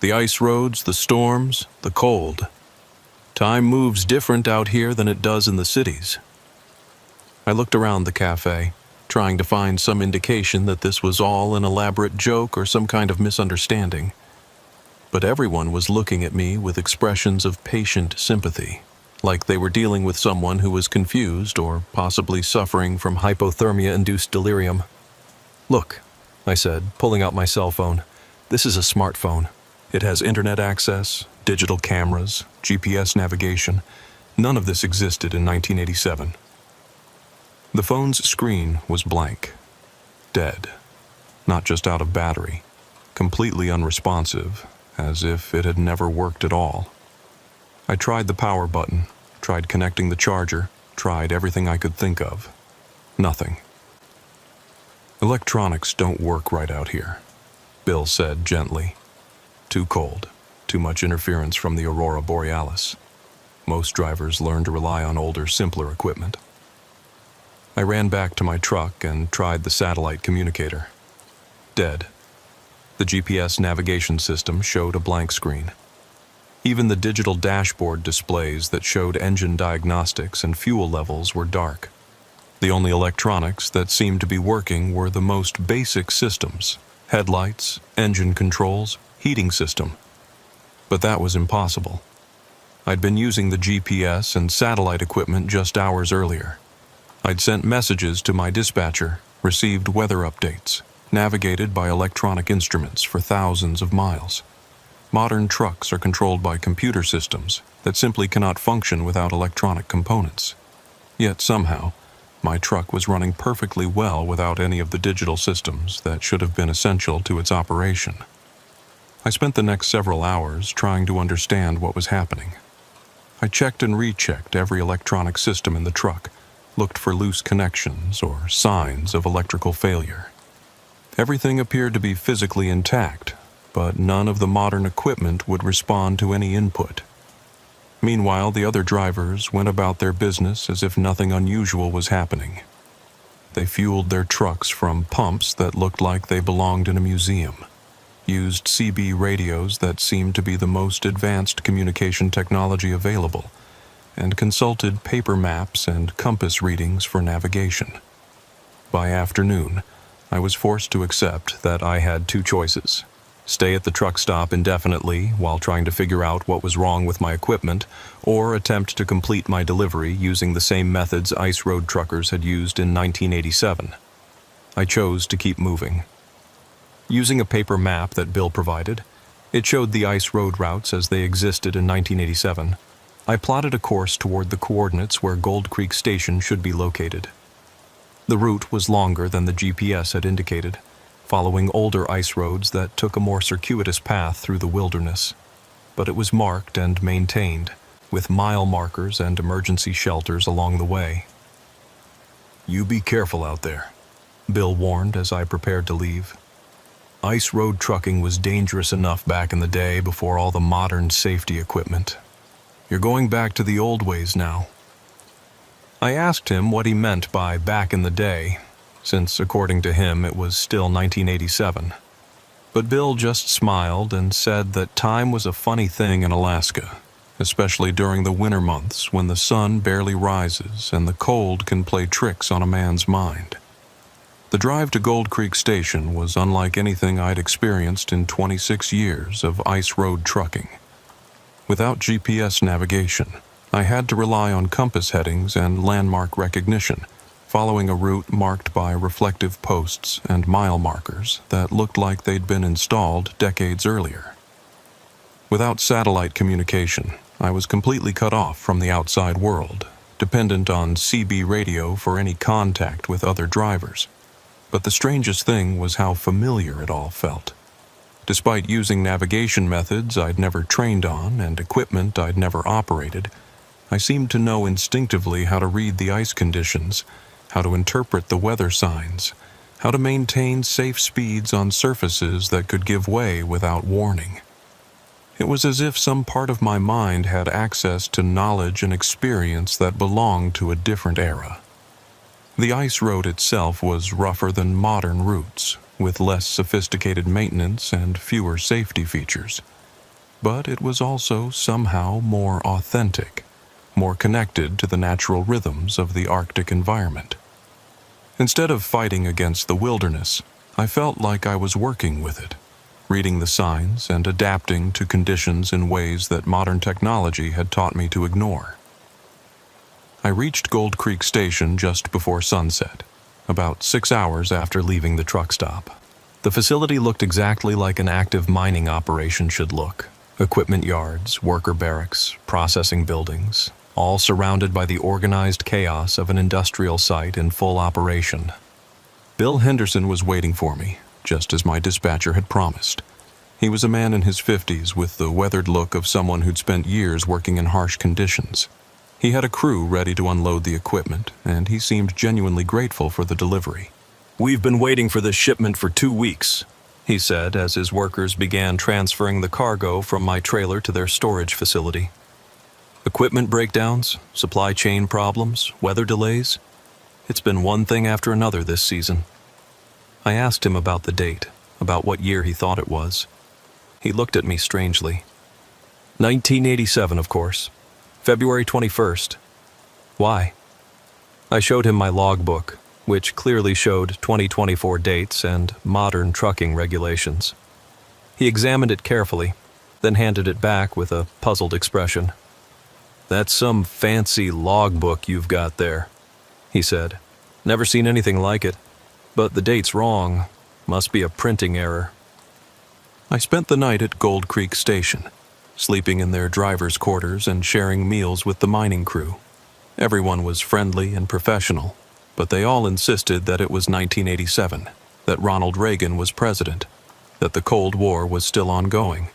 The ice roads, the storms, the cold. Time moves different out here than it does in the cities." I looked around the cafe, trying to find some indication that this was all an elaborate joke or some kind of misunderstanding. But everyone was looking at me with expressions of patient sympathy, like they were dealing with someone who was confused or possibly suffering from hypothermia-induced delirium. "Look," I said, pulling out my cell phone. "This is a smartphone. It has internet access, digital cameras, GPS navigation. None of this existed in 1987. The phone's screen was blank. Dead. Not just out of battery. Completely unresponsive, as if it had never worked at all. I tried the power button, tried connecting the charger, tried everything I could think of. Nothing. "Electronics don't work right out here," Bill said gently. "Too cold. Too much interference from the aurora borealis. Most drivers learn to rely on older, simpler equipment." I ran back to my truck and tried the satellite communicator. Dead. The GPS navigation system showed a blank screen. Even the digital dashboard displays that showed engine diagnostics and fuel levels were dark. The only electronics that seemed to be working were the most basic systems: headlights, engine controls, heating system. But that was impossible. I'd been using the GPS and satellite equipment just hours earlier. I'd sent messages to my dispatcher, received weather updates, navigated by electronic instruments for thousands of miles. Modern trucks are controlled by computer systems that simply cannot function without electronic components. Yet somehow, my truck was running perfectly well without any of the digital systems that should have been essential to its operation. I spent the next several hours trying to understand what was happening. I checked and rechecked every electronic system in the truck, looked for loose connections or signs of electrical failure. Everything appeared to be physically intact, but none of the modern equipment would respond to any input. Meanwhile, the other drivers went about their business as if nothing unusual was happening. They fueled their trucks from pumps that looked like they belonged in a museum, used CB radios that seemed to be the most advanced communication technology available, and consulted paper maps and compass readings for navigation. By afternoon, I was forced to accept that I had two choices: stay at the truck stop indefinitely while trying to figure out what was wrong with my equipment, or attempt to complete my delivery using the same methods ice road truckers had used in 1987. I chose to keep moving. Using a paper map that Bill provided, it showed the ice road routes as they existed in 1987. I plotted a course toward the coordinates where Gold Creek Station should be located. The route was longer than the GPS had indicated, following older ice roads that took a more circuitous path through the wilderness. But it was marked and maintained, with mile markers and emergency shelters along the way. "You be careful out there," Bill warned as I prepared to leave. Ice road trucking was dangerous enough back in the day before all the modern safety equipment. You're going back to the old ways now. I asked him what he meant by back in the day, since according to him it was still 1987. But Bill just smiled and said that time was a funny thing in Alaska, especially during the winter months when the sun barely rises and the cold can play tricks on a man's mind. The drive to Gold Creek Station was unlike anything I'd experienced in 26 years of ice road trucking. Without GPS navigation, I had to rely on compass headings and landmark recognition, following a route marked by reflective posts and mile markers that looked like they'd been installed decades earlier. Without satellite communication, I was completely cut off from the outside world, dependent on CB radio for any contact with other drivers. But the strangest thing was how familiar it all felt. Despite using navigation methods I'd never trained on and equipment I'd never operated, I seemed to know instinctively how to read the ice conditions, how to interpret the weather signs, how to maintain safe speeds on surfaces that could give way without warning. It was as if some part of my mind had access to knowledge and experience that belonged to a different era. The ice road itself was rougher than modern routes, with less sophisticated maintenance and fewer safety features. But it was also somehow more authentic, more connected to the natural rhythms of the Arctic environment. Instead of fighting against the wilderness, I felt like I was working with it, reading the signs and adapting to conditions in ways that modern technology had taught me to ignore. I reached Gold Creek Station just before sunset, about 6 hours after leaving the truck stop. The facility looked exactly like an active mining operation should look. Equipment yards, worker barracks, processing buildings, all surrounded by the organized chaos of an industrial site in full operation. Bill Henderson was waiting for me, just as my dispatcher had promised. He was a man in his 50s with the weathered look of someone who'd spent years working in harsh conditions. He had a crew ready to unload the equipment, and he seemed genuinely grateful for the delivery. "We've been waiting for this shipment for 2 weeks," he said as his workers began transferring the cargo from my trailer to their storage facility. "Equipment breakdowns, supply chain problems, weather delays. It's been one thing after another this season." I asked him about the date, about what year he thought it was. He looked at me strangely. 1987, of course. February 21st. Why? I showed him my logbook, which clearly showed 2024 dates and modern trucking regulations. He examined it carefully, then handed it back with a puzzled expression. "That's some fancy logbook you've got there," he said. "Never seen anything like it. But the date's wrong. Must be a printing error." I spent the night at Gold Creek Station, sleeping in their driver's quarters and sharing meals with the mining crew. Everyone was friendly and professional, but they all insisted that it was 1987, that Ronald Reagan was president, that the Cold War was still ongoing.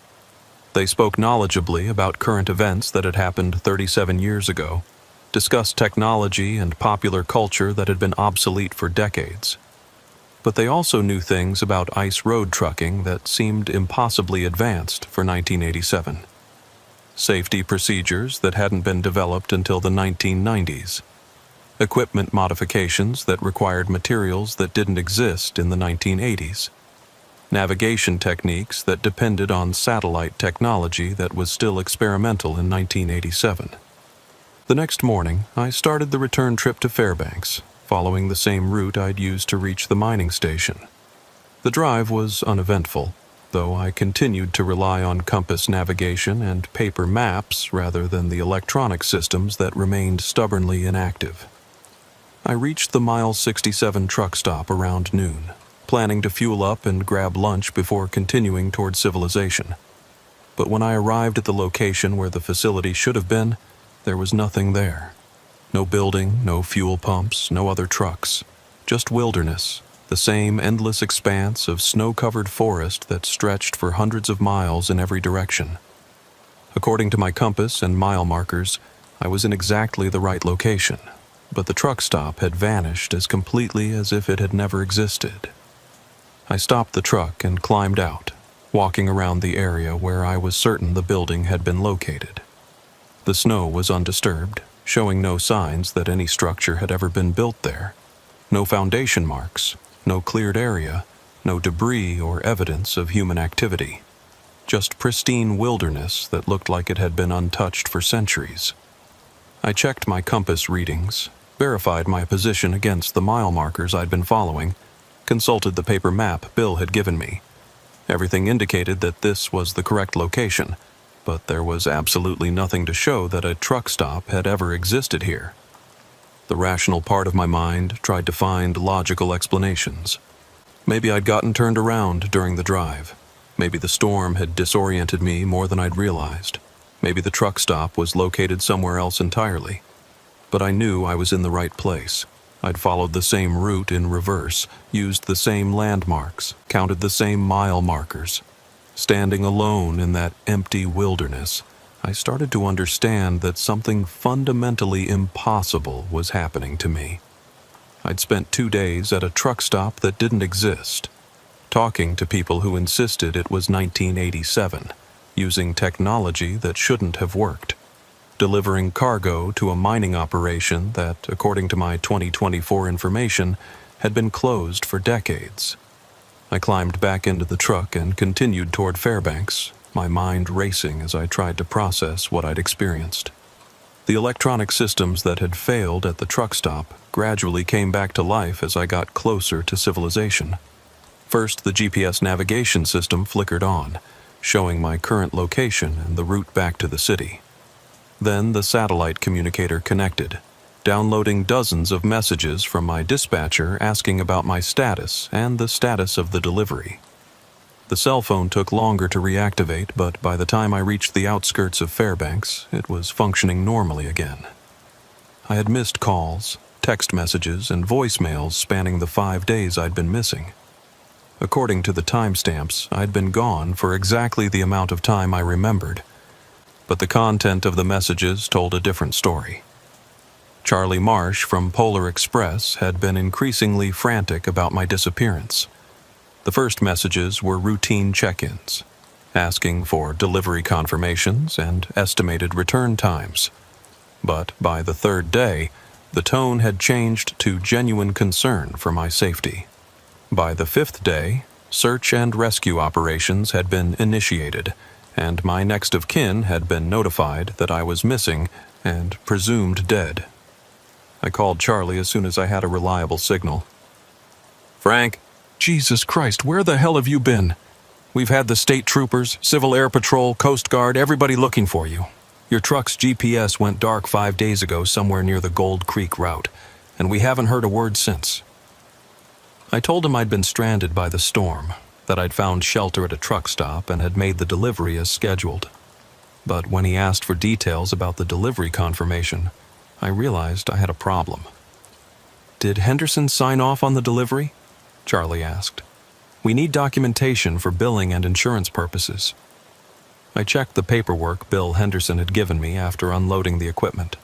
They spoke knowledgeably about current events that had happened 37 years ago, discussed technology and popular culture that had been obsolete for decades. But they also knew things about ice road trucking that seemed impossibly advanced for 1987. Safety procedures that hadn't been developed until the 1990s. Equipment modifications that required materials that didn't exist in the 1980s. Navigation techniques that depended on satellite technology that was still experimental in 1987. The next morning, I started the return trip to Fairbanks, following the same route I'd used to reach the mining station. The drive was uneventful, though I continued to rely on compass navigation and paper maps rather than the electronic systems that remained stubbornly inactive. I reached the Mile 67 truck stop around noon, planning to fuel up and grab lunch before continuing toward civilization. But when I arrived at the location where the facility should have been, there was nothing there. No building, no fuel pumps, no other trucks. Just wilderness, the same endless expanse of snow-covered forest that stretched for hundreds of miles in every direction. According to my compass and mile markers, I was in exactly the right location, but the truck stop had vanished as completely as if it had never existed. I stopped the truck and climbed out, walking around the area where I was certain the building had been located. The snow was undisturbed, showing no signs that any structure had ever been built there. No foundation marks, no cleared area, no debris or evidence of human activity. Just pristine wilderness that looked like it had been untouched for centuries. I checked my compass readings, verified my position against the mile markers I'd been following, consulted the paper map Bill had given me. Everything indicated that this was the correct location, but there was absolutely nothing to show that a truck stop had ever existed here. The rational part of my mind tried to find logical explanations. Maybe I'd gotten turned around during the drive. Maybe the storm had disoriented me more than I'd realized. Maybe the truck stop was located somewhere else entirely. But I knew I was in the right place. I'd followed the same route in reverse, used the same landmarks, counted the same mile markers. Standing alone in that empty wilderness, I started to understand that something fundamentally impossible was happening to me. I'd spent 2 days at a truck stop that didn't exist, talking to people who insisted it was 1987, using technology that shouldn't have worked, delivering cargo to a mining operation that, according to my 2024 information, had been closed for decades. I climbed back into the truck and continued toward Fairbanks, my mind racing as I tried to process what I'd experienced. The electronic systems that had failed at the truck stop gradually came back to life as I got closer to civilization. First, the GPS navigation system flickered on, showing my current location and the route back to the city. Then the satellite communicator connected, downloading dozens of messages from my dispatcher asking about my status and the status of the delivery. The cell phone took longer to reactivate, but by the time I reached the outskirts of Fairbanks, it was functioning normally again. I had missed calls, text messages, and voicemails spanning the 5 days I'd been missing. According to the timestamps, I'd been gone for exactly the amount of time I remembered, but the content of the messages told a different story. Charlie Marsh from Polar Express had been increasingly frantic about my disappearance. The first messages were routine check-ins, asking for delivery confirmations and estimated return times. But by the 3rd day, the tone had changed to genuine concern for my safety. By the 5th day, search and rescue operations had been initiated, and my next of kin had been notified that I was missing and presumed dead. I called Charlie as soon as I had a reliable signal. "Frank, Jesus Christ, where the hell have you been? We've had the state troopers, Civil Air Patrol, Coast Guard, everybody looking for you. Your truck's GPS went dark 5 days ago somewhere near the Gold Creek route, and we haven't heard a word since." I told him I'd been stranded by the storm, that I'd found shelter at a truck stop and had made the delivery as scheduled. But when he asked for details about the delivery confirmation, I realized I had a problem. "Did Henderson sign off on the delivery?" Charlie asked. "We need documentation for billing and insurance purposes." I checked the paperwork Bill Henderson had given me after unloading the equipment.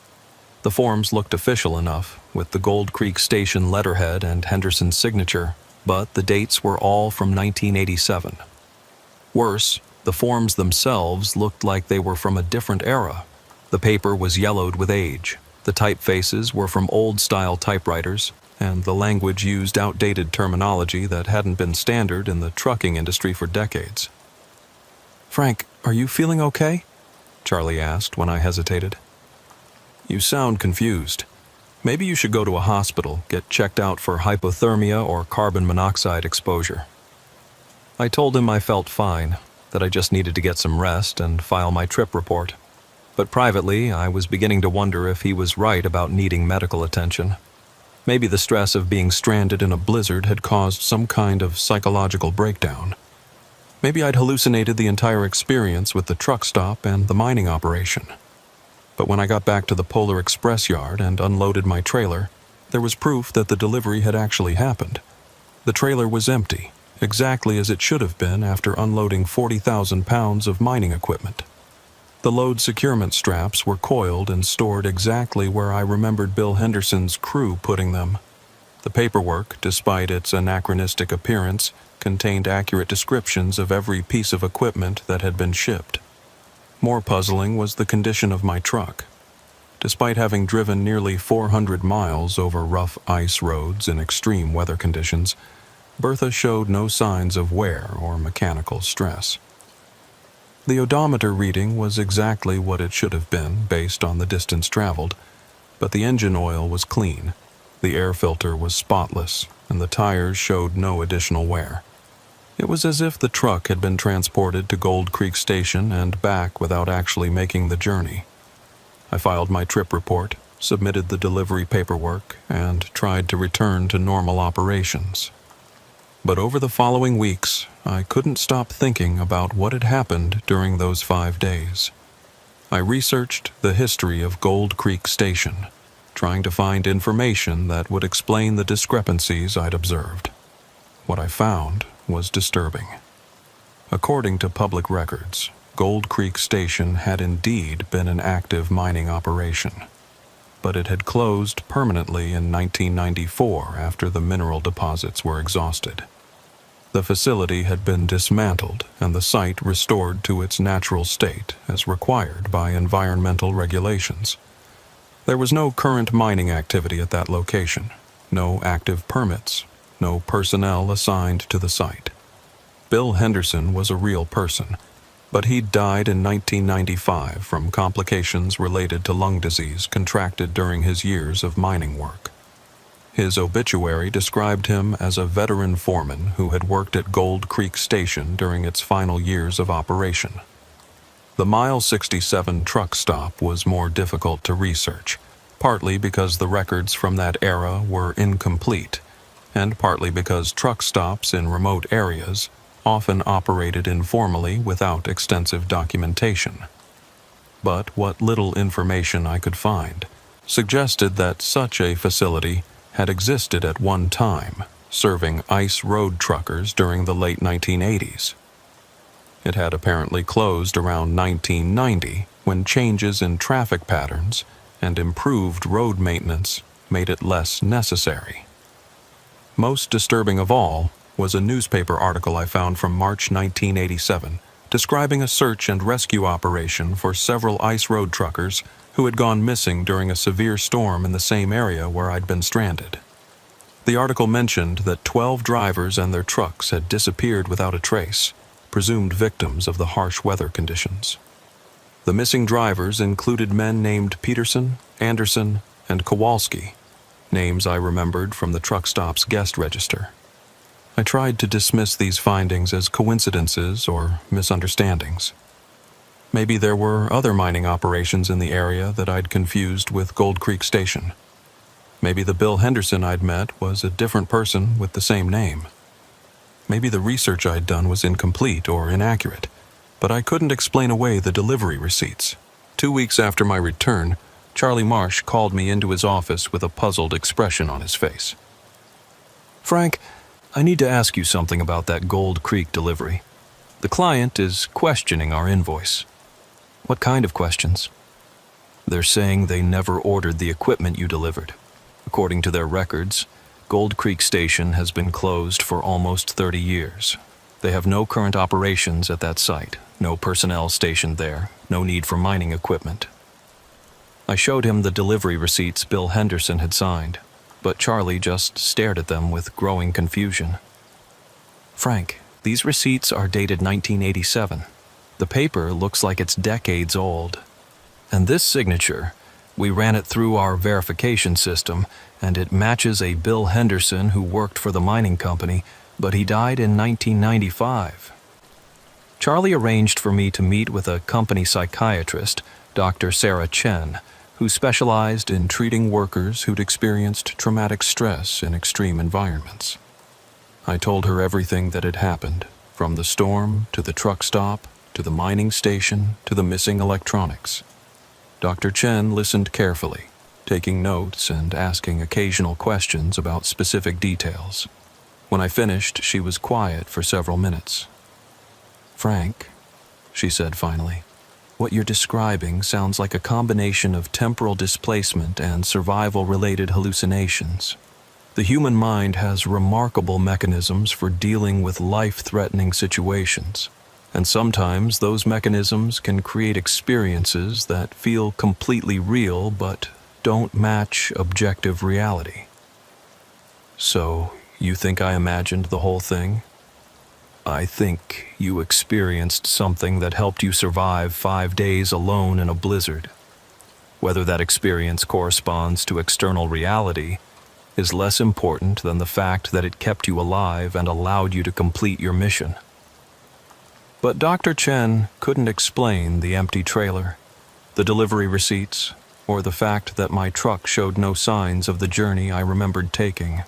The forms looked official enough, with the Gold Creek Station letterhead and Henderson's signature, but the dates were all from 1987. Worse, the forms themselves looked like they were from a different era. The paper was yellowed with age, the typefaces were from old-style typewriters, and the language used outdated terminology that hadn't been standard in the trucking industry for decades. "Frank, are you feeling okay?" Charlie asked when I hesitated. "You sound confused. Maybe you should go to a hospital, get checked out for hypothermia or carbon monoxide exposure." I told him I felt fine, that I just needed to get some rest and file my trip report. But privately, I was beginning to wonder if he was right about needing medical attention. Maybe the stress of being stranded in a blizzard had caused some kind of psychological breakdown. Maybe I'd hallucinated the entire experience with the truck stop and the mining operation. But when I got back to the Polar Express yard and unloaded my trailer, there was proof that the delivery had actually happened. The trailer was empty, exactly as it should have been after unloading 40,000 pounds of mining equipment. The load securement straps were coiled and stored exactly where I remembered Bill Henderson's crew putting them. The paperwork, despite its anachronistic appearance, contained accurate descriptions of every piece of equipment that had been shipped. More puzzling was the condition of my truck. Despite having driven nearly 400 miles over rough ice roads in extreme weather conditions, Bertha showed no signs of wear or mechanical stress. The odometer reading was exactly what it should have been based on the distance traveled, but the engine oil was clean, the air filter was spotless, and the tires showed no additional wear. It was as if the truck had been transported to Gold Creek Station and back without actually making the journey. I filed my trip report, submitted the delivery paperwork, and tried to return to normal operations. But over the following weeks, I couldn't stop thinking about what had happened during those 5 days. I researched the history of Gold Creek Station, trying to find information that would explain the discrepancies I'd observed. What I found was disturbing. According to public records, Gold Creek Station had indeed been an active mining operation. but it had closed permanently in 1994 after the mineral deposits were exhausted. The facility had been dismantled and the site restored to its natural state as required by environmental regulations. There was no current mining activity at that location, no active permits, no personnel assigned to the site. Bill Henderson was a real person, but he'd died in 1995 from complications related to lung disease contracted during his years of mining work. His obituary described him as a veteran foreman who had worked at Gold Creek Station during its final years of operation. The Mile 67 truck stop was more difficult to research, partly because the records from that era were incomplete, and partly because truck stops in remote areas often operated informally without extensive documentation. But what little information I could find suggested that such a facility had existed at one time, serving ice road truckers during the late 1980s. It had apparently closed around 1990 when changes in traffic patterns and improved road maintenance made it less necessary. Most disturbing of all was a newspaper article I found from March 1987 describing a search and rescue operation for several ice road truckers who had gone missing during a severe storm in the same area where I'd been stranded. The article mentioned that 12 drivers and their trucks had disappeared without a trace, presumed victims of the harsh weather conditions. The missing drivers included men named Peterson, Anderson, and Kowalski, names I remembered from the truck stop's guest register. I tried to dismiss these findings as coincidences or misunderstandings. Maybe there were other mining operations in the area that I'd confused with Gold Creek Station. Maybe the Bill Henderson I'd met was a different person with the same name. Maybe the research I'd done was incomplete or inaccurate, but I couldn't explain away the delivery receipts. 2 weeks after my return, Charlie Marsh called me into his office with a puzzled expression on his face. "Frank, I need to ask you something about that Gold Creek delivery. The client is questioning our invoice." "What kind of questions?" "They're saying they never ordered the equipment you delivered. According to their records, Gold Creek Station has been closed for almost 30 years. They have no current operations at that site, no personnel stationed there, no need for mining equipment." I showed him the delivery receipts Bill Henderson had signed, but Charlie just stared at them with growing confusion. "Frank, these receipts are dated 1987. The paper looks like it's decades old. And this signature, we ran it through our verification system, and it matches a Bill Henderson who worked for the mining company, but he died in 1995. Charlie arranged for me to meet with a company psychiatrist, Dr. Sarah Chen, who specialized in treating workers who'd experienced traumatic stress in extreme environments. I told her everything that had happened, from the storm to the truck stop, to the mining station, to the missing electronics. Dr. Chen listened carefully, taking notes and asking occasional questions about specific details. When I finished, she was quiet for several minutes. "Frank," she said finally, "what you're describing sounds like a combination of temporal displacement and survival-related hallucinations. The human mind has remarkable mechanisms for dealing with life-threatening situations, and sometimes those mechanisms can create experiences that feel completely real but don't match objective reality." "So, you think I imagined the whole thing?" "I think you experienced something that helped you survive 5 days alone in a blizzard. Whether that experience corresponds to external reality is less important than the fact that it kept you alive and allowed you to complete your mission." But Dr. Chen couldn't explain the empty trailer, the delivery receipts, or the fact that my truck showed no signs of the journey I remembered taking.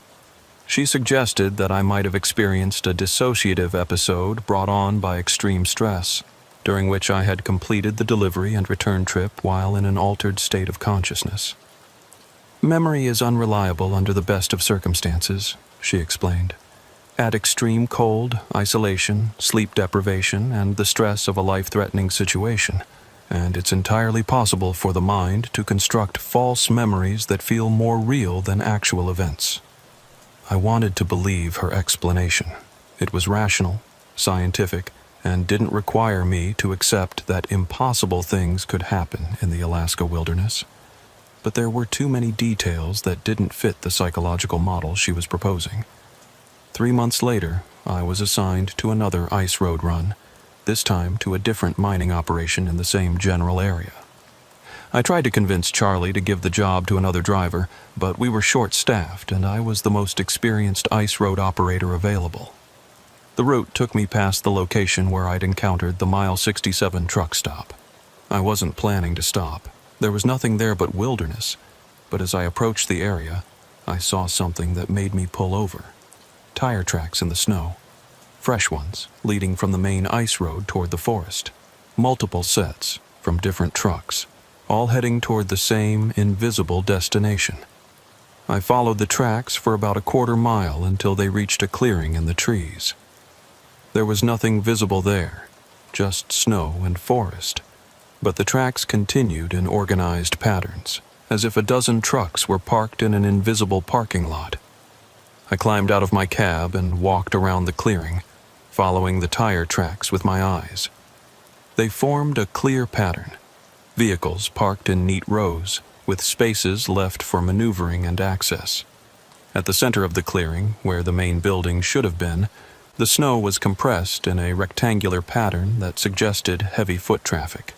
She suggested that I might have experienced a dissociative episode brought on by extreme stress, during which I had completed the delivery and return trip while in an altered state of consciousness. "Memory is unreliable under the best of circumstances," she explained. "Add extreme cold, isolation, sleep deprivation, and the stress of a life-threatening situation, and it's entirely possible for the mind to construct false memories that feel more real than actual events. I wanted to believe her explanation. It was rational, scientific, and didn't require me to accept that impossible things could happen in the Alaska wilderness. But there were too many details that didn't fit the psychological model she was proposing. 3 months later, I was assigned to another ice road run, this time to a different mining operation in the same general area. I tried to convince Charlie to give the job to another driver, but we were short-staffed and I was the most experienced ice road operator available. The route took me past the location where I'd encountered the Mile 67 truck stop. I wasn't planning to stop. There was nothing there but wilderness, but as I approached the area, I saw something that made me pull over. Tire tracks in the snow. Fresh ones, leading from the main ice road toward the forest. Multiple sets, from different trucks, all heading toward the same invisible destination. I followed the tracks for about a quarter mile until they reached a clearing in the trees. There was nothing visible there, just snow and forest, but the tracks continued in organized patterns, as if a dozen trucks were parked in an invisible parking lot. I climbed out of my cab and walked around the clearing, following the tire tracks with my eyes. They formed a clear pattern, vehicles parked in neat rows, with spaces left for maneuvering and access. At the center of the clearing, where the main building should have been, the snow was compressed in a rectangular pattern that suggested heavy foot traffic.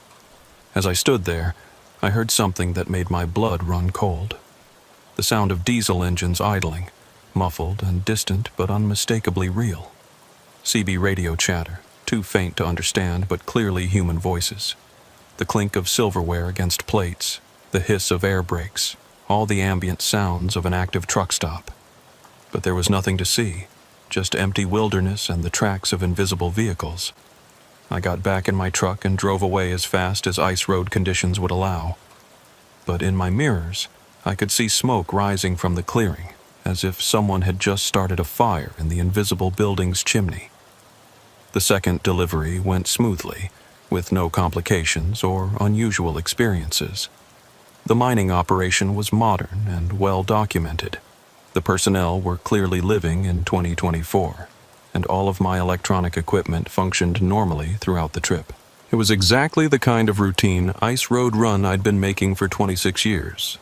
As I stood there, I heard something that made my blood run cold. The sound of diesel engines idling, muffled and distant but unmistakably real. CB radio chatter, too faint to understand but clearly human voices. The clink of silverware against plates, the hiss of air brakes, all the ambient sounds of an active truck stop. But there was nothing to see, just empty wilderness and the tracks of invisible vehicles. I got back in my truck and drove away as fast as ice road conditions would allow. But in my mirrors, I could see smoke rising from the clearing, as if someone had just started a fire in the invisible building's chimney. The second delivery went smoothly, with no complications or unusual experiences. The mining operation was modern and well documented. The personnel were clearly living in 2024, and all of my electronic equipment functioned normally throughout the trip. It was exactly the kind of routine ice road run I'd been making for 26 years.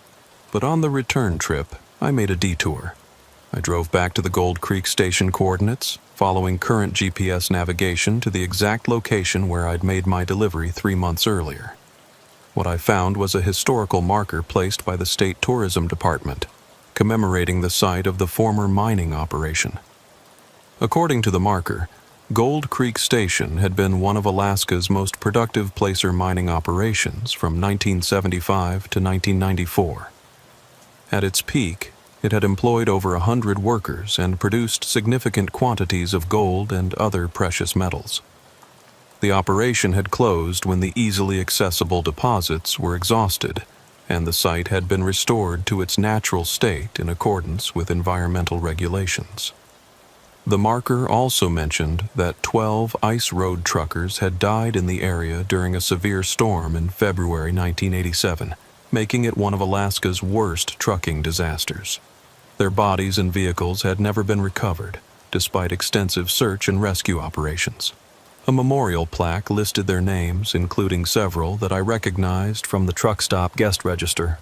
But on the return trip, I made a detour. I drove back to the Gold Creek Station coordinates, following current GPS navigation to the exact location where I'd made my delivery 3 months earlier. What I found was a historical marker placed by the State Tourism Department, commemorating the site of the former mining operation. According to the marker, Gold Creek Station had been one of Alaska's most productive placer mining operations from 1975 to 1994. At its peak, it had employed over 100 workers and produced significant quantities of gold and other precious metals. The operation had closed when the easily accessible deposits were exhausted, and the site had been restored to its natural state in accordance with environmental regulations. The marker also mentioned that 12 ice road truckers had died in the area during a severe storm in February 1987, making it one of Alaska's worst trucking disasters. Their bodies and vehicles had never been recovered, despite extensive search and rescue operations. A memorial plaque listed their names, including several that I recognized from the truck stop guest register.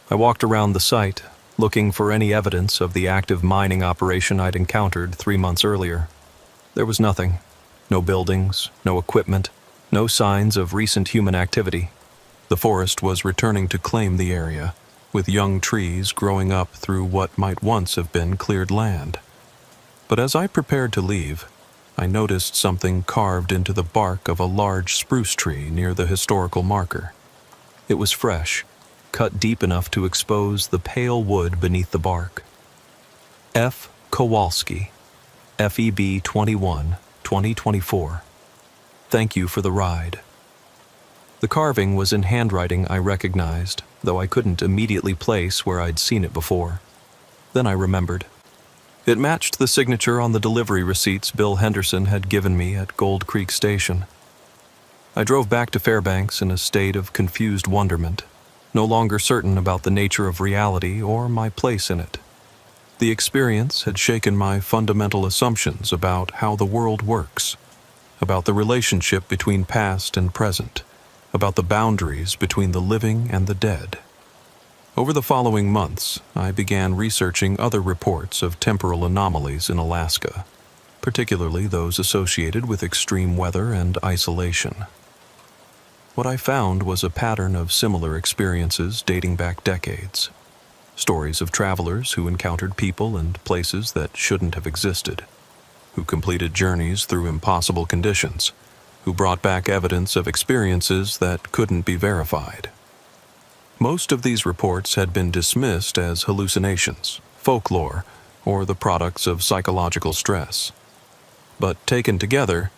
I walked around the site, looking for any evidence of the active mining operation I'd encountered 3 months earlier. There was nothing. No buildings, no equipment, no signs of recent human activity. The forest was returning to claim the area, with young trees growing up through what might once have been cleared land. But as I prepared to leave, I noticed something carved into the bark of a large spruce tree near the historical marker. It was fresh, cut deep enough to expose the pale wood beneath the bark. F. Kowalski, FEB 21, 2024. Thank you for the ride. The carving was in handwriting I recognized, though I couldn't immediately place where I'd seen it before. Then I remembered. It matched the signature on the delivery receipts Bill Henderson had given me at Gold Creek Station. I drove back to Fairbanks in a state of confused wonderment, no longer certain about the nature of reality or my place in it. The experience had shaken my fundamental assumptions about how the world works, about the relationship between past and present, about the boundaries between the living and the dead. Over the following months, I began researching other reports of temporal anomalies in Alaska, particularly those associated with extreme weather and isolation. What I found was a pattern of similar experiences dating back decades. Stories of travelers who encountered people and places that shouldn't have existed, who completed journeys through impossible conditions, who brought back evidence of experiences that couldn't be verified. Most of these reports had been dismissed as hallucinations, folklore, or the products of psychological stress. But taken together,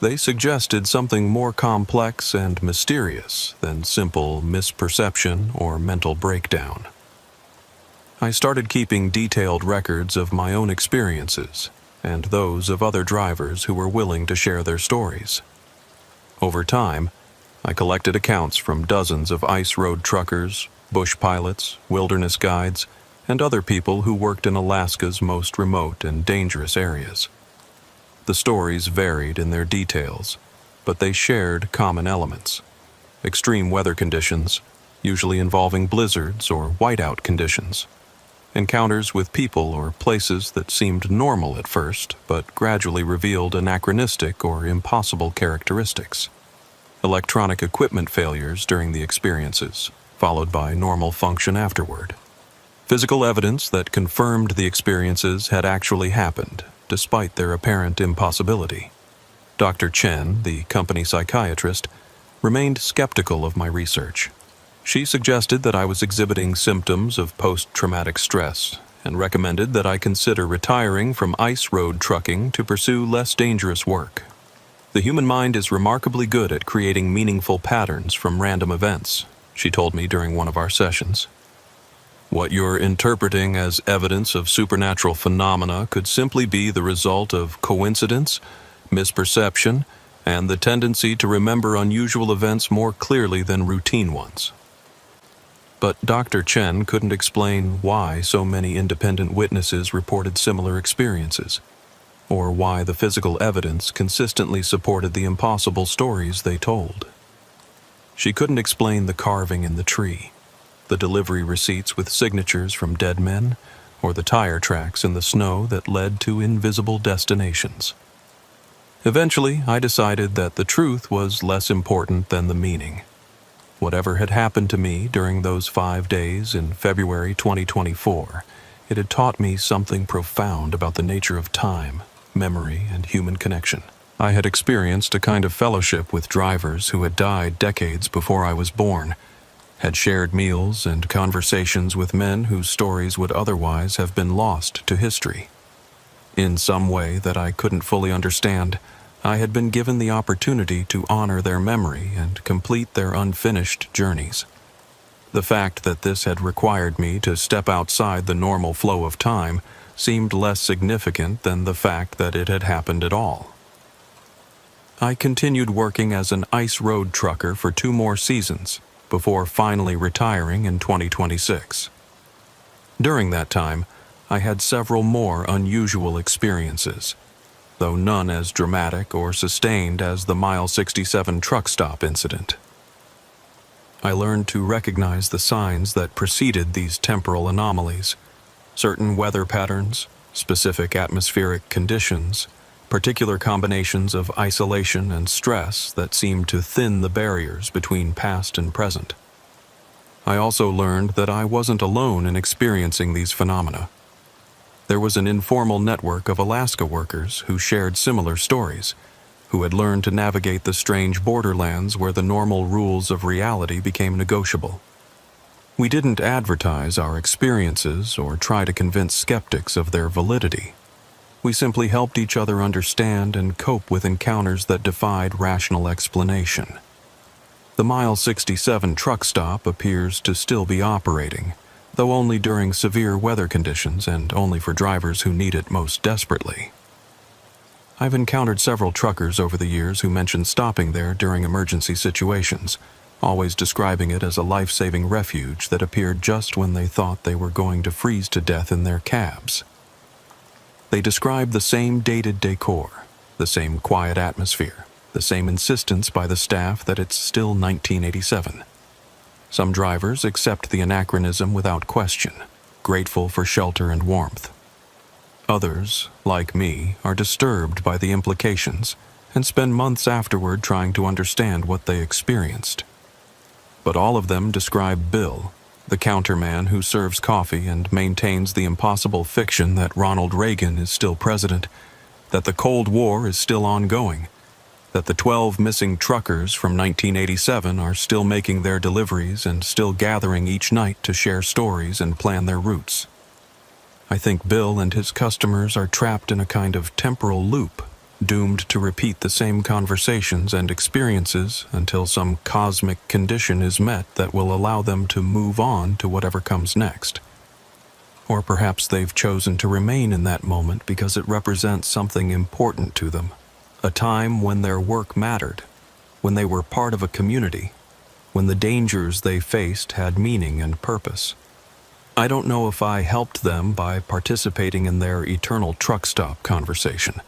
they suggested something more complex and mysterious than simple misperception or mental breakdown. I started keeping detailed records of my own experiences and those of other drivers who were willing to share their stories. Over time, I collected accounts from dozens of ice road truckers, bush pilots, wilderness guides, and other people who worked in Alaska's most remote and dangerous areas. The stories varied in their details, but they shared common elements: extreme weather conditions, usually involving blizzards or whiteout conditions, encounters with people or places that seemed normal at first but gradually revealed anachronistic or impossible characteristics, electronic equipment failures during the experiences, followed by normal function afterward, physical evidence that confirmed the experiences had actually happened, despite their apparent impossibility. Dr. Chen, the company psychiatrist, remained skeptical of my research. She suggested that I was exhibiting symptoms of post-traumatic stress and recommended that I consider retiring from ice road trucking to pursue less dangerous work. The human mind is remarkably good at creating meaningful patterns from random events, she told me during one of our sessions. What you're interpreting as evidence of supernatural phenomena could simply be the result of coincidence, misperception, and the tendency to remember unusual events more clearly than routine ones. But Dr. Chen couldn't explain why so many independent witnesses reported similar experiences, or why the physical evidence consistently supported the impossible stories they told. She couldn't explain the carving in the tree, the delivery receipts with signatures from dead men, or the tire tracks in the snow that led to invisible destinations. Eventually, I decided that the truth was less important than the meaning. Whatever had happened to me during those 5 days in February 2024, it had taught me something profound about the nature of time, memory, and human connection. I had experienced a kind of fellowship with drivers who had died decades before I was born, had shared meals and conversations with men whose stories would otherwise have been lost to history. In some way that I couldn't fully understand, I had been given the opportunity to honor their memory and complete their unfinished journeys. The fact that this had required me to step outside the normal flow of time seemed less significant than the fact that it had happened at all. I continued working as an ice road trucker for 2 more seasons, before finally retiring in 2026. During that time, I had several more unusual experiences, though none as dramatic or sustained as the Mile 67 truck stop incident. I learned to recognize the signs that preceded these temporal anomalies: certain weather patterns, specific atmospheric conditions, particular combinations of isolation and stress that seemed to thin the barriers between past and present. I also learned that I wasn't alone in experiencing these phenomena. There was an informal network of Alaska workers who shared similar stories, who had learned to navigate the strange borderlands where the normal rules of reality became negotiable. We didn't advertise our experiences or try to convince skeptics of their validity. We simply helped each other understand and cope with encounters that defied rational explanation. The Mile 67 truck stop appears to still be operating, though only during severe weather conditions and only for drivers who need it most desperately. I've encountered several truckers over the years who mentioned stopping there during emergency situations, always describing it as a life-saving refuge that appeared just when they thought they were going to freeze to death in their cabs. They describe the same dated decor, the same quiet atmosphere, the same insistence by the staff that it's still 1987. Some drivers accept the anachronism without question, grateful for shelter and warmth. Others, like me, are disturbed by the implications and spend months afterward trying to understand what they experienced. But all of them describe Bill, the counterman who serves coffee and maintains the impossible fiction that Ronald Reagan is still president, that the Cold War is still ongoing, that the 12 missing truckers from 1987 are still making their deliveries and still gathering each night to share stories and plan their routes. I think Bill and his customers are trapped in a kind of temporal loop, doomed to repeat the same conversations and experiences until some cosmic condition is met that will allow them to move on to whatever comes next. Or perhaps they've chosen to remain in that moment because it represents something important to them, a time when their work mattered, when they were part of a community, when the dangers they faced had meaning and purpose. I don't know if I helped them by participating in their eternal truck stop conversation,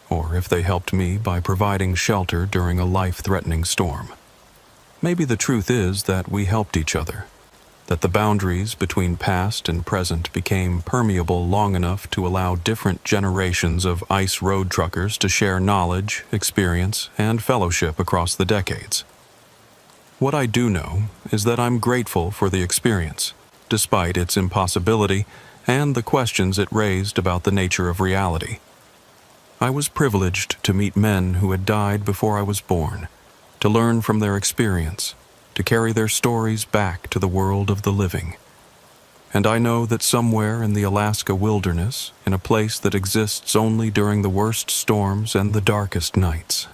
or if they helped me by providing shelter during a life-threatening storm. Maybe the truth is that we helped each other, that the boundaries between past and present became permeable long enough to allow different generations of ice road truckers to share knowledge, experience, and fellowship across the decades. What I do know is that I'm grateful for the experience, despite its impossibility and the questions it raised about the nature of reality. I was privileged to meet men who had died before I was born, to learn from their experience, to carry their stories back to the world of the living. And I know that somewhere in the Alaska wilderness, in a place that exists only during the worst storms and the darkest nights,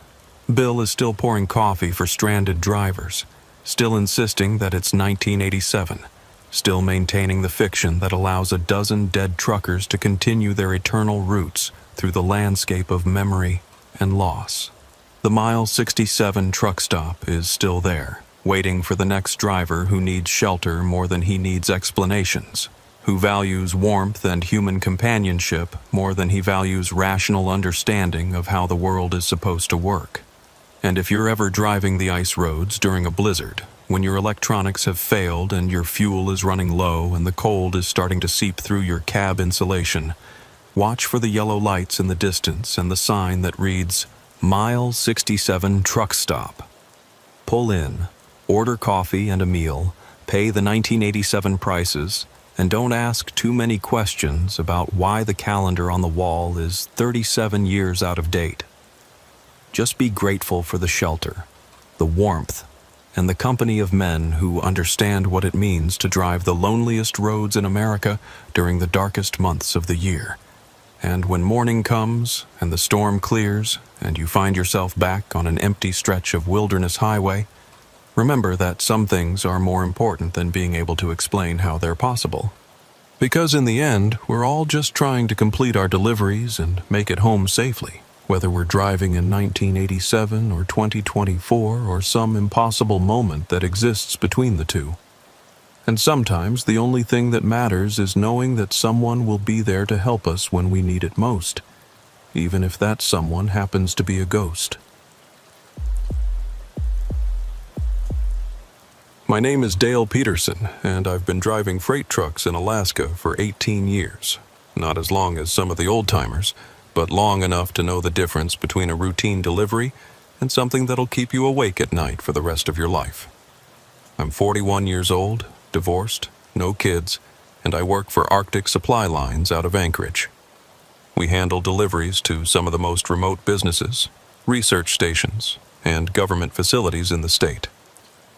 Bill is still pouring coffee for stranded drivers, still insisting that it's 1987, still maintaining the fiction that allows a dozen dead truckers to continue their eternal routes through the landscape of memory and loss. The Mile 67 truck stop is still there, waiting for the next driver who needs shelter more than he needs explanations, who values warmth and human companionship more than he values rational understanding of how the world is supposed to work. And if you're ever driving the ice roads during a blizzard, when your electronics have failed and your fuel is running low and the cold is starting to seep through your cab insulation, watch for the yellow lights in the distance and the sign that reads, Mile 67 Truck Stop. Pull in, order coffee and a meal, pay the 1987 prices, and don't ask too many questions about why the calendar on the wall is 37 years out of date. Just be grateful for the shelter, the warmth, and the company of men who understand what it means to drive the loneliest roads in America during the darkest months of the year. And when morning comes and the storm clears and you find yourself back on an empty stretch of wilderness highway, remember that some things are more important than being able to explain how they're possible. Because in the end, we're all just trying to complete our deliveries and make it home safely, whether we're driving in 1987 or 2024 or some impossible moment that exists between the two. And sometimes the only thing that matters is knowing that someone will be there to help us when we need it most, even if that someone happens to be a ghost. My name is Dale Peterson, and I've been driving freight trucks in Alaska for 18 years. Not as long as some of the old-timers, but long enough to know the difference between a routine delivery and something that'll keep you awake at night for the rest of your life. I'm 41 years old, divorced, no kids, and I work for Arctic Supply Lines out of Anchorage. We handle deliveries to some of the most remote businesses, research stations, and government facilities in the state.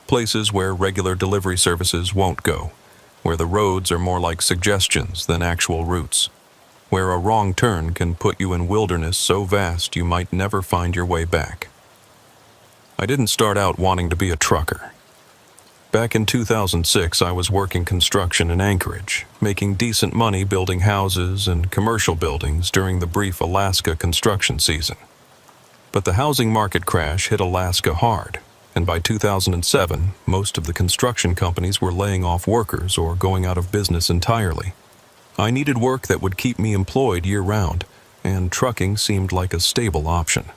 Places where regular delivery services won't go, where the roads are more like suggestions than actual routes, where a wrong turn can put you in wilderness so vast you might never find your way back. I didn't start out wanting to be a trucker. Back in 2006, I was working construction in Anchorage, making decent money building houses and commercial buildings during the brief Alaska construction season. But the housing market crash hit Alaska hard, and by 2007, most of the construction companies were laying off workers or going out of business entirely. I needed work that would keep me employed year-round, and trucking seemed like a stable option.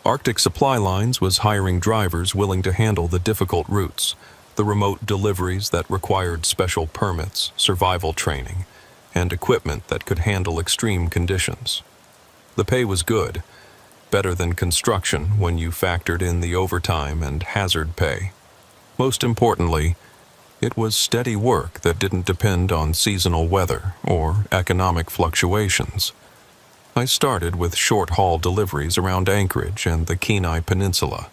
Arctic Supply Lines was hiring drivers willing to handle the difficult routes, the remote deliveries that required special permits, survival training, and equipment that could handle extreme conditions. The pay was good, better than construction when you factored in the overtime and hazard pay. Most importantly, it was steady work that didn't depend on seasonal weather or economic fluctuations. I started with short-haul deliveries around Anchorage and the Kenai Peninsula,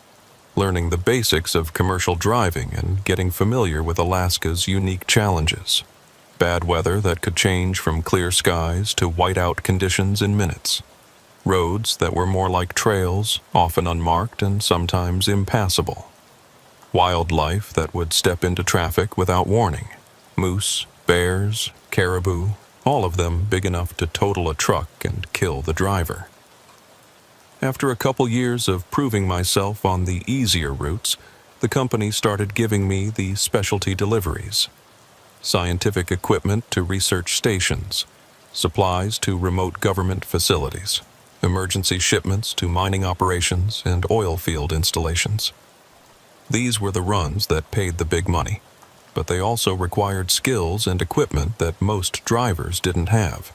learning the basics of commercial driving and getting familiar with Alaska's unique challenges. Bad weather that could change from clear skies to whiteout conditions in minutes. Roads that were more like trails, often unmarked and sometimes impassable. Wildlife that would step into traffic without warning. Moose, bears, caribou, all of them big enough to total a truck and kill the driver. After a couple years of proving myself on the easier routes, the company started giving me the specialty deliveries. Scientific equipment to research stations, supplies to remote government facilities, emergency shipments to mining operations and oil field installations. These were the runs that paid the big money, but they also required skills and equipment that most drivers didn't have.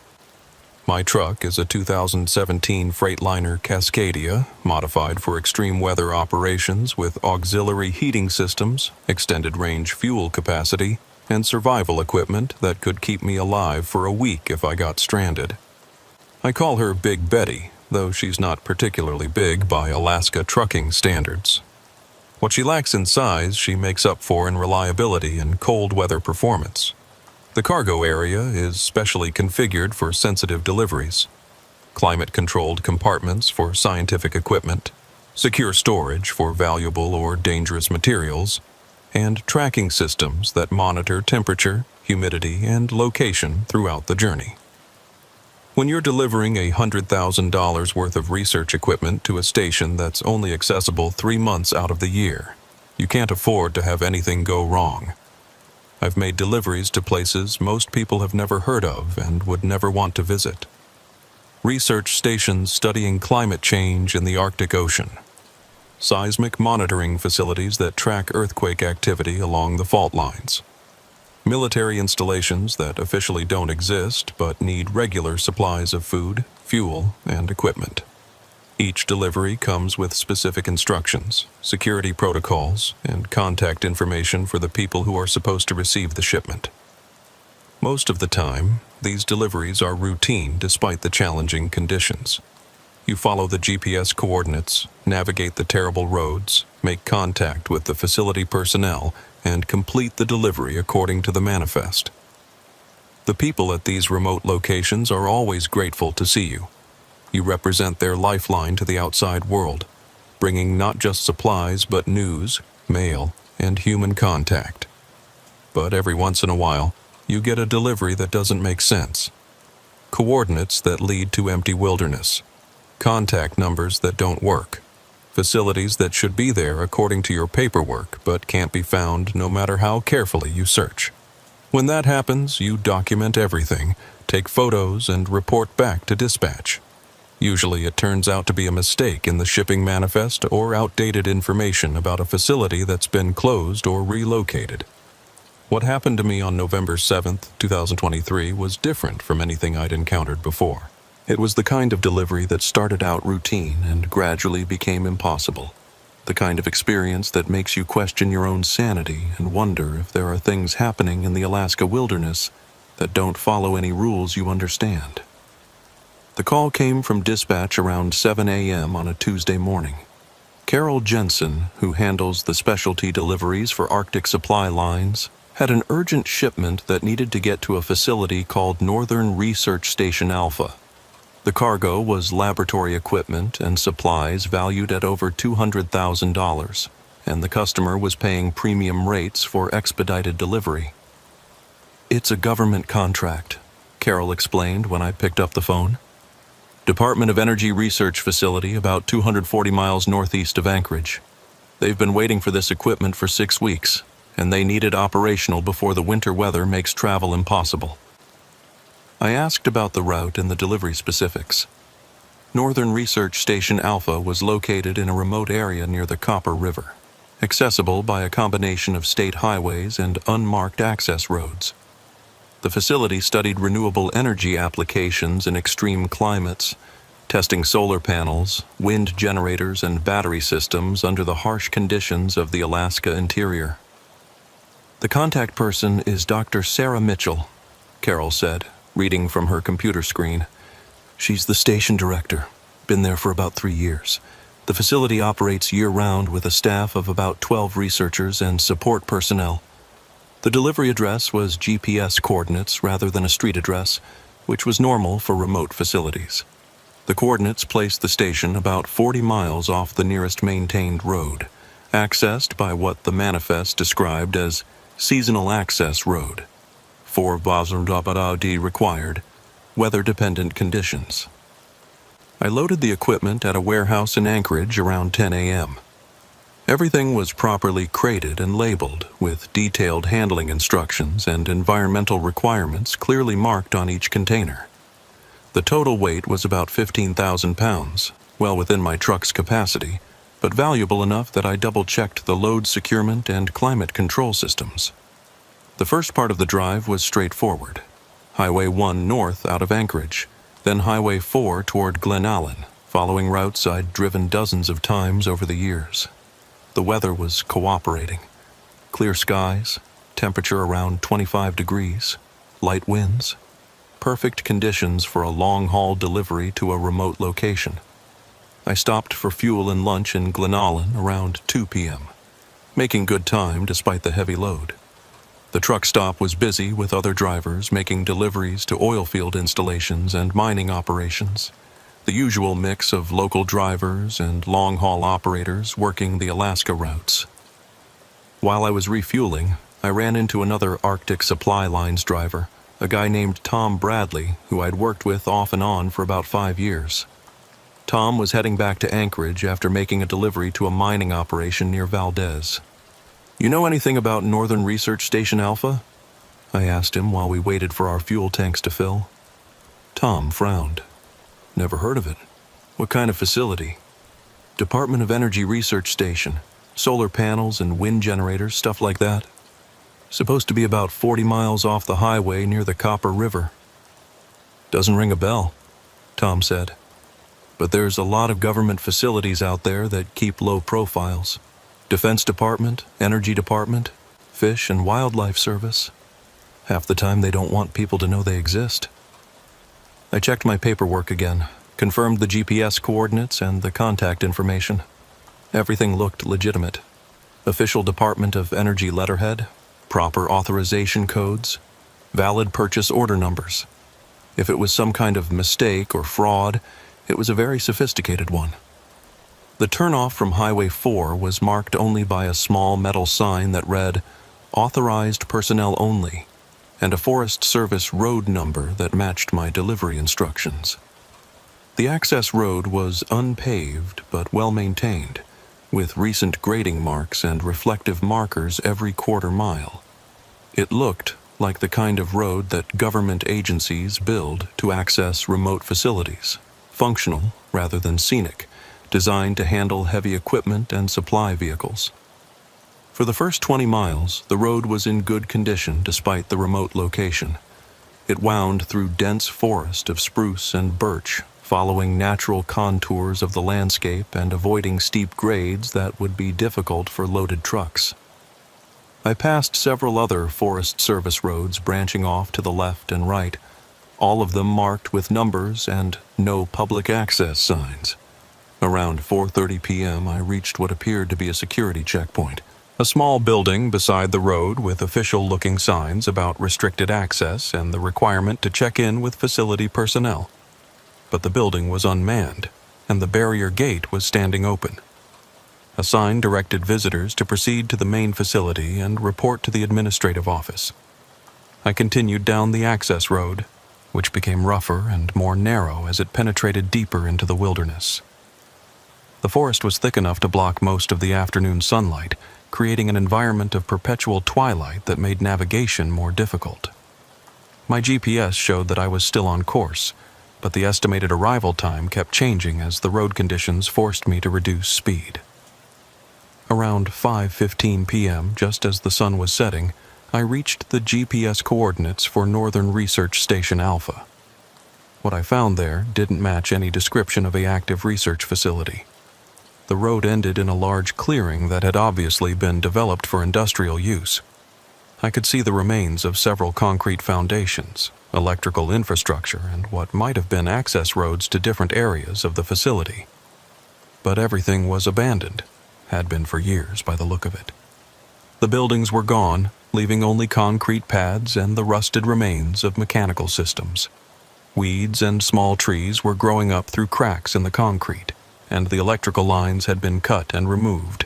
My truck is a 2017 Freightliner Cascadia, modified for extreme weather operations with auxiliary heating systems, extended range fuel capacity, and survival equipment that could keep me alive for a week if I got stranded. I call her Big Betty, though she's not particularly big by Alaska trucking standards. What she lacks in size, she makes up for in reliability and cold weather performance. The cargo area is specially configured for sensitive deliveries. Climate-controlled compartments for scientific equipment, secure storage for valuable or dangerous materials, and tracking systems that monitor temperature, humidity, and location throughout the journey. When you're delivering $100,000 worth of research equipment to a station that's only accessible 3 months out of the year, you can't afford to have anything go wrong. I've made deliveries to places most people have never heard of and would never want to visit. Research stations studying climate change in the Arctic Ocean. Seismic monitoring facilities that track earthquake activity along the fault lines. Military installations that officially don't exist but need regular supplies of food, fuel, and equipment. Each delivery comes with specific instructions, security protocols, and contact information for the people who are supposed to receive the shipment. Most of the time, these deliveries are routine despite the challenging conditions. You follow the GPS coordinates, navigate the terrible roads, make contact with the facility personnel, and complete the delivery according to the manifest. The people at these remote locations are always grateful to see you. You represent their lifeline to the outside world, bringing not just supplies but news, mail, and human contact. But every once in a while, you get a delivery that doesn't make sense. Coordinates that lead to empty wilderness. Contact numbers that don't work. Facilities that should be there according to your paperwork but can't be found no matter how carefully you search. When that happens, you document everything, take photos, and report back to dispatch. Usually it turns out to be a mistake in the shipping manifest or outdated information about a facility that's been closed or relocated. What happened to me on November 7th, 2023 was different from anything I'd encountered before. It was the kind of delivery that started out routine and gradually became impossible. The kind of experience that makes you question your own sanity and wonder if there are things happening in the Alaska wilderness that don't follow any rules you understand. The call came from dispatch around 7 a.m. on a Tuesday morning. Carol Jensen, who handles the specialty deliveries for Arctic Supply Lines, had an urgent shipment that needed to get to a facility called Northern Research Station Alpha. The cargo was laboratory equipment and supplies valued at over $200,000, and the customer was paying premium rates for expedited delivery. "It's a government contract," Carol explained when I picked up the phone. "Department of Energy Research Facility about 240 miles northeast of Anchorage. They've been waiting for this equipment for 6 weeks, and they need it operational before the winter weather makes travel impossible." I asked about the route and the delivery specifics. Northern Research Station Alpha was located in a remote area near the Copper River, accessible by a combination of state highways and unmarked access roads. The facility studied renewable energy applications in extreme climates, testing solar panels, wind generators, and battery systems under the harsh conditions of the Alaska interior. "The contact person is Dr. Sarah Mitchell," Carol said, reading from her computer screen. "She's the station director. Been there for about 3 years. The facility operates year-round with a staff of about 12 researchers and support personnel. The delivery address was GPS coordinates rather than a street address, which was normal for remote facilities. The coordinates placed the station about 40 miles off the nearest maintained road, accessed by what the manifest described as seasonal access road. 4 D required, weather-dependent conditions. I loaded the equipment at a warehouse in Anchorage around 10 a.m. Everything was properly crated and labeled, with detailed handling instructions and environmental requirements clearly marked on each container. The total weight was about 15,000 pounds, well within my truck's capacity, but valuable enough that I double-checked the load securement and climate control systems. The first part of the drive was straightforward. Highway 1 north out of Anchorage, then Highway 4 toward Glen Allen, following routes I'd driven dozens of times over the years. The weather was cooperating. Clear skies, temperature around 25 degrees, light winds. Perfect conditions for a long-haul delivery to a remote location. I stopped for fuel and lunch in Glen Allen around 2 p.m., making good time despite the heavy load. The truck stop was busy with other drivers making deliveries to oil field installations and mining operations, the usual mix of local drivers and long-haul operators working the Alaska routes. While I was refueling, I ran into another Arctic Supply Lines driver, a guy named Tom Bradley, who I'd worked with off and on for about 5 years. Tom was heading back to Anchorage after making a delivery to a mining operation near Valdez. "You know anything about Northern Research Station Alpha?" I asked him while we waited for our fuel tanks to fill. Tom frowned. "Never heard of it. What kind of facility?" "Department of Energy Research Station. Solar panels and wind generators, stuff like that. Supposed to be about 40 miles off the highway near the Copper River." "Doesn't ring a bell," Tom said. "But there's a lot of government facilities out there that keep low profiles. Defense Department, Energy Department, Fish and Wildlife Service. Half the time they don't want people to know they exist." I checked my paperwork again, confirmed the GPS coordinates and the contact information. Everything looked legitimate. Official Department of Energy letterhead, proper authorization codes, valid purchase order numbers. If it was some kind of mistake or fraud, it was a very sophisticated one. The turnoff from Highway 4 was marked only by a small metal sign that read, "Authorized personnel only," and a Forest Service road number that matched my delivery instructions. The access road was unpaved but well-maintained, with recent grading marks and reflective markers every quarter mile. It looked like the kind of road that government agencies build to access remote facilities, functional rather than scenic, designed to handle heavy equipment and supply vehicles. For the first 20 miles, the road was in good condition despite the remote location. It wound through dense forest of spruce and birch, following natural contours of the landscape and avoiding steep grades that would be difficult for loaded trucks. I passed several other Forest Service roads branching off to the left and right, all of them marked with numbers and no public access signs. Around 4:30 p.m., I reached what appeared to be a security checkpoint, a small building beside the road with official-looking signs about restricted access and the requirement to check in with facility personnel. But the building was unmanned, and the barrier gate was standing open. A sign directed visitors to proceed to the main facility and report to the administrative office. I continued down the access road, which became rougher and more narrow as it penetrated deeper into the wilderness. The forest was thick enough to block most of the afternoon sunlight, creating an environment of perpetual twilight that made navigation more difficult. My GPS showed that I was still on course, but the estimated arrival time kept changing as the road conditions forced me to reduce speed. Around 5:15 p.m., just as the sun was setting, I reached the GPS coordinates for Northern Research Station Alpha. What I found there didn't match any description of an active research facility. The road ended in a large clearing that had obviously been developed for industrial use. I could see the remains of several concrete foundations, electrical infrastructure, and what might have been access roads to different areas of the facility. But everything was abandoned, had been for years by the look of it. The buildings were gone, leaving only concrete pads and the rusted remains of mechanical systems. Weeds and small trees were growing up through cracks in the concrete, and the electrical lines had been cut and removed.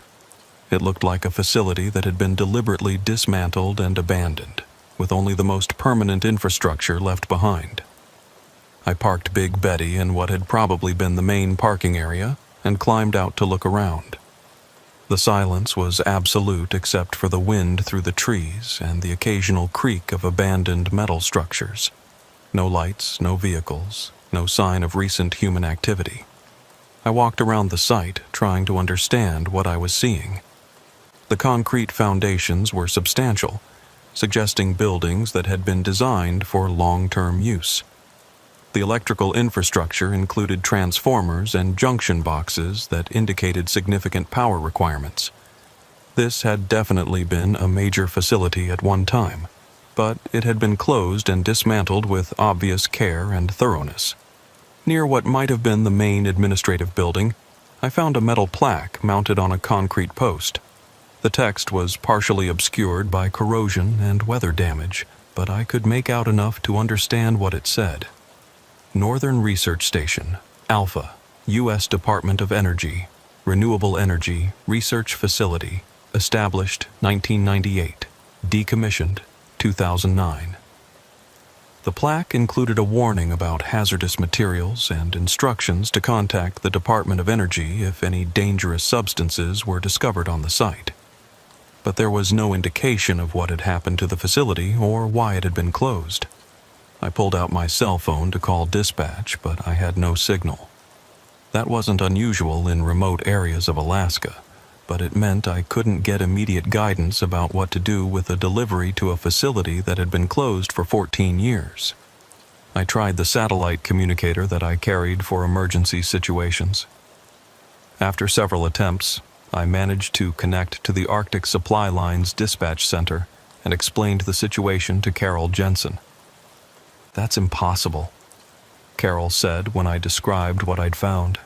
It looked like a facility that had been deliberately dismantled and abandoned, with only the most permanent infrastructure left behind. I parked Big Betty in what had probably been the main parking area and climbed out to look around. The silence was absolute except for the wind through the trees and the occasional creak of abandoned metal structures. No lights, no vehicles, no sign of recent human activity. I walked around the site, trying to understand what I was seeing. The concrete foundations were substantial, suggesting buildings that had been designed for long-term use. The electrical infrastructure included transformers and junction boxes that indicated significant power requirements. This had definitely been a major facility at one time, but it had been closed and dismantled with obvious care and thoroughness. Near what might have been the main administrative building, I found a metal plaque mounted on a concrete post. The text was partially obscured by corrosion and weather damage, but I could make out enough to understand what it said. Northern Research Station, Alpha, U.S. Department of Energy, Renewable Energy Research Facility, established 1998, decommissioned 2009. The plaque included a warning about hazardous materials and instructions to contact the Department of Energy if any dangerous substances were discovered on the site. But there was no indication of what had happened to the facility or why it had been closed. I pulled out my cell phone to call dispatch, but I had no signal. That wasn't unusual in remote areas of Alaska, but it meant I couldn't get immediate guidance about what to do with a delivery to a facility that had been closed for 14 years. I tried the satellite communicator that I carried for emergency situations. After several attempts, I managed to connect to the Arctic Supply Line's dispatch center and explained the situation to Carol Jensen. "That's impossible," Carol said when I described what I'd found.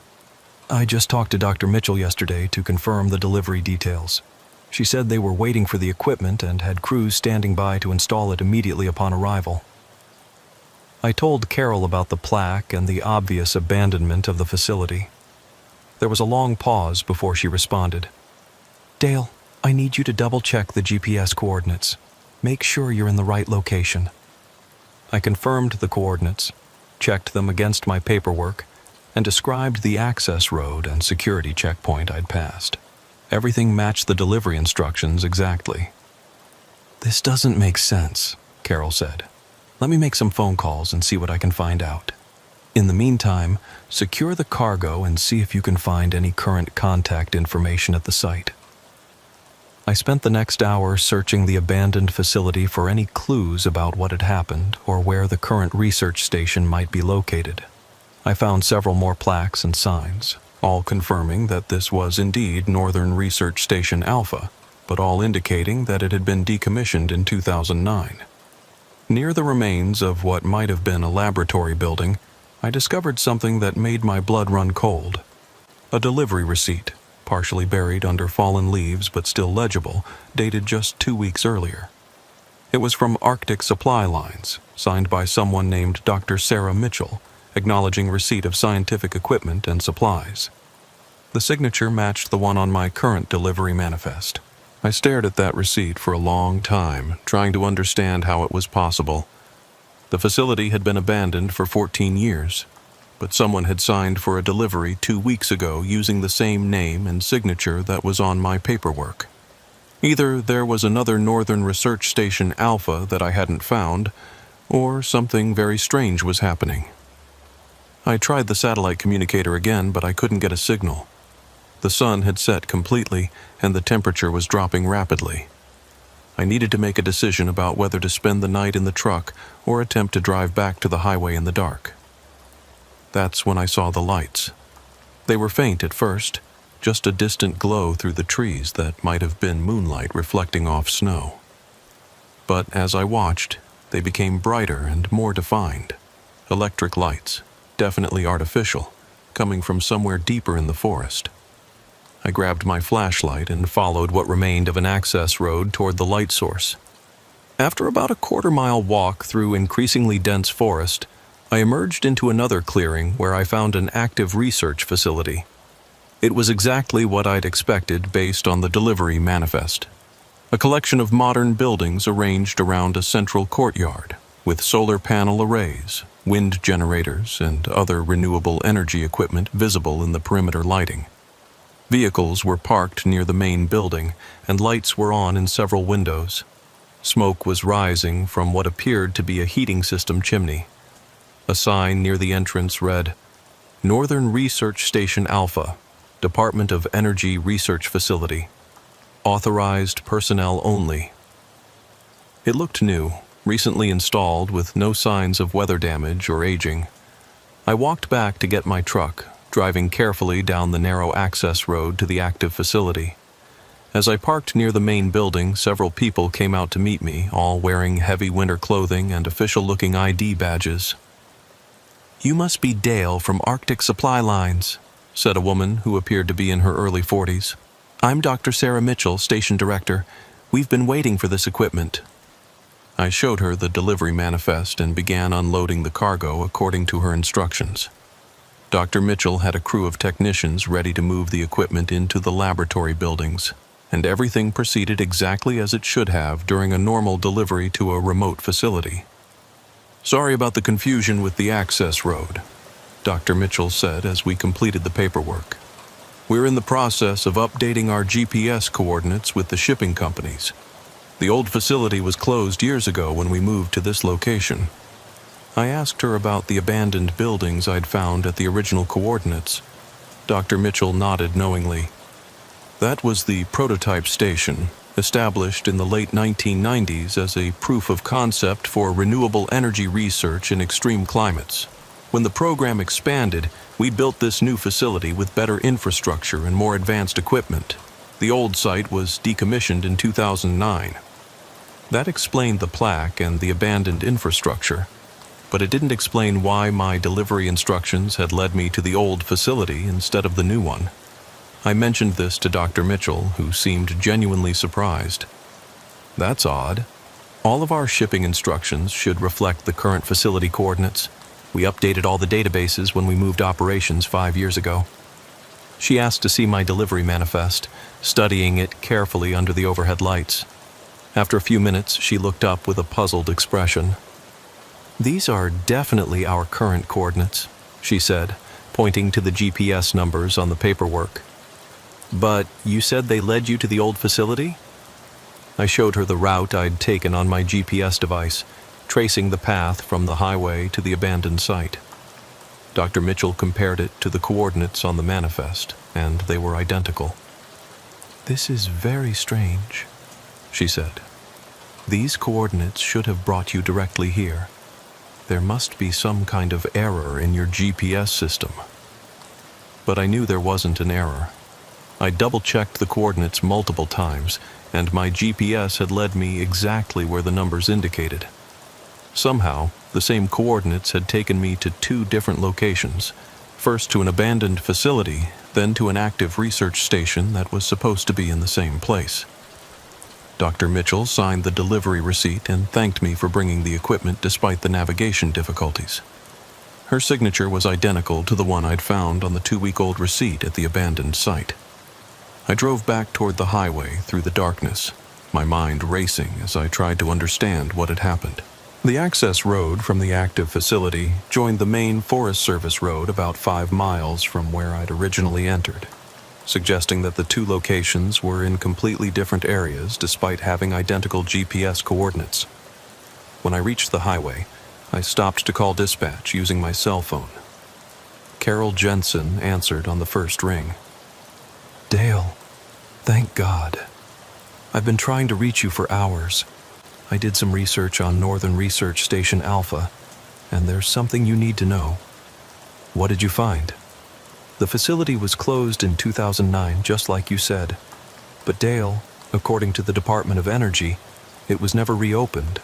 "I just talked to Dr. Mitchell yesterday to confirm the delivery details. She said they were waiting for the equipment and had crews standing by to install it immediately upon arrival." I told Carol about the plaque and the obvious abandonment of the facility. There was a long pause before she responded. "Dale, I need you to double-check the GPS coordinates. Make sure you're in the right location." I confirmed the coordinates, checked them against my paperwork, and described the access road and security checkpoint I'd passed. Everything matched the delivery instructions exactly. "This doesn't make sense," Carol said. "Let me make some phone calls and see what I can find out. In the meantime, secure the cargo and see if you can find any current contact information at the site." I spent the next hour searching the abandoned facility for any clues about what had happened or where the current research station might be located. I found several more plaques and signs, all confirming that this was indeed Northern Research Station Alpha, but all indicating that it had been decommissioned in 2009. Near the remains of what might have been a laboratory building, I discovered something that made my blood run cold. A delivery receipt, partially buried under fallen leaves but still legible, dated just 2 weeks earlier. It was from Arctic Supply Lines, signed by someone named Dr. Sarah Mitchell, acknowledging receipt of scientific equipment and supplies. The signature matched the one on my current delivery manifest. I stared at that receipt for a long time, trying to understand how it was possible. The facility had been abandoned for 14 years, but someone had signed for a delivery 2 weeks ago using the same name and signature that was on my paperwork. Either there was another Northern Research Station Alpha that I hadn't found, or something very strange was happening. I tried the satellite communicator again, but I couldn't get a signal. The sun had set completely, and the temperature was dropping rapidly. I needed to make a decision about whether to spend the night in the truck or attempt to drive back to the highway in the dark. That's when I saw the lights. They were faint at first, just a distant glow through the trees that might have been moonlight reflecting off snow. But as I watched, they became brighter and more defined. Electric lights, definitely artificial, coming from somewhere deeper in the forest. I grabbed my flashlight and followed what remained of an access road toward the light source. After about a quarter-mile walk through increasingly dense forest, I emerged into another clearing where I found an active research facility. It was exactly what I'd expected based on the delivery manifest. A collection of modern buildings arranged around a central courtyard, with solar panel arrays, wind generators, and other renewable energy equipment visible in the perimeter lighting. Vehicles were parked near the main building, and lights were on in several windows. Smoke was rising from what appeared to be a heating system chimney. A sign near the entrance read, "Northern Research Station Alpha, Department of Energy Research Facility. Authorized personnel only." It looked new, recently installed with no signs of weather damage or aging. I walked back to get my truck, driving carefully down the narrow access road to the active facility. As I parked near the main building, several people came out to meet me, all wearing heavy winter clothing and official-looking ID badges. "You must be Dale from Arctic Supply Lines," said a woman who appeared to be in her early 40s. "I'm Dr. Sarah Mitchell, station director. We've been waiting for this equipment." I showed her the delivery manifest and began unloading the cargo according to her instructions. Dr. Mitchell had a crew of technicians ready to move the equipment into the laboratory buildings, and everything proceeded exactly as it should have during a normal delivery to a remote facility. "Sorry about the confusion with the access road," Dr. Mitchell said as we completed the paperwork. "We're in the process of updating our GPS coordinates with the shipping companies. The old facility was closed years ago when we moved to this location." I asked her about the abandoned buildings I'd found at the original coordinates. Dr. Mitchell nodded knowingly. "That was the prototype station, established in the late 1990s as a proof of concept for renewable energy research in extreme climates. When the program expanded, we built this new facility with better infrastructure and more advanced equipment. The old site was decommissioned in 2009. That explained the plaque and the abandoned infrastructure, but it didn't explain why my delivery instructions had led me to the old facility instead of the new one. I mentioned this to Dr. Mitchell, who seemed genuinely surprised. "That's odd. All of our shipping instructions should reflect the current facility coordinates. We updated all the databases when we moved operations 5 years ago." She asked to see my delivery manifest, studying it carefully under the overhead lights. After a few minutes, she looked up with a puzzled expression. "These are definitely our current coordinates," she said, pointing to the GPS numbers on the paperwork. "But you said they led you to the old facility?" I showed her the route I'd taken on my GPS device, tracing the path from the highway to the abandoned site. Dr. Mitchell compared it to the coordinates on the manifest, and they were identical. "This is very strange," she said. "These coordinates should have brought you directly here. There must be some kind of error in your GPS system." But I knew there wasn't an error. I double-checked the coordinates multiple times, and my GPS had led me exactly where the numbers indicated. Somehow, the same coordinates had taken me to 2 different locations, first to an abandoned facility, then to an active research station that was supposed to be in the same place. Dr. Mitchell signed the delivery receipt and thanked me for bringing the equipment despite the navigation difficulties. Her signature was identical to the one I'd found on the 2-week-old receipt at the abandoned site. I drove back toward the highway through the darkness, my mind racing as I tried to understand what had happened. The access road from the active facility joined the main Forest Service road about 5 miles from where I'd originally entered, suggesting that the two locations were in completely different areas despite having identical GPS coordinates. When I reached the highway, I stopped to call dispatch using my cell phone. Carol Jensen answered on the first ring. Dale, thank God. I've been trying to reach you for hours. I did some research on Northern Research Station Alpha, and there's something you need to know. What did you find? The facility was closed in 2009, just like you said. But Dale, according to the Department of Energy, it was never reopened.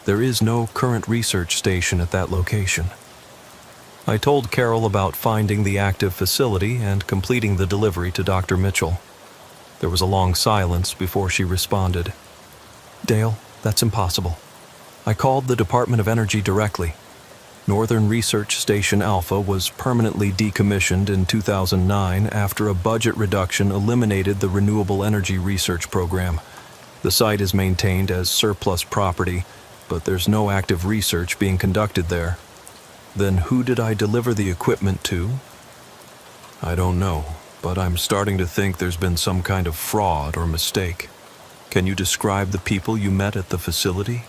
There is no current research station at that location. I told Carol about finding the active facility and completing the delivery to Dr. Mitchell. There was a long silence before she responded. Dale, that's impossible. I called the Department of Energy directly. Northern Research Station Alpha was permanently decommissioned in 2009 after a budget reduction eliminated the renewable energy research program. The site is maintained as surplus property, but there's no active research being conducted there. Then who did I deliver the equipment to? I don't know, but I'm starting to think there's been some kind of fraud or mistake. Can you describe the people you met at the facility?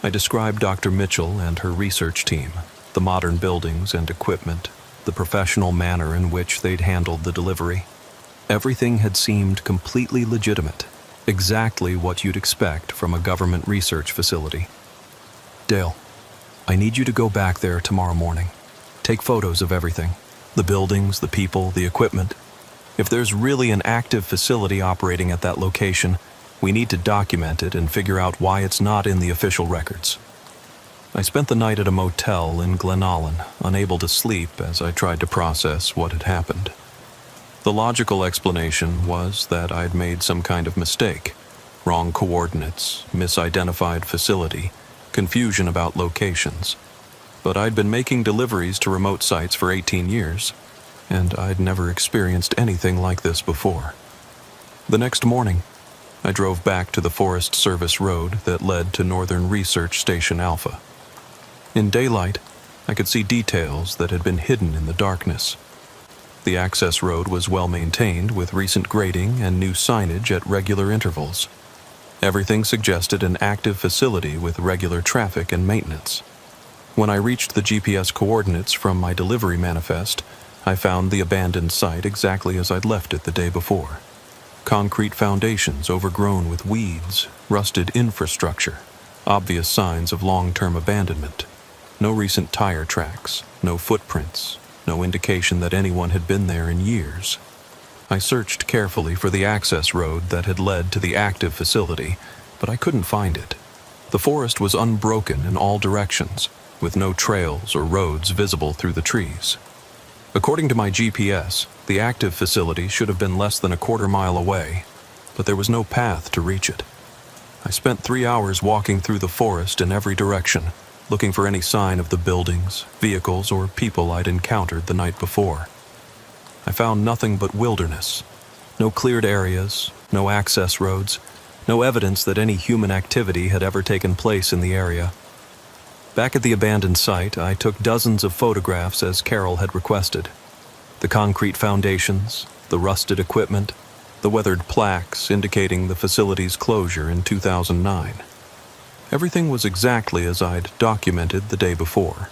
I described Dr. Mitchell and her research team, the modern buildings and equipment, the professional manner in which they'd handled the delivery. Everything had seemed completely legitimate, exactly what you'd expect from a government research facility. Dale, I need you to go back there tomorrow morning. Take photos of everything, the buildings, the people, the equipment. If there's really an active facility operating at that location, we need to document it and figure out why it's not in the official records. I spent the night at a motel in Glenallen, unable to sleep as I tried to process what had happened. The logical explanation was that I'd made some kind of mistake. Wrong coordinates, misidentified facility, confusion about locations. But I'd been making deliveries to remote sites for 18 years, and I'd never experienced anything like this before. The next morning, I drove back to the Forest Service road that led to Northern Research Station Alpha. In daylight, I could see details that had been hidden in the darkness. The access road was well maintained with recent grading and new signage at regular intervals. Everything suggested an active facility with regular traffic and maintenance. When I reached the GPS coordinates from my delivery manifest, I found the abandoned site exactly as I'd left it the day before. Concrete foundations overgrown with weeds, rusted infrastructure, obvious signs of long-term abandonment. No recent tire tracks, no footprints, no indication that anyone had been there in years. I searched carefully for the access road that had led to the active facility, but I couldn't find it. The forest was unbroken in all directions, with no trails or roads visible through the trees. According to my GPS, the active facility should have been less than a quarter mile away, but there was no path to reach it. I spent 3 hours walking through the forest in every direction, looking for any sign of the buildings, vehicles, or people I'd encountered the night before. I found nothing but wilderness. No cleared areas, no access roads, no evidence that any human activity had ever taken place in the area. Back at the abandoned site, I took dozens of photographs as Carol had requested. The concrete foundations, the rusted equipment, the weathered plaques indicating the facility's closure in 2009. Everything was exactly as I'd documented the day before,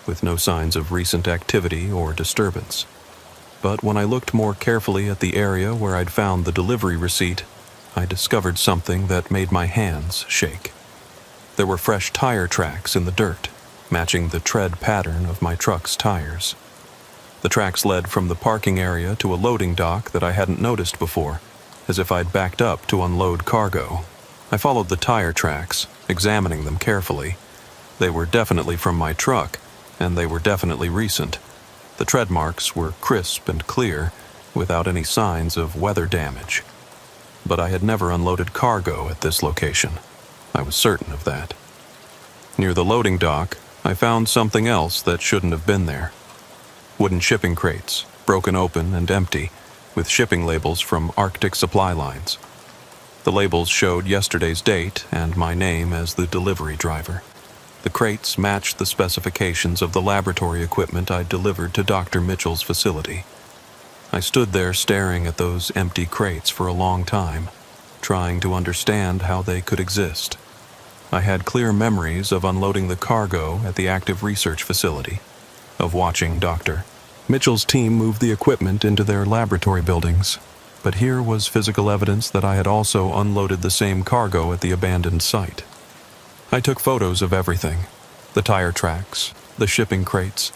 with no signs of recent activity or disturbance. But when I looked more carefully at the area where I'd found the delivery receipt, I discovered something that made my hands shake. There were fresh tire tracks in the dirt, matching the tread pattern of my truck's tires. The tracks led from the parking area to a loading dock that I hadn't noticed before, as if I'd backed up to unload cargo. I followed the tire tracks, examining them carefully. They were definitely from my truck, and they were definitely recent. The tread marks were crisp and clear, without any signs of weather damage. But I had never unloaded cargo at this location. I was certain of that. Near the loading dock, I found something else that shouldn't have been there. Wooden shipping crates, broken open and empty, with shipping labels from Arctic supply lines. The labels showed yesterday's date and my name as the delivery driver. The crates matched the specifications of the laboratory equipment I'd delivered to Dr. Mitchell's facility. I stood there staring at those empty crates for a long time, trying to understand how they could exist. I had clear memories of unloading the cargo at the active research facility, of watching Dr. Mitchell's team move the equipment into their laboratory buildings, but here was physical evidence that I had also unloaded the same cargo at the abandoned site. I took photos of everything: the tire tracks, the shipping crates,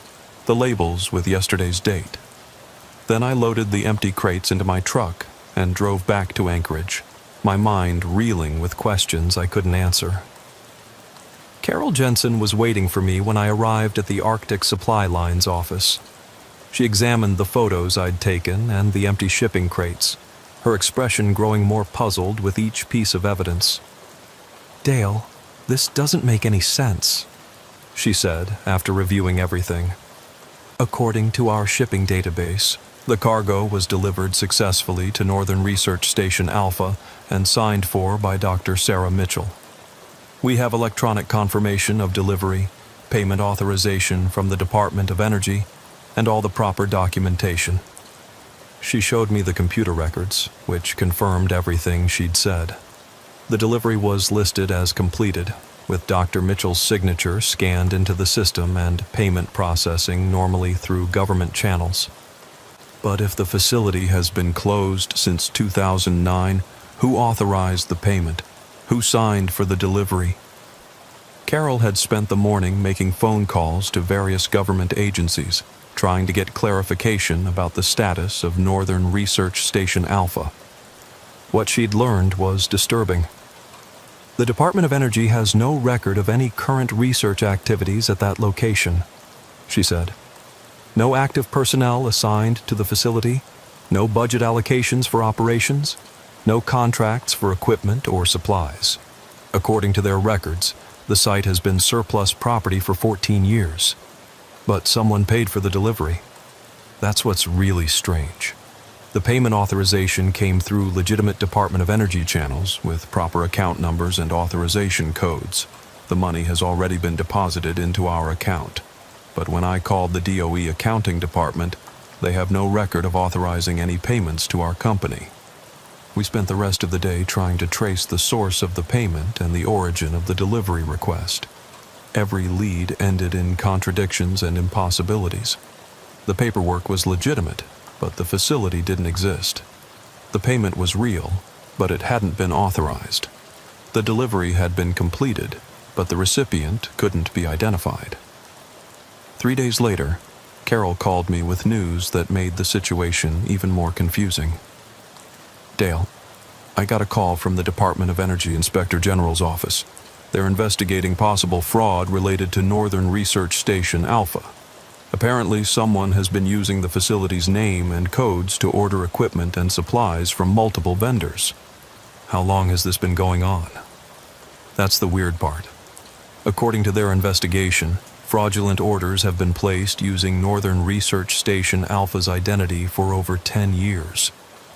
the labels with yesterday's date. Then I loaded the empty crates into my truck and drove back to Anchorage, my mind reeling with questions I couldn't answer. Carol Jensen was waiting for me when I arrived at the Arctic Supply Line's office. She examined the photos I'd taken and the empty shipping crates, her expression growing more puzzled with each piece of evidence. "Dale, this doesn't make any sense," she said after reviewing everything. "According to our shipping database, the cargo was delivered successfully to Northern Research Station Alpha and signed for by Dr. Sarah Mitchell. We have electronic confirmation of delivery, payment authorization from the Department of Energy, and all the proper documentation." She showed me the computer records, which confirmed everything she'd said. The delivery was listed as completed, with Dr. Mitchell's signature scanned into the system and payment processing normally through government channels. But if the facility has been closed since 2009, who authorized the payment? Who signed for the delivery? Carol had spent the morning making phone calls to various government agencies, trying to get clarification about the status of Northern Research Station Alpha. What she'd learned was disturbing. The Department of Energy has no record of any current research activities at that location, she said. No active personnel assigned to the facility, no budget allocations for operations, no contracts for equipment or supplies. According to their records, the site has been surplus property for 14 years. But someone paid for the delivery. That's what's really strange. The payment authorization came through legitimate Department of Energy channels with proper account numbers and authorization codes. The money has already been deposited into our account. But when I called the DOE accounting department, they have no record of authorizing any payments to our company. We spent the rest of the day trying to trace the source of the payment and the origin of the delivery request. Every lead ended in contradictions and impossibilities. The paperwork was legitimate, but the facility didn't exist. The payment was real, but it hadn't been authorized. The delivery had been completed, but the recipient couldn't be identified. 3 days later, Carol called me with news that made the situation even more confusing. "Dale, I got a call from the Department of Energy Inspector General's office. They're investigating possible fraud related to Northern Research Station Alpha. Apparently, someone has been using the facility's name and codes to order equipment and supplies from multiple vendors." "How long has this been going on?" "That's the weird part. According to their investigation, fraudulent orders have been placed using Northern Research Station Alpha's identity for over 10 years.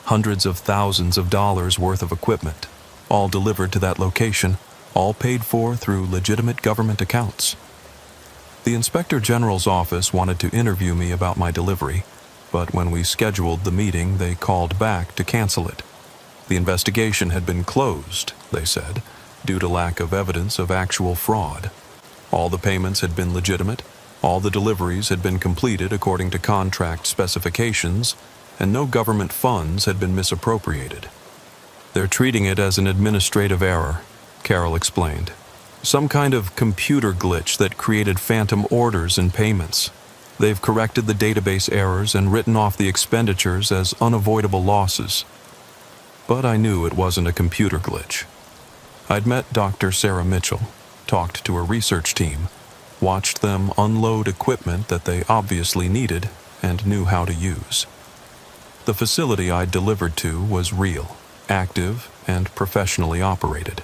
Hundreds of thousands of dollars worth of equipment, all delivered to that location, all paid for through legitimate government accounts." The Inspector General's office wanted to interview me about my delivery, but when we scheduled the meeting, they called back to cancel it. The investigation had been closed, they said, due to lack of evidence of actual fraud. All the payments had been legitimate, all the deliveries had been completed according to contract specifications, and no government funds had been misappropriated. "They're treating it as an administrative error," Carol explained. "Some kind of computer glitch that created phantom orders and payments. They've corrected the database errors and written off the expenditures as unavoidable losses." But I knew it wasn't a computer glitch. I'd met Dr. Sarah Mitchell, talked to her research team, watched them unload equipment that they obviously needed and knew how to use. The facility I'd delivered to was real, active, and professionally operated.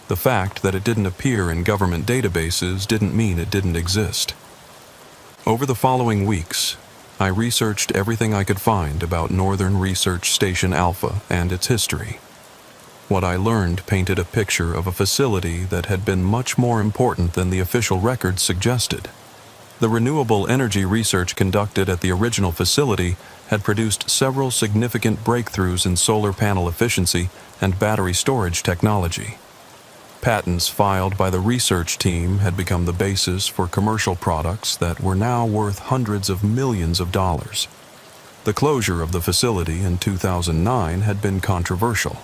The fact that it didn't appear in government databases didn't mean it didn't exist. Over the following weeks, I researched everything I could find about Northern Research Station Alpha and its history. What I learned painted a picture of a facility that had been much more important than the official records suggested. The renewable energy research conducted at the original facility had produced several significant breakthroughs in solar panel efficiency and battery storage technology. Patents filed by the research team had become the basis for commercial products that were now worth hundreds of millions of dollars. The closure of the facility in 2009 had been controversial,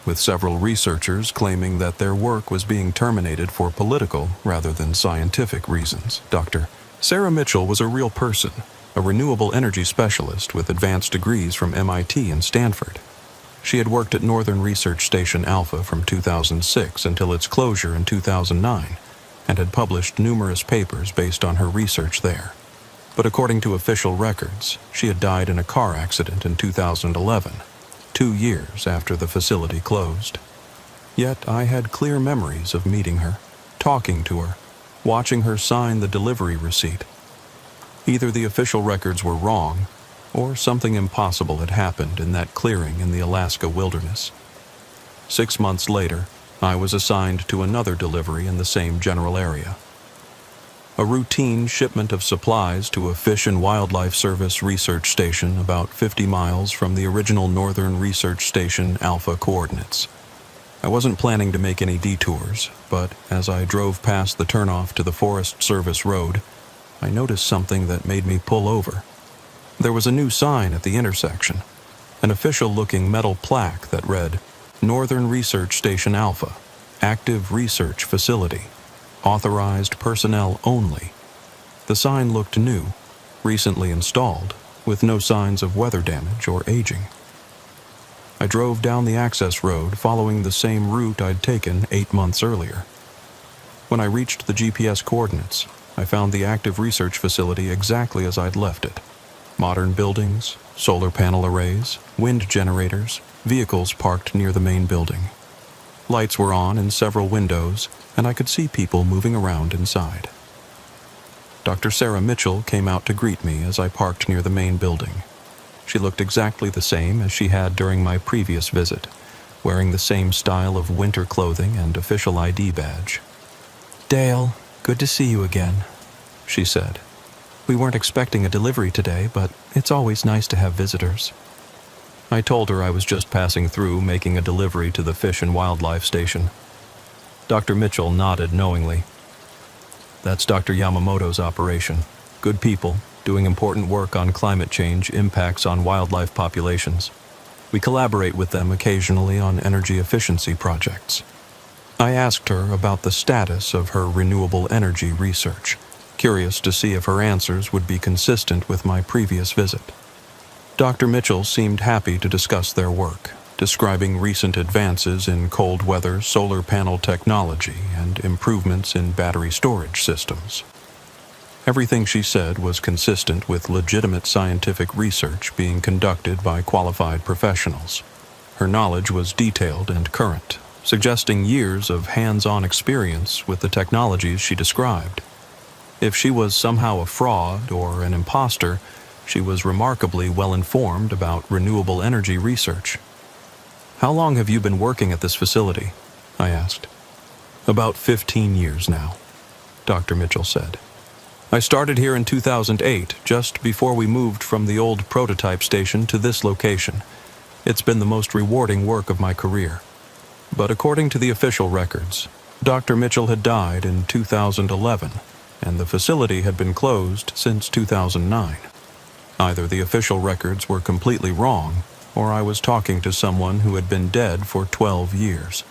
with several researchers claiming that their work was being terminated for political rather than scientific reasons. Dr. Sarah Mitchell was a real person, a renewable energy specialist with advanced degrees from MIT and Stanford. She had worked at Northern Research Station Alpha from 2006 until its closure in 2009, and had published numerous papers based on her research there. But according to official records, she had died in a car accident in 2011, 2 years after the facility closed. Yet I had clear memories of meeting her, talking to her, watching her sign the delivery receipt. Either the official records were wrong, or something impossible had happened in that clearing in the Alaska wilderness. 6 months later, I was assigned to another delivery in the same general area. A routine shipment of supplies to a Fish and Wildlife Service research station about 50 miles from the original Northern Research Station Alpha coordinates. I wasn't planning to make any detours, but as I drove past the turnoff to the Forest Service road, I noticed something that made me pull over. There was a new sign at the intersection, an official-looking metal plaque that read, Northern Research Station Alpha, Active Research Facility, Authorized Personnel Only. The sign looked new, recently installed, with no signs of weather damage or aging. I drove down the access road following the same route I'd taken 8 months earlier. When I reached the GPS coordinates, I found the active research facility exactly as I'd left it. Modern buildings, solar panel arrays, wind generators, vehicles parked near the main building. Lights were on in several windows, and I could see people moving around inside. Dr. Sarah Mitchell came out to greet me as I parked near the main building. She looked exactly the same as she had during my previous visit, wearing the same style of winter clothing and official ID badge. Dale, good to see you again, she said. We weren't expecting a delivery today, but it's always nice to have visitors. I told her I was just passing through making a delivery to the Fish and Wildlife Station. Dr. Mitchell nodded knowingly. That's Dr. Yamamoto's operation. Good people, doing important work on climate change impacts on wildlife populations. We collaborate with them occasionally on energy efficiency projects. I asked her about the status of her renewable energy research, curious to see if her answers would be consistent with my previous visit. Dr. Mitchell seemed happy to discuss their work, describing recent advances in cold weather solar panel technology and improvements in battery storage systems. Everything she said was consistent with legitimate scientific research being conducted by qualified professionals. Her knowledge was detailed and current, suggesting years of hands-on experience with the technologies she described. If she was somehow a fraud or an imposter, she was remarkably well-informed about renewable energy research. How long have you been working at this facility? I asked. About 15 years now, Dr. Mitchell said. I started here in 2008, just before we moved from the old prototype station to this location. It's been the most rewarding work of my career. But according to the official records, Dr. Mitchell had died in 2011, and the facility had been closed since 2009. Either the official records were completely wrong, or I was talking to someone who had been dead for 12 years.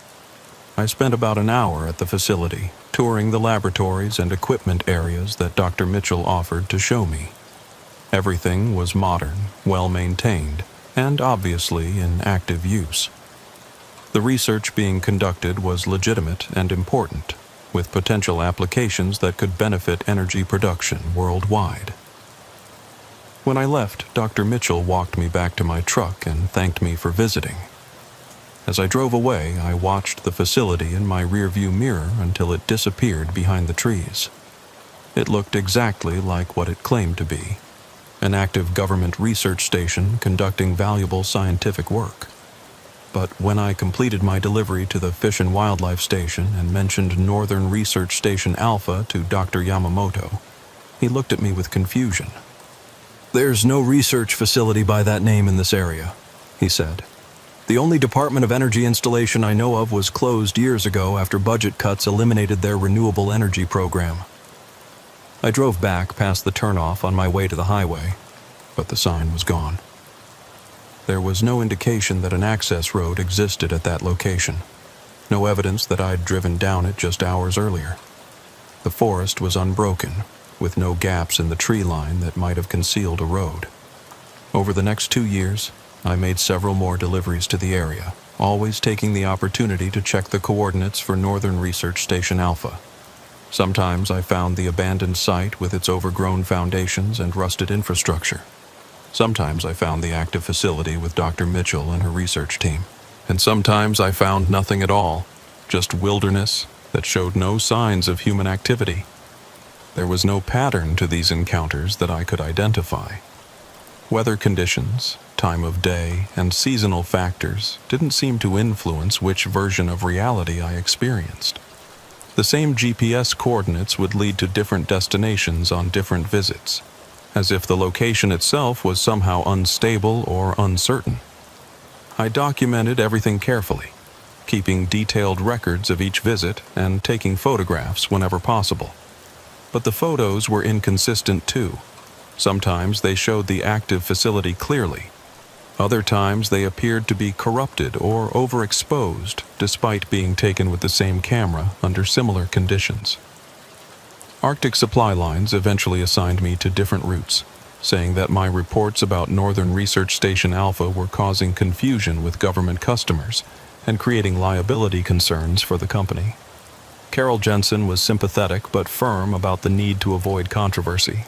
I spent about an hour at the facility, touring the laboratories and equipment areas that Dr. Mitchell offered to show me. Everything was modern, well-maintained, and obviously in active use. The research being conducted was legitimate and important, with potential applications that could benefit energy production worldwide. When I left, Dr. Mitchell walked me back to my truck and thanked me for visiting. As I drove away, I watched the facility in my rearview mirror until it disappeared behind the trees. It looked exactly like what it claimed to be, an active government research station conducting valuable scientific work. But when I completed my delivery to the Fish and Wildlife Station and mentioned Northern Research Station Alpha to Dr. Yamamoto, he looked at me with confusion. "There's no research facility by that name in this area," he said. "The only Department of Energy installation I know of was closed years ago after budget cuts eliminated their renewable energy program." I drove back past the turnoff on my way to the highway, but the sign was gone. There was no indication that an access road existed at that location, no evidence that I'd driven down it just hours earlier. The forest was unbroken, with no gaps in the tree line that might have concealed a road. Over the next 2 years, I made several more deliveries to the area, always taking the opportunity to check the coordinates for Northern Research Station Alpha. Sometimes I found the abandoned site with its overgrown foundations and rusted infrastructure. Sometimes I found the active facility with Dr. Mitchell and her research team. And sometimes I found nothing at all, just wilderness that showed no signs of human activity. There was no pattern to these encounters that I could identify. Weather conditions, time of day, and seasonal factors didn't seem to influence which version of reality I experienced. The same GPS coordinates would lead to different destinations on different visits, as if the location itself was somehow unstable or uncertain. I documented everything carefully, keeping detailed records of each visit and taking photographs whenever possible. But the photos were inconsistent too. Sometimes they showed the active facility clearly. Other times they appeared to be corrupted or overexposed despite being taken with the same camera under similar conditions. Arctic Supply Lines eventually assigned me to different routes, saying that my reports about Northern Research Station Alpha were causing confusion with government customers and creating liability concerns for the company. Carol Jensen was sympathetic but firm about the need to avoid controversy.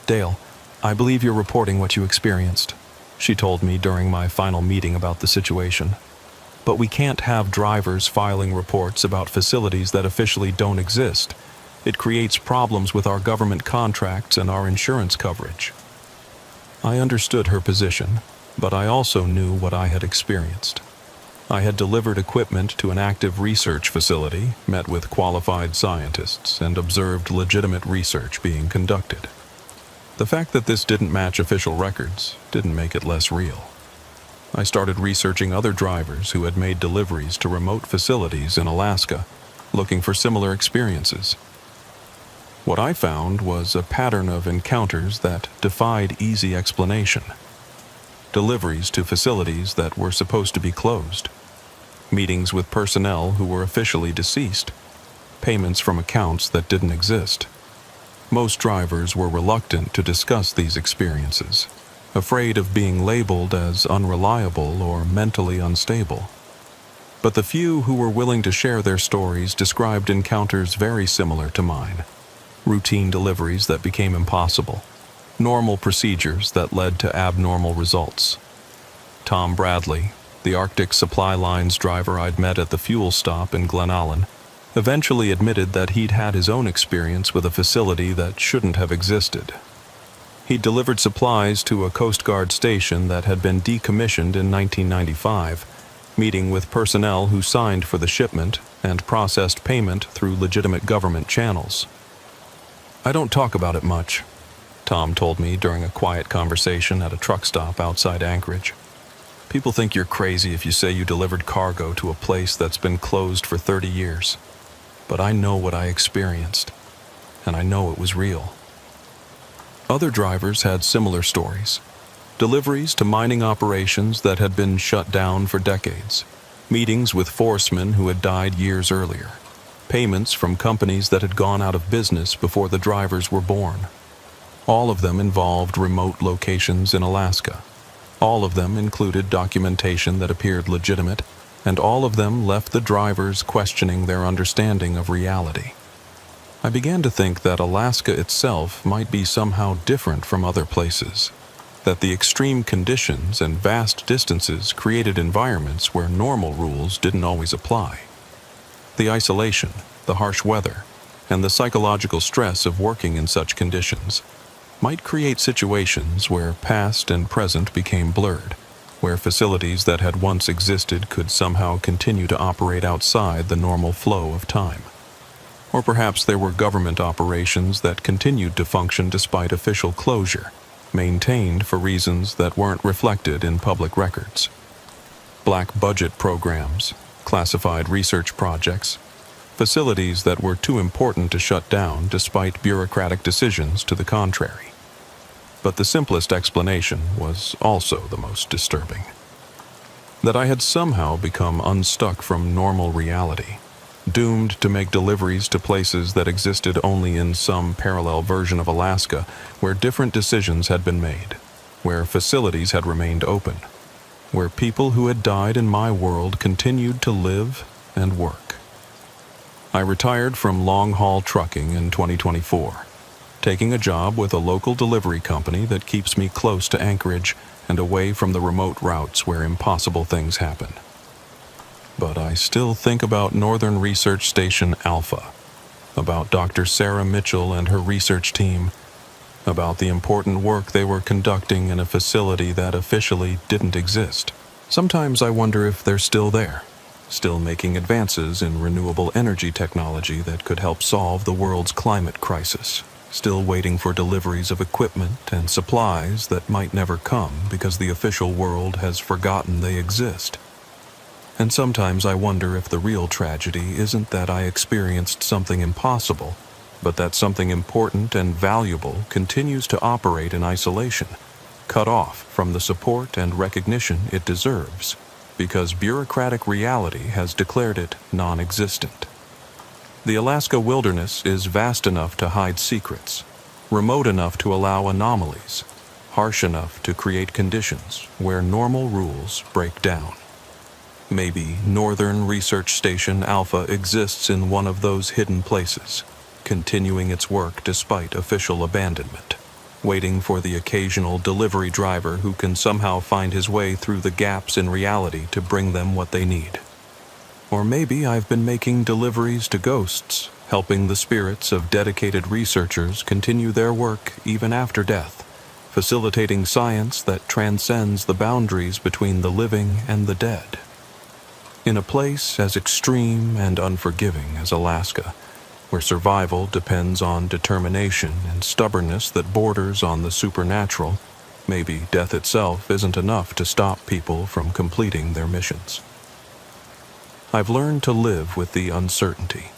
"Dale, I believe you're reporting what you experienced," she told me during my final meeting about the situation. "But we can't have drivers filing reports about facilities that officially don't exist. It creates problems with our government contracts and our insurance coverage." I understood her position, but I also knew what I had experienced. I had delivered equipment to an active research facility, met with qualified scientists, and observed legitimate research being conducted. The fact that this didn't match official records didn't make it less real. I started researching other drivers who had made deliveries to remote facilities in Alaska, looking for similar experiences. What I found was a pattern of encounters that defied easy explanation. Deliveries to facilities that were supposed to be closed, meetings with personnel who were officially deceased, payments from accounts that didn't exist. Most drivers were reluctant to discuss these experiences, afraid of being labeled as unreliable or mentally unstable. But the few who were willing to share their stories described encounters very similar to mine. Routine deliveries that became impossible, normal procedures that led to abnormal results. Tom Bradley, the Arctic Supply Lines driver I'd met at the fuel stop in Glen Allen, eventually admitted that he'd had his own experience with a facility that shouldn't have existed. He'd delivered supplies to a Coast Guard station that had been decommissioned in 1995, meeting with personnel who signed for the shipment and processed payment through legitimate government channels. "I don't talk about it much," Tom told me during a quiet conversation at a truck stop outside Anchorage. "People think you're crazy if you say you delivered cargo to a place that's been closed for 30 years. But I know what I experienced, and I know it was real." Other drivers had similar stories. Deliveries to mining operations that had been shut down for decades, meetings with forcemen who had died years earlier, payments from companies that had gone out of business before the drivers were born. All of them involved remote locations in Alaska. All of them included documentation that appeared legitimate, and all of them left the drivers questioning their understanding of reality. I began to think that Alaska itself might be somehow different from other places. that the extreme conditions and vast distances created environments where normal rules didn't always apply. The isolation, the harsh weather, and the psychological stress of working in such conditions might create situations where past and present became blurred, where facilities that had once existed could somehow continue to operate outside the normal flow of time. Or perhaps there were government operations that continued to function despite official closure, maintained for reasons that weren't reflected in public records. Black budget programs, classified research projects, facilities that were too important to shut down despite bureaucratic decisions to the contrary. But the simplest explanation was also the most disturbing. That I had somehow become unstuck from normal reality, doomed to make deliveries to places that existed only in some parallel version of Alaska, where different decisions had been made, where facilities had remained open, where people who had died in my world continued to live and work. I retired from long-haul trucking in 2024, taking a job with a local delivery company that keeps me close to Anchorage and away from the remote routes where impossible things happen. But I still think about Northern Research Station Alpha, about Dr. Sarah Mitchell and her research team, about the important work they were conducting in a facility that officially didn't exist. Sometimes I wonder if they're still there, still making advances in renewable energy technology that could help solve the world's climate crisis, still waiting for deliveries of equipment and supplies that might never come because the official world has forgotten they exist. And sometimes I wonder if the real tragedy isn't that I experienced something impossible, but that something important and valuable continues to operate in isolation, cut off from the support and recognition it deserves, because bureaucratic reality has declared it non-existent. The Alaska wilderness is vast enough to hide secrets, remote enough to allow anomalies, harsh enough to create conditions where normal rules break down. Maybe Northern Research Station Alpha exists in one of those hidden places, continuing its work despite official abandonment, waiting for the occasional delivery driver who can somehow find his way through the gaps in reality to bring them what they need. Or maybe I've been making deliveries to ghosts, helping the spirits of dedicated researchers continue their work even after death, facilitating science that transcends the boundaries between the living and the dead. In a place as extreme and unforgiving as Alaska, where survival depends on determination and stubbornness that borders on the supernatural, maybe death itself isn't enough to stop people from completing their missions. I've learned to live with the uncertainty,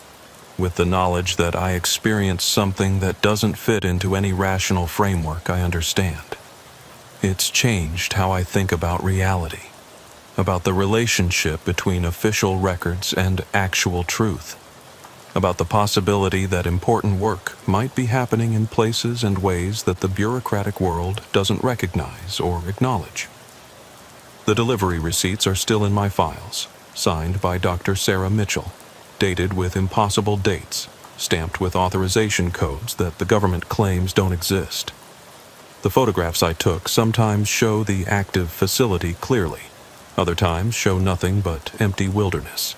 with the knowledge that I experience something that doesn't fit into any rational framework I understand. It's changed how I think about reality, about the relationship between official records and actual truth, about the possibility that important work might be happening in places and ways that the bureaucratic world doesn't recognize or acknowledge. The delivery receipts are still in my files, signed by Dr. Sarah Mitchell, dated with impossible dates, stamped with authorization codes that the government claims don't exist. The photographs I took sometimes show the active facility clearly, other times show nothing but empty wilderness.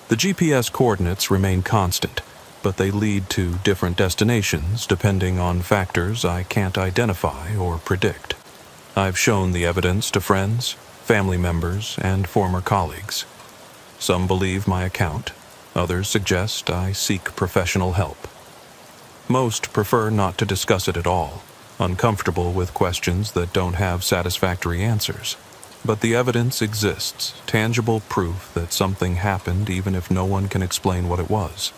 The GPS coordinates remain constant, but they lead to different destinations depending on factors I can't identify or predict. I've shown the evidence to friends, family members, and former colleagues. Some believe my account, others suggest I seek professional help. Most prefer not to discuss it at all, uncomfortable with questions that don't have satisfactory answers. But the evidence exists, tangible proof that something happened even if no one can explain what it was.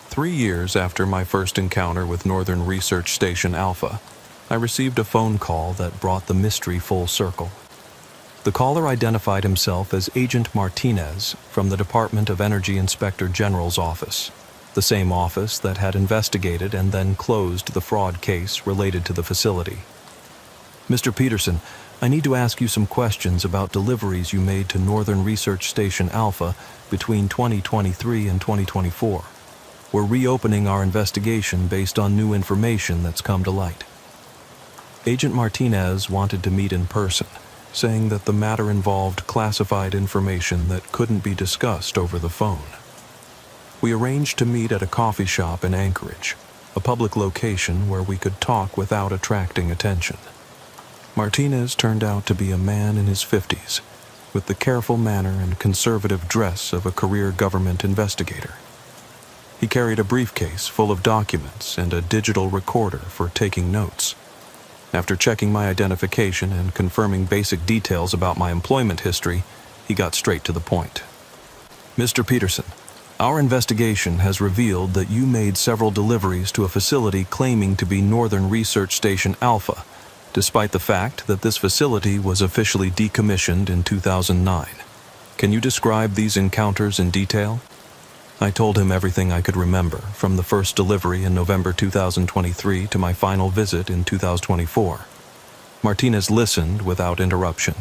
3 years after my first encounter with Northern Research Station Alpha, I received a phone call that brought the mystery full circle. The caller identified himself as Agent Martinez from the Department of Energy Inspector General's office, the same office that had investigated and then closed the fraud case related to the facility. Mr. Peterson, I need to ask you some questions about deliveries you made to Northern Research Station Alpha between 2023 and 2024. We're reopening our investigation based on new information that's come to light. Agent Martinez wanted to meet in person, saying that the matter involved classified information that couldn't be discussed over the phone. We arranged to meet at a coffee shop in Anchorage, a public location where we could talk without attracting attention. Martinez turned out to be a man in his 50s, with the careful manner and conservative dress of a career government investigator. He carried a briefcase full of documents and a digital recorder for taking notes. After checking my identification and confirming basic details about my employment history, he got straight to the point. "Mr. Peterson, our investigation has revealed that you made several deliveries to a facility claiming to be Northern Research Station Alpha, despite the fact that this facility was officially decommissioned in 2009. Can you describe these encounters in detail?" I told him everything I could remember, from the first delivery in November 2023 to my final visit in 2024. Martinez listened without interruption,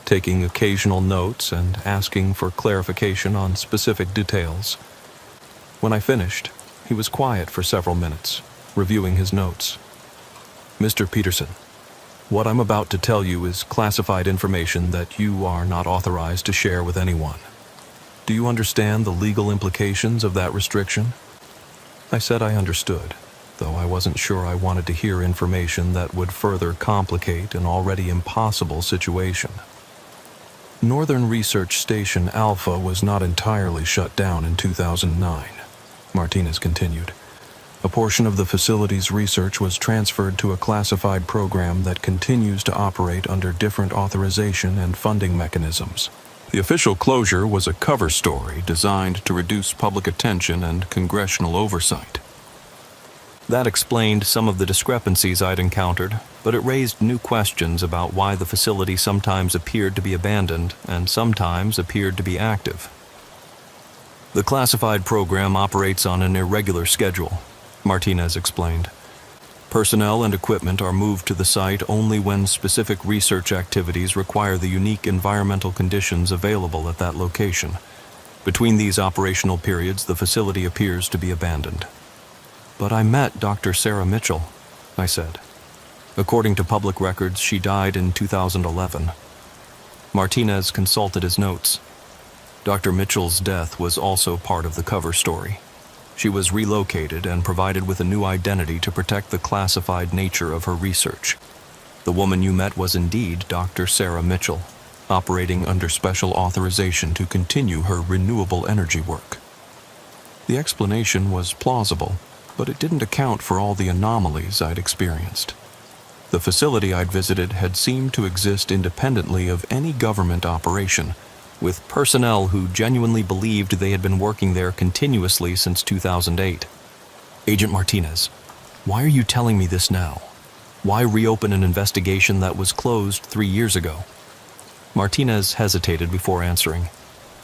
taking occasional notes and asking for clarification on specific details. When I finished, he was quiet for several minutes, reviewing his notes. "Mr. Peterson, what I'm about to tell you is classified information that you are not authorized to share with anyone. Do you understand the legal implications of that restriction?" I said I understood, though I wasn't sure I wanted to hear information that would further complicate an already impossible situation. "Northern Research Station Alpha was not entirely shut down in 2009, Martinez continued. A portion of the facility's research was transferred to a classified program that continues to operate under different authorization and funding mechanisms. The official closure was a cover story designed to reduce public attention and congressional oversight. That explained some of the discrepancies I'd encountered, but it raised new questions about why the facility sometimes appeared to be abandoned and sometimes appeared to be active. "The classified program operates on an irregular schedule," Martinez explained. "Personnel and equipment are moved to the site only when specific research activities require the unique environmental conditions available at that location. Between these operational periods, the facility appears to be abandoned." "But I met Dr. Sarah Mitchell," I said. "According to public records, she died in 2011. Martinez consulted his notes. Dr. Mitchell's death was also part of the cover story. She was relocated and provided with a new identity to protect the classified nature of her research. The woman you met was indeed Dr. Sarah Mitchell, operating under special authorization to continue her renewable energy work." The explanation was plausible, but it didn't account for all the anomalies I'd experienced. The facility I'd visited had seemed to exist independently of any government operation, with personnel who genuinely believed they had been working there continuously since 2008. "Agent Martinez, why are you telling me this now? Why reopen an investigation that was closed 3 years ago?" Martinez hesitated before answering.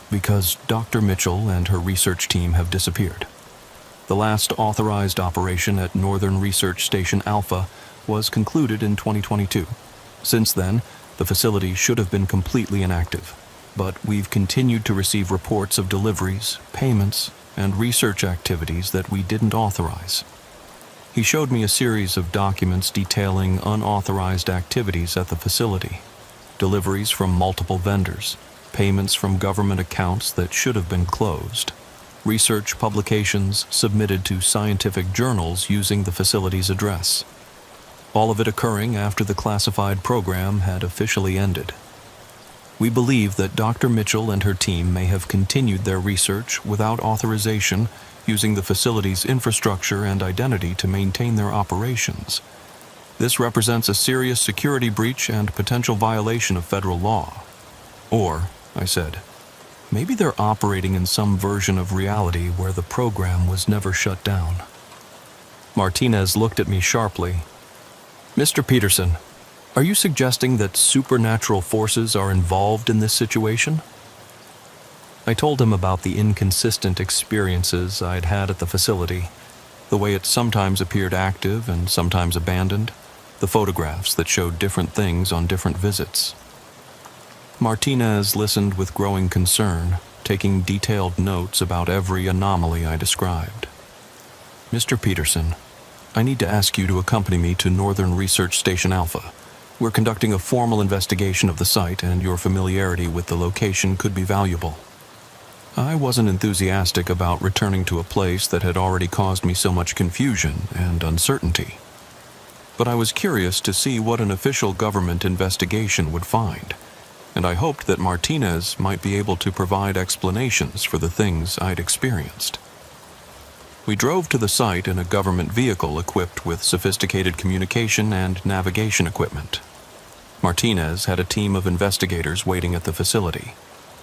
"Because Dr. Mitchell and her research team have disappeared. The last authorized operation at Northern Research Station Alpha was concluded in 2022. Since then, the facility should have been completely inactive. But we've continued to receive reports of deliveries, payments, and research activities that we didn't authorize." He showed me a series of documents detailing unauthorized activities at the facility, deliveries from multiple vendors, payments from government accounts that should have been closed, research publications submitted to scientific journals using the facility's address. All of it occurring after the classified program had officially ended. "We believe that Dr. Mitchell and her team may have continued their research without authorization, using the facility's infrastructure and identity to maintain their operations. This represents a serious security breach and potential violation of federal law." "Or," I said, "maybe they're operating in some version of reality where the program was never shut down." Martinez looked at me sharply. "Mr. Peterson, are you suggesting that supernatural forces are involved in this situation?" I told him about the inconsistent experiences I'd had at the facility, the way it sometimes appeared active and sometimes abandoned, the photographs that showed different things on different visits. Martinez listened with growing concern, taking detailed notes about every anomaly I described. "Mr. Peterson, I need to ask you to accompany me to Northern Research Station Alpha. We're conducting a formal investigation of the site, and your familiarity with the location could be valuable." I wasn't enthusiastic about returning to a place that had already caused me so much confusion and uncertainty. But I was curious to see what an official government investigation would find, and I hoped that Martinez might be able to provide explanations for the things I'd experienced. We drove to the site in a government vehicle equipped with sophisticated communication and navigation equipment. Martinez had a team of investigators waiting at the facility,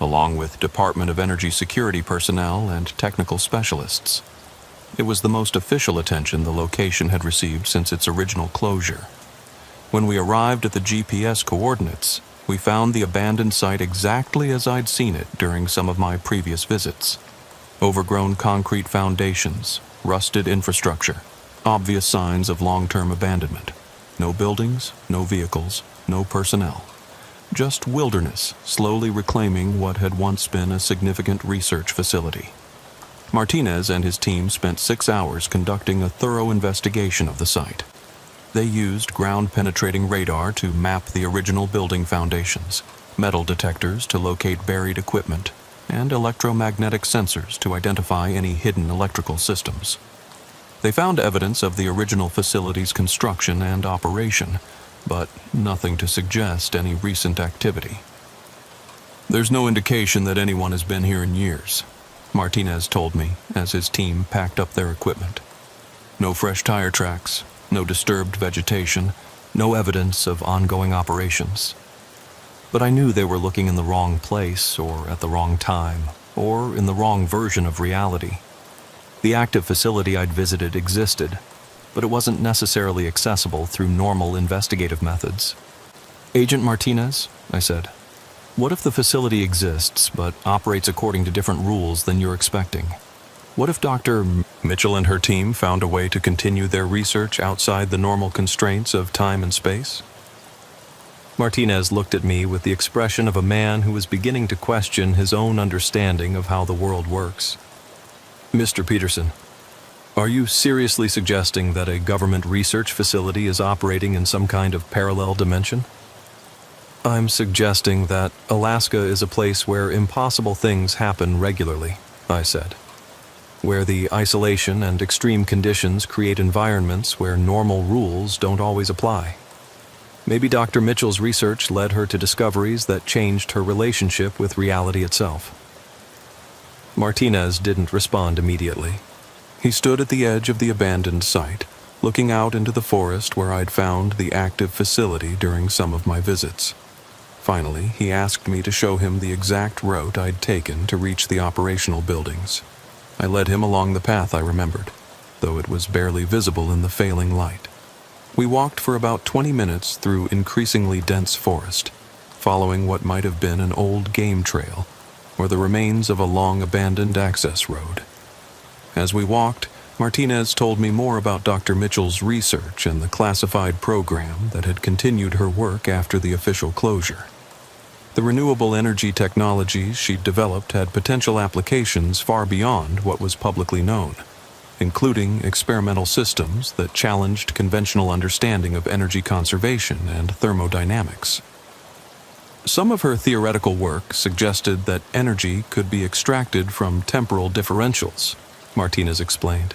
along with Department of Energy security personnel and technical specialists. It was the most official attention the location had received since its original closure. When we arrived at the GPS coordinates, we found the abandoned site exactly as I'd seen it during some of my previous visits. Overgrown concrete foundations, rusted infrastructure, obvious signs of long-term abandonment. No buildings, no vehicles, no personnel. Just wilderness, slowly reclaiming what had once been a significant research facility. Martinez and his team spent 6 hours conducting a thorough investigation of the site. They used ground-penetrating radar to map the original building foundations, metal detectors to locate buried equipment, and electromagnetic sensors to identify any hidden electrical systems. They found evidence of the original facility's construction and operation, but nothing to suggest any recent activity. "There's no indication that anyone has been here in years," Martinez told me as his team packed up their equipment. "No fresh tire tracks, no disturbed vegetation, no evidence of ongoing operations." But I knew they were looking in the wrong place, or at the wrong time, or in the wrong version of reality. The active facility I'd visited existed, but it wasn't necessarily accessible through normal investigative methods. "Agent Martinez," I said, "what if the facility exists but operates according to different rules than you're expecting? What if Dr. Mitchell and her team found a way to continue their research outside the normal constraints of time and space?" Martinez looked at me with the expression of a man who was beginning to question his own understanding of how the world works. "Mr. Peterson, are you seriously suggesting that a government research facility is operating in some kind of parallel dimension?" "I'm suggesting that Alaska is a place where impossible things happen regularly," I said. "Where the isolation and extreme conditions create environments where normal rules don't always apply. Maybe Dr. Mitchell's research led her to discoveries that changed her relationship with reality itself." Martinez didn't respond immediately. He stood at the edge of the abandoned site, looking out into the forest where I'd found the active facility during some of my visits. Finally, he asked me to show him the exact route I'd taken to reach the operational buildings. I led him along the path I remembered, though it was barely visible in the failing light. We walked for about 20 minutes through increasingly dense forest, following what might have been an old game trail or the remains of a long abandoned access road. As we walked, Martinez told me more about Dr. Mitchell's research and the classified program that had continued her work after the official closure. The renewable energy technologies she'd developed had potential applications far beyond what was publicly known, including experimental systems that challenged conventional understanding of energy conservation and thermodynamics. Some of her theoretical work suggested that energy could be extracted from temporal differentials, Martinez explained.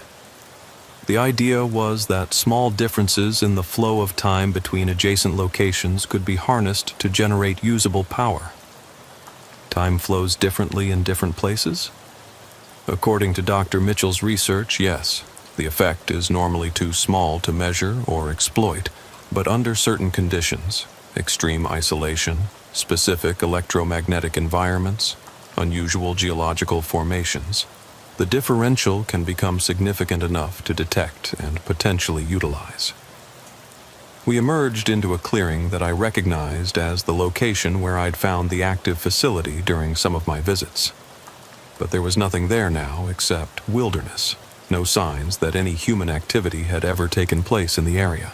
The idea was that small differences in the flow of time between adjacent locations could be harnessed to generate usable power. Time flows differently in different places? According to Dr. Mitchell's research, yes. The effect is normally too small to measure or exploit, but under certain conditions, extreme isolation, specific electromagnetic environments, unusual geological formations, the differential can become significant enough to detect and potentially utilize. We emerged into a clearing that I recognized as the location where I'd found the active facility during some of my visits. But there was nothing there now except wilderness, no signs that any human activity had ever taken place in the area.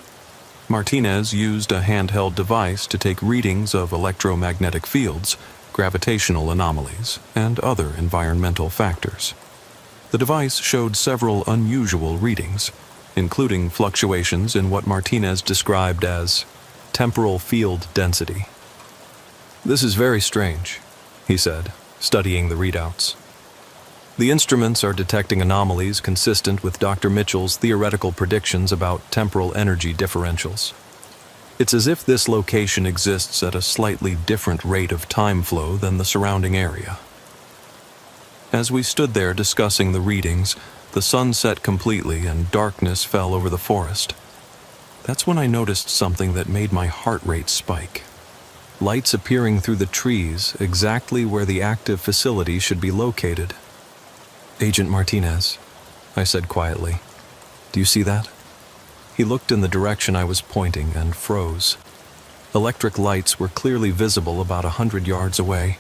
Martinez used a handheld device to take readings of electromagnetic fields, gravitational anomalies, and other environmental factors. The device showed several unusual readings, including fluctuations in what Martinez described as temporal field density. "This is very strange," he said, studying the readouts. "The instruments are detecting anomalies consistent with Dr. Mitchell's theoretical predictions about temporal energy differentials. It's as if this location exists at a slightly different rate of time flow than the surrounding area." As we stood there discussing the readings, the sun set completely and darkness fell over the forest. That's when I noticed something that made my heart rate spike. Lights appearing through the trees exactly where the active facility should be located. "Agent Martinez," I said quietly, "do you see that?" He looked in the direction I was pointing and froze. Electric lights were clearly visible about 100 yards away,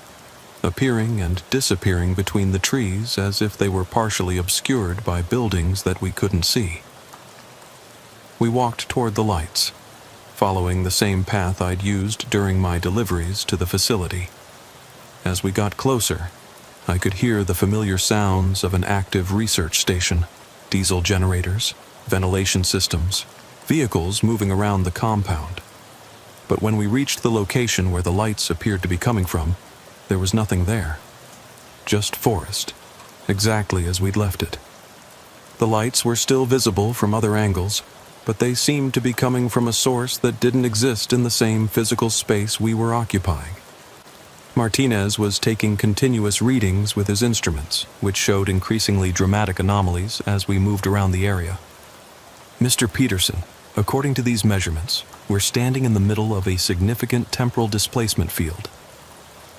appearing and disappearing between the trees as if they were partially obscured by buildings that we couldn't see. We walked toward the lights, following the same path I'd used during my deliveries to the facility. As we got closer, I could hear the familiar sounds of an active research station, diesel generators, ventilation systems, vehicles moving around the compound. But when we reached the location where the lights appeared to be coming from, there was nothing there. Just forest, exactly as we'd left it. The lights were still visible from other angles, but they seemed to be coming from a source that didn't exist in the same physical space we were occupying. Martinez was taking continuous readings with his instruments, which showed increasingly dramatic anomalies as we moved around the area. "Mr. Peterson, according to these measurements, we're standing in the middle of a significant temporal displacement field.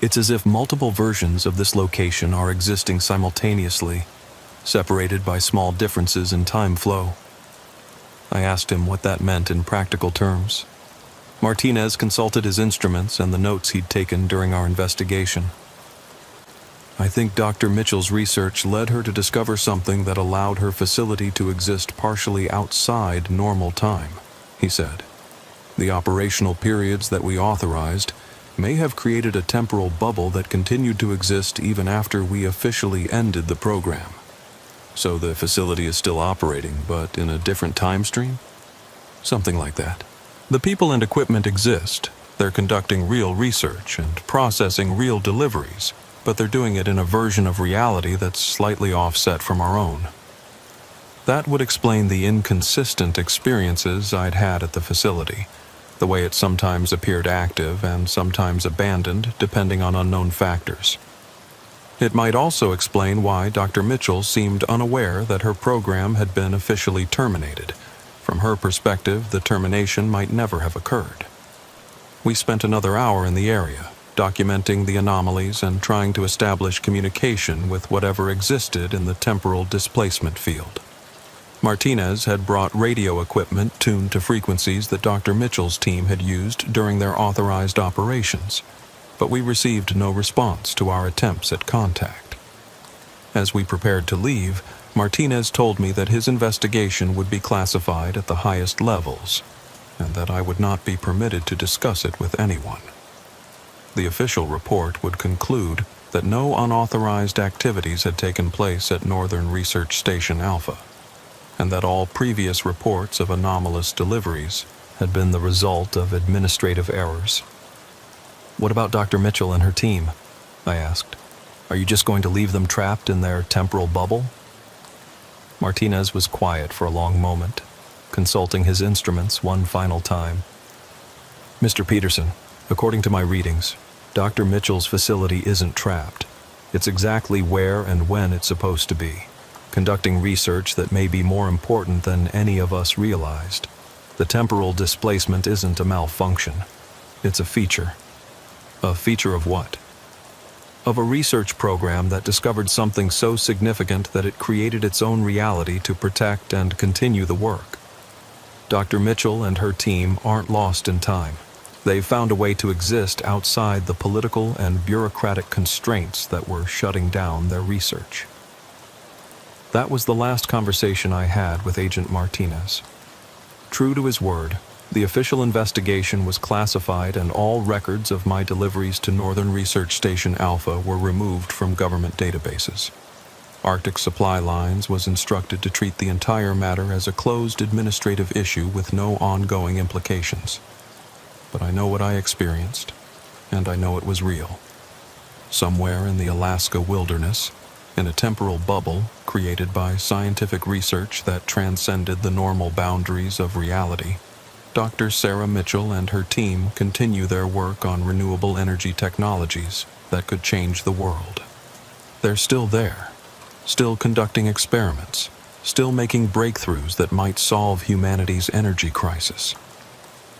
It's as if multiple versions of this location are existing simultaneously, separated by small differences in time flow." I asked him what that meant in practical terms. Martinez consulted his instruments and the notes he'd taken during our investigation. "I think Dr. Mitchell's research led her to discover something that allowed her facility to exist partially outside normal time," he said. "The operational periods that we authorized may have created a temporal bubble that continued to exist even after we officially ended the program. So the facility is still operating, but in a different time stream? Something like that. The people and equipment exist. They're conducting real research and processing real deliveries, but they're doing it in a version of reality that's slightly offset from our own. That would explain the inconsistent experiences I'd had at the facility, the way it sometimes appeared active and sometimes abandoned depending on unknown factors. It might also explain why Dr. Mitchell seemed unaware that her program had been officially terminated. From her perspective, the termination might never have occurred. We spent another hour in the area, documenting the anomalies and trying to establish communication with whatever existed in the temporal displacement field. Martinez had brought radio equipment tuned to frequencies that Dr. Mitchell's team had used during their authorized operations, but we received no response to our attempts at contact. As we prepared to leave, Martinez told me that his investigation would be classified at the highest levels, and that I would not be permitted to discuss it with anyone. The official report would conclude that no unauthorized activities had taken place at Northern Research Station Alpha, and that all previous reports of anomalous deliveries had been the result of administrative errors. "What about Dr. Mitchell and her team?" I asked. "Are you just going to leave them trapped in their temporal bubble?" Martinez was quiet for a long moment, consulting his instruments one final time. "Mr. Peterson, according to my readings, Dr. Mitchell's facility isn't trapped. It's exactly where and when it's supposed to be, conducting research that may be more important than any of us realized. The temporal displacement isn't a malfunction. It's a feature." "A feature of what?" "Of a research program that discovered something so significant that it created its own reality to protect and continue the work. Dr. Mitchell and her team aren't lost in time. They've found a way to exist outside the political and bureaucratic constraints that were shutting down their research." That was the last conversation I had with Agent Martinez. True to his word, the official investigation was classified and all records of my deliveries to Northern Research Station Alpha were removed from government databases. Arctic Supply Lines was instructed to treat the entire matter as a closed administrative issue with no ongoing implications. But I know what I experienced, and I know it was real. Somewhere in the Alaska wilderness, in a temporal bubble created by scientific research that transcended the normal boundaries of reality, Dr. Sarah Mitchell and her team continue their work on renewable energy technologies that could change the world. They're still there, still conducting experiments, still making breakthroughs that might solve humanity's energy crisis.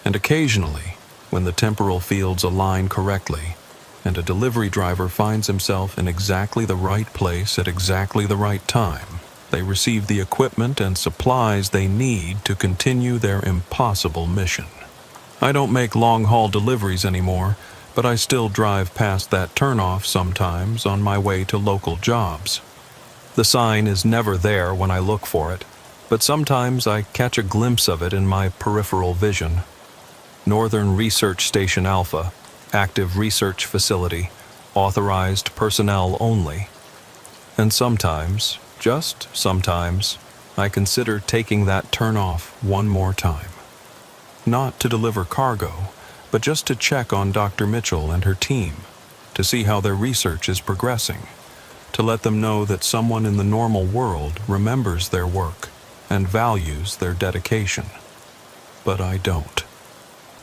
And occasionally, when the temporal fields align correctly, and a delivery driver finds himself in exactly the right place at exactly the right time, they receive the equipment and supplies they need to continue their impossible mission. I don't make long-haul deliveries anymore, but I still drive past that turnoff sometimes on my way to local jobs. The sign is never there when I look for it, but sometimes I catch a glimpse of it in my peripheral vision. Northern Research Station Alpha, active research facility, authorized personnel only. And sometimes, just sometimes, I consider taking that turnoff one more time. Not to deliver cargo, but just to check on Dr. Mitchell and her team, to see how their research is progressing, to let them know that someone in the normal world remembers their work and values their dedication. But I don't.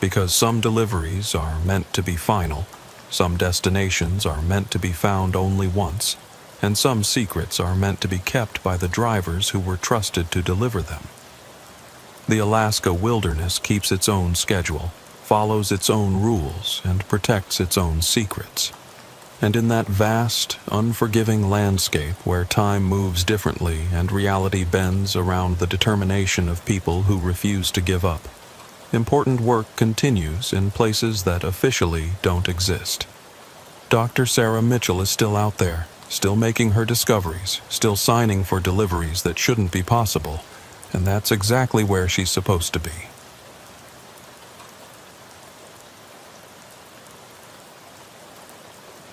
Because some deliveries are meant to be final, some destinations are meant to be found only once, and some secrets are meant to be kept by the drivers who were trusted to deliver them. The Alaska wilderness keeps its own schedule, follows its own rules, and protects its own secrets. And in that vast, unforgiving landscape where time moves differently and reality bends around the determination of people who refuse to give up, important work continues in places that officially don't exist. Dr. Sarah Mitchell is still out there, still making her discoveries, still signing for deliveries that shouldn't be possible, and that's exactly where she's supposed to be.